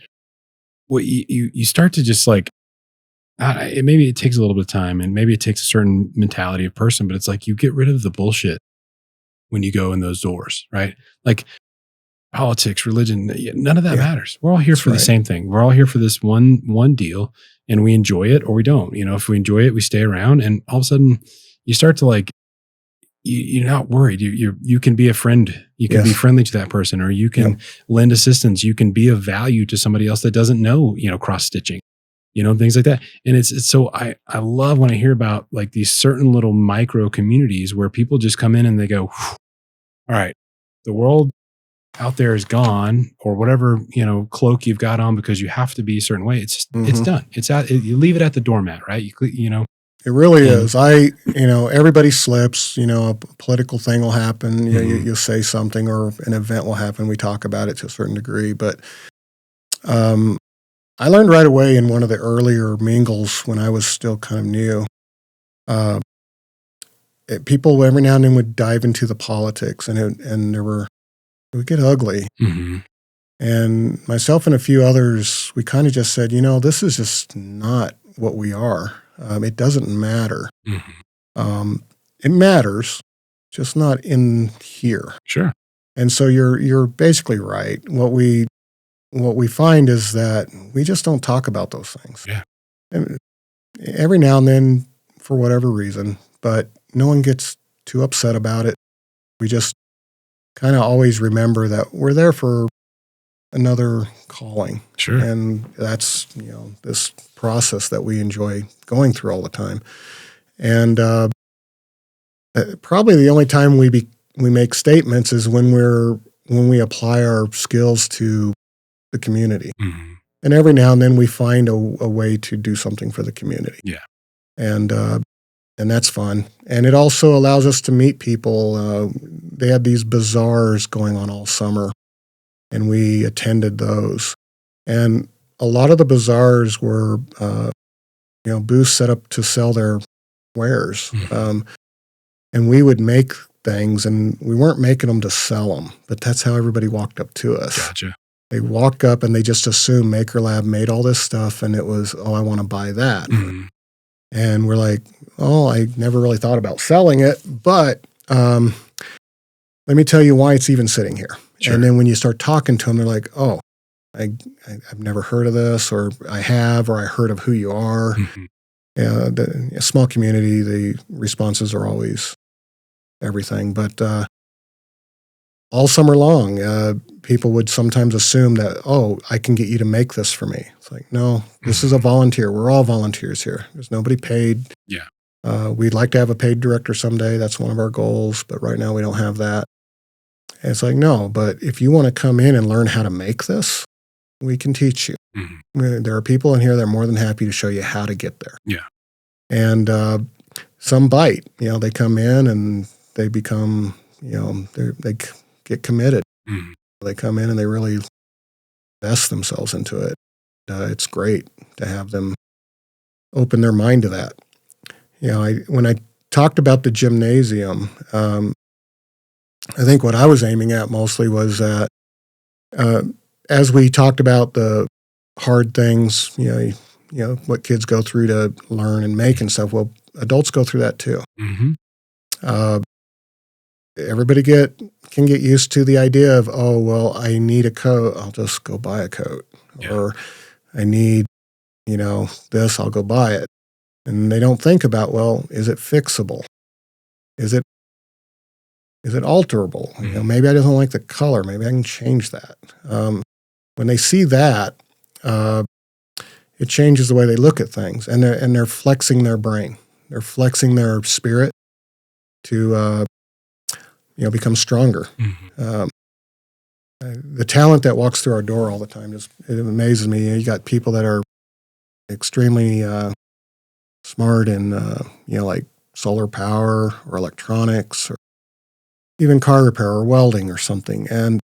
what you start to just like, maybe it takes a little bit of time and maybe it takes a certain mentality of person, but it's like you get rid of the bullshit when you go in those doors, right? Like politics, religion, none of that matters. We're all here for the same thing. We're all here for this one deal, and we enjoy it or we don't. If we enjoy it, we stay around, and all of a sudden you start to like, you're not worried. You can be a friend. You can be friendly to that person, or you can lend assistance. You can be of value to somebody else that doesn't know, cross stitching, things like that. And it's so I love when I hear about like these certain little micro communities where people just come in and they go, all right, the world out there is gone, or whatever, cloak you've got on because you have to be a certain way. It's just, it's done. It's out. You leave it at the doormat, right? It really is. Everybody slips, a political thing will happen. You'll say something or an event will happen. We talk about it to a certain degree, but I learned right away in one of the earlier mingles when I was still kind of new, people every now and then would dive into the politics and it would get ugly. Mm-hmm. And myself and a few others, we kind of just said, this is just not what we are. It doesn't matter. Mm-hmm. It matters, just not in here. Sure. And so you're basically right. What we find is that we just don't talk about those things. Yeah. And every now and then, for whatever reason, but no one gets too upset about it. We just kind of always remember that we're there for another calling. Sure. And that's, this process that we enjoy going through all the time. And probably the only time we make statements is when we apply our skills to the community. Mm-hmm. And every now and then we find a way to do something for the community. Yeah. And that's fun. And it also allows us to meet people. They had these bazaars going on all summer, and we attended those. And a lot of the bazaars were, booths set up to sell their wares. Mm-hmm. And we would make things, and we weren't making them to sell them, but that's how everybody walked up to us. Gotcha. They walk up and they just assume Maker Lab made all this stuff, and it was, I want to buy that. Mm-hmm. And we're like, I never really thought about selling it, but let me tell you why it's even sitting here. Sure. And then when you start talking to them, they're like, I've never heard of this, or I have, or I heard of who you are. Mm-hmm. A small community, the responses are always everything. But all summer long, people would sometimes assume that, I can get you to make this for me. It's like, no, this is a volunteer. We're all volunteers here. There's nobody paid. Yeah. We'd like to have a paid director someday. That's one of our goals. But right now we don't have that. And it's like, no, but if you want to come in and learn how to make this, we can teach you. Mm-hmm. There are people in here that are more than happy to show you how to get there. Yeah. And some bite. They come in and they become, they get committed. Mm-hmm. They come in and they really invest themselves into it. It's great to have them open their mind to that. When I talked about the gymnasium, I think what I was aiming at mostly was that as we talked about the hard things, what kids go through to learn and make and stuff, well, adults go through that too. Mm-hmm. Everybody can get used to the idea of, I need a coat, I'll just go buy a coat. Yeah. Or I need, this, I'll go buy it. And they don't think about, is it fixable? Is it alterable? Mm-hmm. Maybe I don't like the color. Maybe I can change that. When they see that, it changes the way they look at things, and they're flexing their brain. They're flexing their spirit to, become stronger. Mhm. The talent that walks through our door all the time it amazes me. You got people that are extremely smart in, like solar power or electronics or even car repair or welding or something. And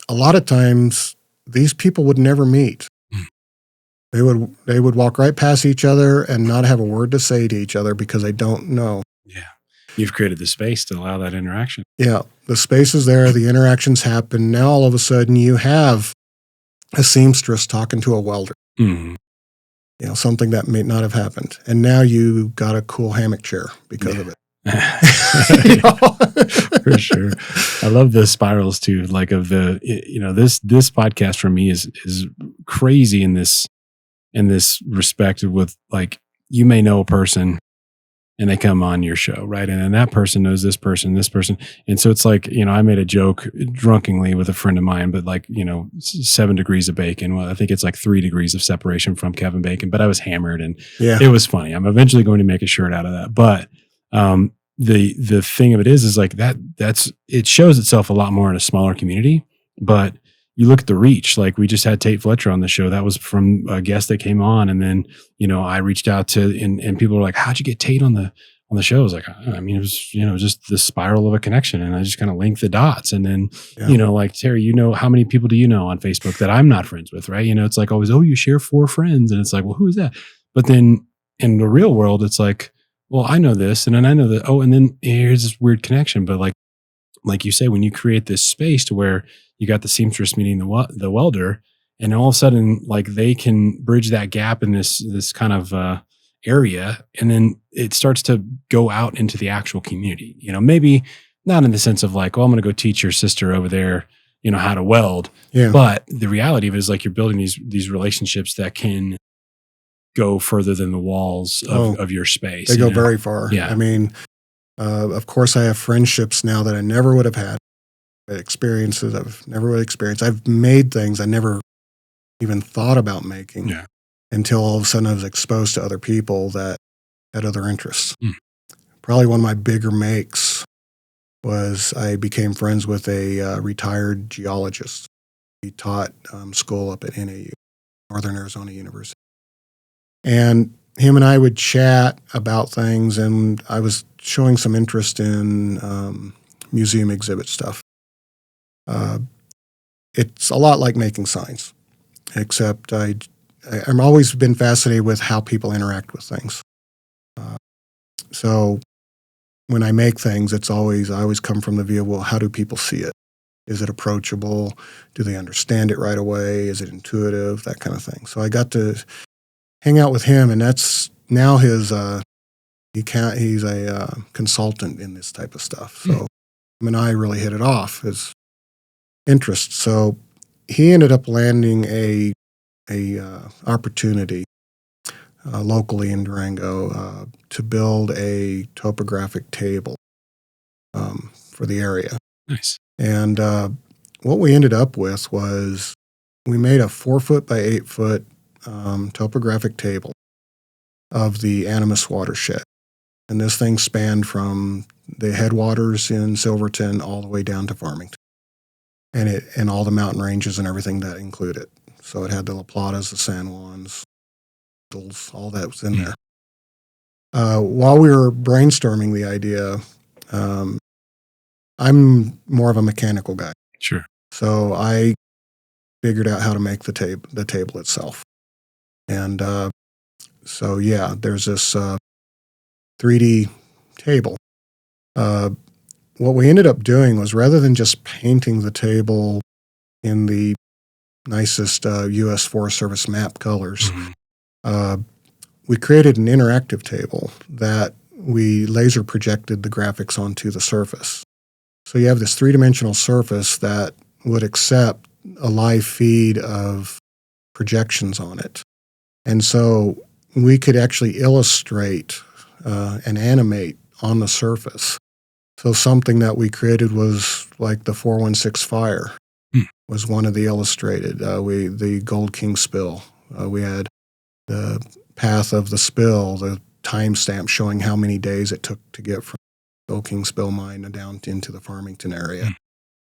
a lot of times these people would never meet. Mm. They would walk right past each other and not have a word to say to each other because they don't know. Yeah. You've created the space to allow that interaction. Yeah, the space is there, the interactions happen. Now all of a sudden you have a seamstress talking to a welder. Mhm. Something that may not have happened. And now you got a cool hammock chair because of it. For sure. I love the spirals too. Like of the, this podcast for me is crazy in this respect with like, you may know a person and they come on your show, right? And then that person knows this person. And so it's like, I made a joke drunkenly with a friend of mine, but like, 7 degrees of bacon. Well, I think it's like 3 degrees of separation from Kevin Bacon, but I was hammered and it was funny. I'm eventually going to make a shirt out of that. But the thing of it is like it shows itself a lot more in a smaller community, but you look at the reach, like we just had Tate Fletcher on the show. That was from a guest that came on. And then, I reached out to, and people were like, how'd you get Tate on the show? I was like, it was, just the spiral of a connection. And I just kind of linked the dots. And then, like Terry, how many people do you know on Facebook that I'm not friends with, right? It's like always, you share 4 friends. And it's like, well, who is that? But then in the real world, it's like, well, I know this. And then I know that, and then here's this weird connection. But like you say, when you create this space to where you got the seamstress meeting the welder, and all of a sudden, like they can bridge that gap in this kind of area, and then it starts to go out into the actual community. Maybe not in the sense of like, I'm going to go teach your sister over there, how to weld. Yeah. But the reality of it is like you're building these relationships that can go further than the walls of your space. They go very far. Yeah. I mean, of course, I have friendships now that I never would have had. Experiences I've never really experienced. I've made things I never even thought about making until all of a sudden I was exposed to other people that had other interests. Mm. Probably one of my bigger makes was I became friends with a retired geologist. He taught school up at NAU, Northern Arizona University. And him and I would chat about things, and I was showing some interest in museum exhibit stuff. It's a lot like making signs, except I'm always been fascinated with how people interact with things. So when I make things, I always come from the view, well, how do people see it? Is it approachable? Do they understand it right away? Is it intuitive? That kind of thing. So I got to hang out with him, and that's now he's a consultant in this type of stuff. So him and I really hit it off as interest. So he ended up landing a opportunity locally in Durango to build a topographic table for the area. Nice. And what we ended up with was we made a 4-foot by 8-foot topographic table of the Animas watershed. And this thing spanned from the headwaters in Silverton all the way down to Farmington. And all the mountain ranges and everything that include it. So it had the La Platas, the San Juans, all that was in there. While we were brainstorming the idea, I'm more of a mechanical guy. Sure. So I figured out how to make the table itself. And there's this 3D table. What we ended up doing was, rather than just painting the table in the nicest U.S. Forest Service map colors, we created an interactive table that we laser projected the graphics onto the surface. So you have this 3-dimensional surface that would accept a live feed of projections on it. And so we could actually illustrate and animate on the surface. So something that we created was like the 416 fire was one of the illustrated. The Gold King spill. We had the path of the spill, the timestamp showing how many days it took to get from Old Kingspill mine down into the Farmington area.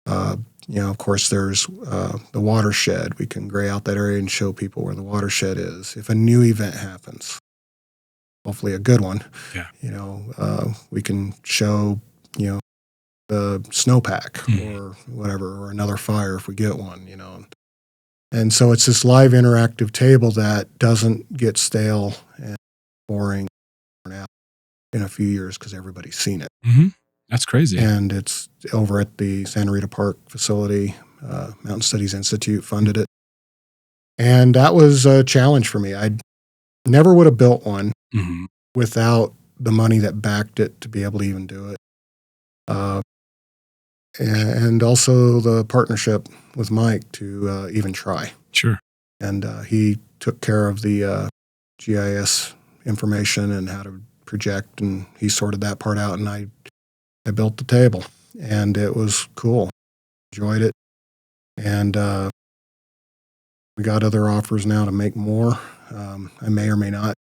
Of course, there's the watershed. We can gray out that area and show people where the watershed is. If a new event happens, hopefully a good one, we can show, the snowpack or whatever, or another fire if we get one, And so it's this live interactive table that doesn't get stale and boring in a few years because everybody's seen it. Mm-hmm. That's crazy. And it's over at the Santa Rita Park facility. Mountain Studies Institute funded it. And that was a challenge for me. I never would have built one without the money that backed it to be able to even do it. And also the partnership with Mike to even try. Sure. And he took care of the GIS information and how to project, and he sorted that part out, and I built the table, and it was cool. Enjoyed it. And we got other offers now to make more. I may or may not.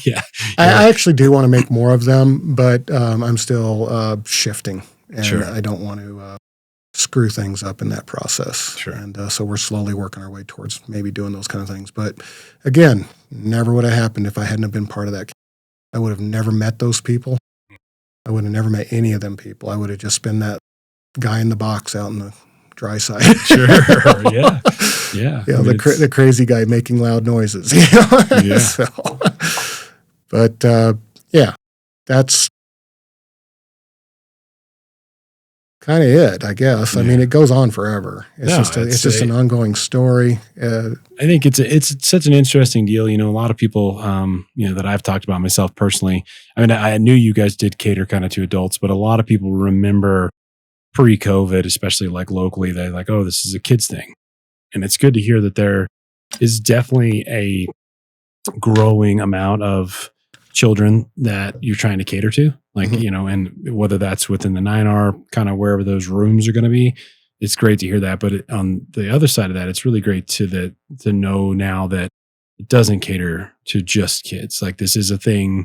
Yeah. I actually do want to make more of them, but I'm still shifting, and Sure. I don't want to screw things up in that process. Sure. And so we're slowly working our way towards maybe doing those kind of things. But again, never would have happened if I hadn't have been part of that. I would have never met those people. I would have never met any of them people. I would have just been that guy in the box out in the dry side. Sure. Yeah. Yeah. Yeah, I mean, the crazy guy making loud noises. Yeah. So, but yeah, that's kind of it, I guess. I mean, it goes on forever. It's just an ongoing story. I think it's such an interesting deal. A lot of people, that I've talked about myself personally. I mean, I knew you guys did cater kind of to adults, but a lot of people remember pre-COVID, especially like locally, they're like, oh, this is a kids thing. And it's good to hear that there is definitely a growing amount of children that you're trying to cater to, like, and whether that's within the 9R, kind of wherever those rooms are going to be, it's great to hear that. But on the other side of that, it's really great to know now that it doesn't cater to just kids. Like, this is a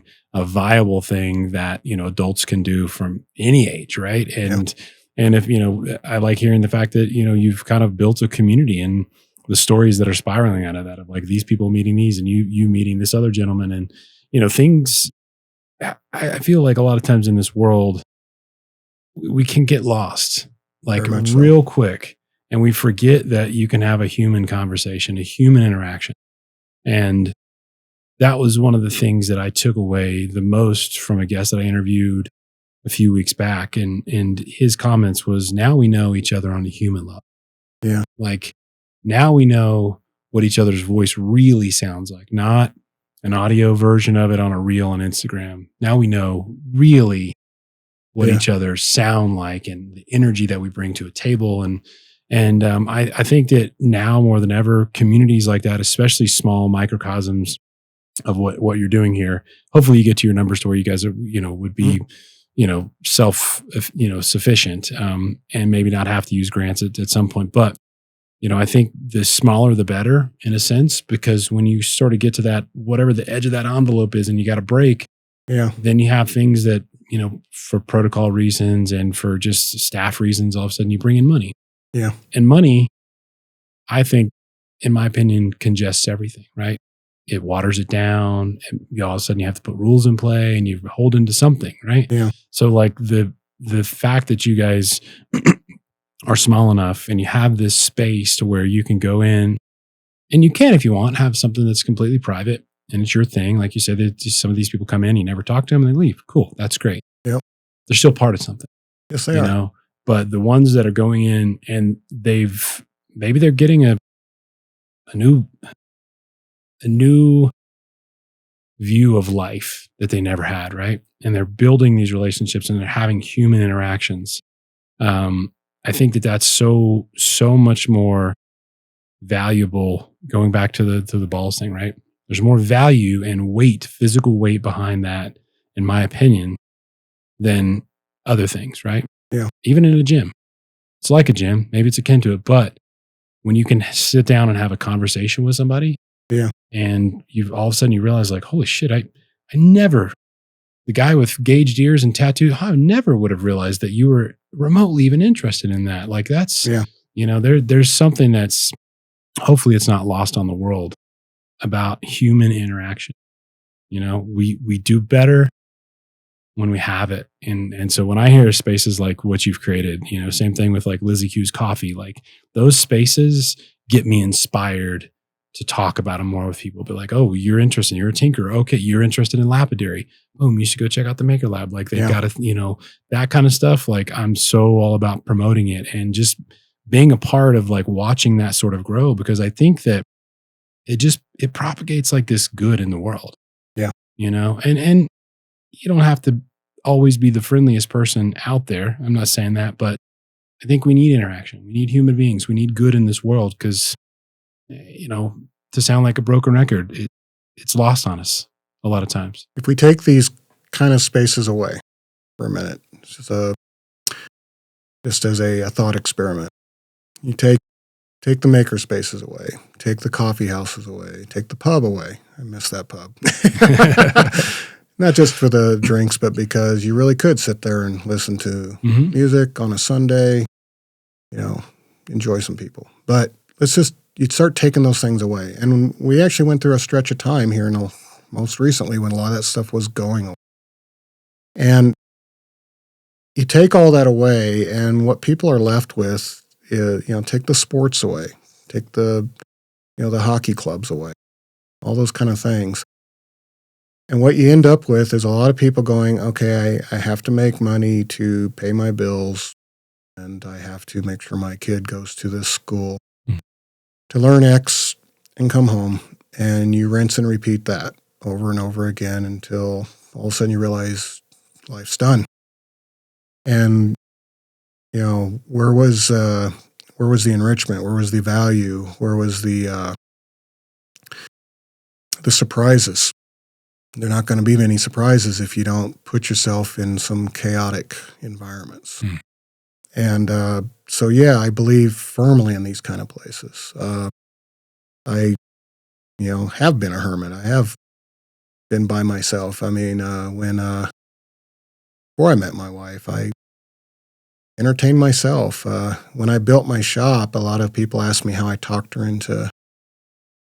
viable thing that, adults can do from any age. Right. And if, I like hearing the fact that, you've kind of built a community and the stories that are spiraling out of that, of like these people meeting these and you meeting this other gentleman, and, things. I feel like a lot of times in this world, we can get lost like real quick, and we forget that you can have a human conversation, a human interaction. And that was one of the things that I took away the most from a guest that I interviewed a few weeks back. And his comments was, now we know each other on a human level. Yeah. Like, now we know what each other's voice really sounds like, not an audio version of it on a reel on Instagram. Now we know really what each other sound like and the energy that we bring to a table. And I think that now more than ever, communities like that, especially small microcosms of what you're doing here, hopefully you get to your numbers to where you guys are, would be, self, sufficient, and maybe not have to use grants at some point. But, I think the smaller, the better in a sense, because when you sort of get to that, whatever the edge of that envelope is, and you got to break, then you have things that, for protocol reasons and for just staff reasons, all of a sudden you bring in money. Yeah. And money, I think, in my opinion, congests everything, right? It waters it down, and all of a sudden you have to put rules in play and you're beholden to something, right? Yeah. So like the fact that you guys are small enough and you have this space to where you can go in, and you can, if you want, have something that's completely private and it's your thing. Like you said, some of these people come in, you never talk to them and they leave. Cool. That's great. Yep. They're still part of something. Yes, they are. But the ones that are going in and maybe they're getting a new view of life that they never had, right? And they're building these relationships and they're having human interactions. I think that's so much more valuable, going back to the balls thing, right? There's more value and weight, physical weight behind that, in my opinion, than other things, right? Yeah. Even in a gym. It's like a gym. Maybe it's akin to it. But when you can sit down and have a conversation with somebody, Yeah. And you've all of a sudden you realize like, holy shit, I never, the guy with gauged ears and tattoo, I never would have realized that you were remotely even interested in that. Like that's, Yeah. there's something that's, hopefully it's not lost on the world about human interaction. We do better when we have it. And so when I hear spaces like what you've created, same thing with like Lizzie Q's coffee, like those spaces get me inspired to talk about them more with people. Be like, oh, you're interested. You're a tinker. Okay. You're interested in lapidary. Boom. You should go check out the Maker Lab. Like they've got that kind of stuff. Like I'm so all about promoting it and just being a part of like watching that sort of grow, because I think that it propagates like this good in the world. Yeah. And you don't have to always be the friendliest person out there. I'm not saying that, but I think we need interaction. We need human beings. We need good in this world because, to sound like a broken record, it's lost on us a lot of times. If we take these kind of spaces away for a minute, just as a thought experiment, you take the maker spaces away, take the coffee houses away, take the pub away. I miss that pub. Not just for the drinks, but because you really could sit there and listen to music on a Sunday, enjoy some people. But you'd start taking those things away. And we actually went through a stretch of time here most recently when a lot of that stuff was going away. And you take all that away, and what people are left with is, take the sports away, take the hockey clubs away, all those kind of things. And what you end up with is a lot of people going, okay, I have to make money to pay my bills, and I have to make sure my kid goes to this school to learn X and come home. And you rinse and repeat that over and over again until all of a sudden you realize life's done. And, where was the enrichment? Where was the value? Where was the surprises? There are not going to be many surprises if you don't put yourself in some chaotic environments. And I believe firmly in these kind of places. I, have been a hermit. I have been by myself. I mean, before I met my wife, I entertained myself. When I built my shop, a lot of people asked me how I talked her into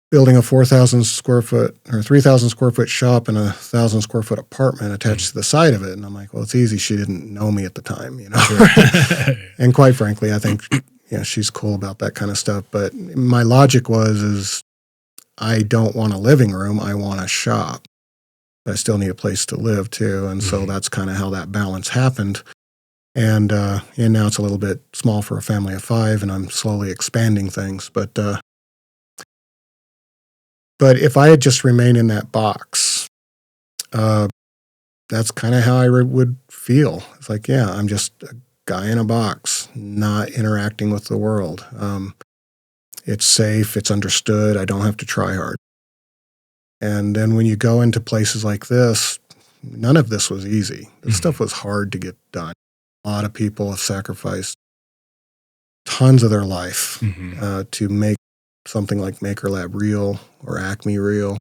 building a 4,000 square foot or 3,000 square foot shop and a 1,000 square foot apartment attached to the side of it. And I'm like, well, it's easy. She didn't know me at the time, Sure. And quite frankly, I think, she's cool about that kind of stuff. But my logic is I don't want a living room. I want a shop. But I still need a place to live too. And so that's kind of how that balance happened. And now it's a little bit small for a family of 5, and I'm slowly expanding things. But if I had just remained in that box, that's kind of how I would feel. It's like, I'm just a guy in a box, not interacting with the world. It's safe. It's understood. I don't have to try hard. And then when you go into places like this, none of this was easy. This stuff was hard to get done. A lot of people have sacrificed tons of their life to make something like Maker Lab real or ACME real,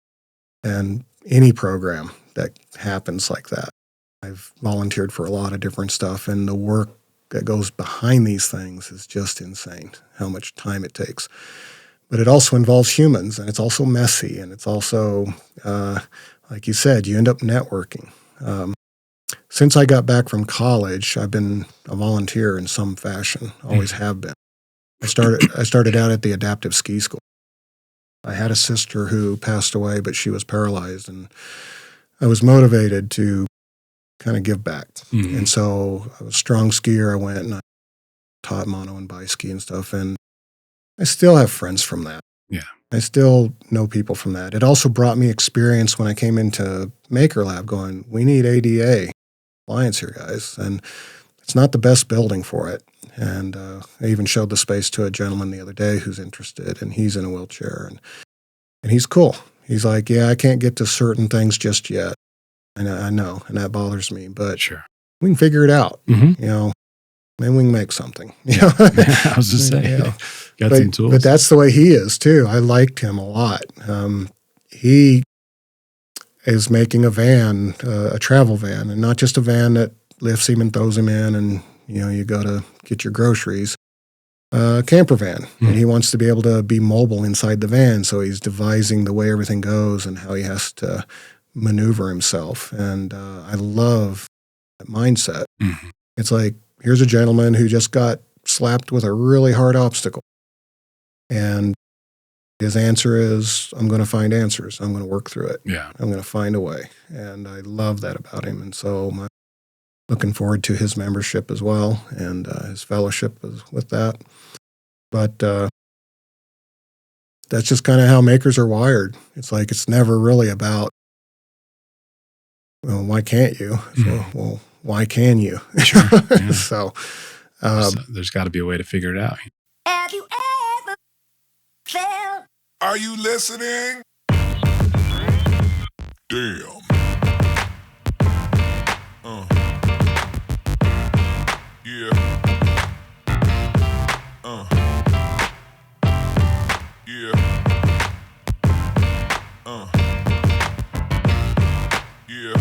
and any program that happens like that. I've volunteered for a lot of different stuff, and the work that goes behind these things is just insane, how much time it takes. But it also involves humans, and it's also messy, and it's also, like you said, you end up networking. Since I got back from college, I've been a volunteer in some fashion, always have been. I started out at the adaptive ski school. I had a sister who passed away, but she was paralyzed, and I was motivated to kind of give back. And so I was a strong skier. I went and I taught mono and bi-ski and stuff, and I still have friends from that. Yeah. I still know people from that. It also brought me experience when I came into Maker Lab going, we need ADA clients here, guys. And it's not the best building for it. And I even showed the space to a gentleman the other day who's interested, and he's in a wheelchair. And he's cool. He's like, I can't get to certain things just yet. And I know, and that bothers me. But sure, we can figure it out. Maybe we can make something. I was just saying. Got some tools. But that's the way he is too. I liked him a lot. He is making a van, a travel van, and not just a van that lifts him and throws him in and, you go to get your groceries. A camper van. And he wants to be able to be mobile inside the van. So he's devising the way everything goes and how he has to maneuver himself. And I love that mindset. Mm-hmm. It's like, here's a gentleman who just got slapped with a really hard obstacle. And his answer is, I'm going to find answers. I'm going to work through it. Yeah. I'm going to find a way. And I love that about him. And so I'm looking forward to his membership as well and his fellowship with that. But that's just kind of how makers are wired. It's like, it's never really about, well, why can't you? So, well, why can you? Sure. Yeah. So there's got to be a way to figure it out. Have you ever felt? Are you listening? Damn. Yeah. Yeah. Yeah.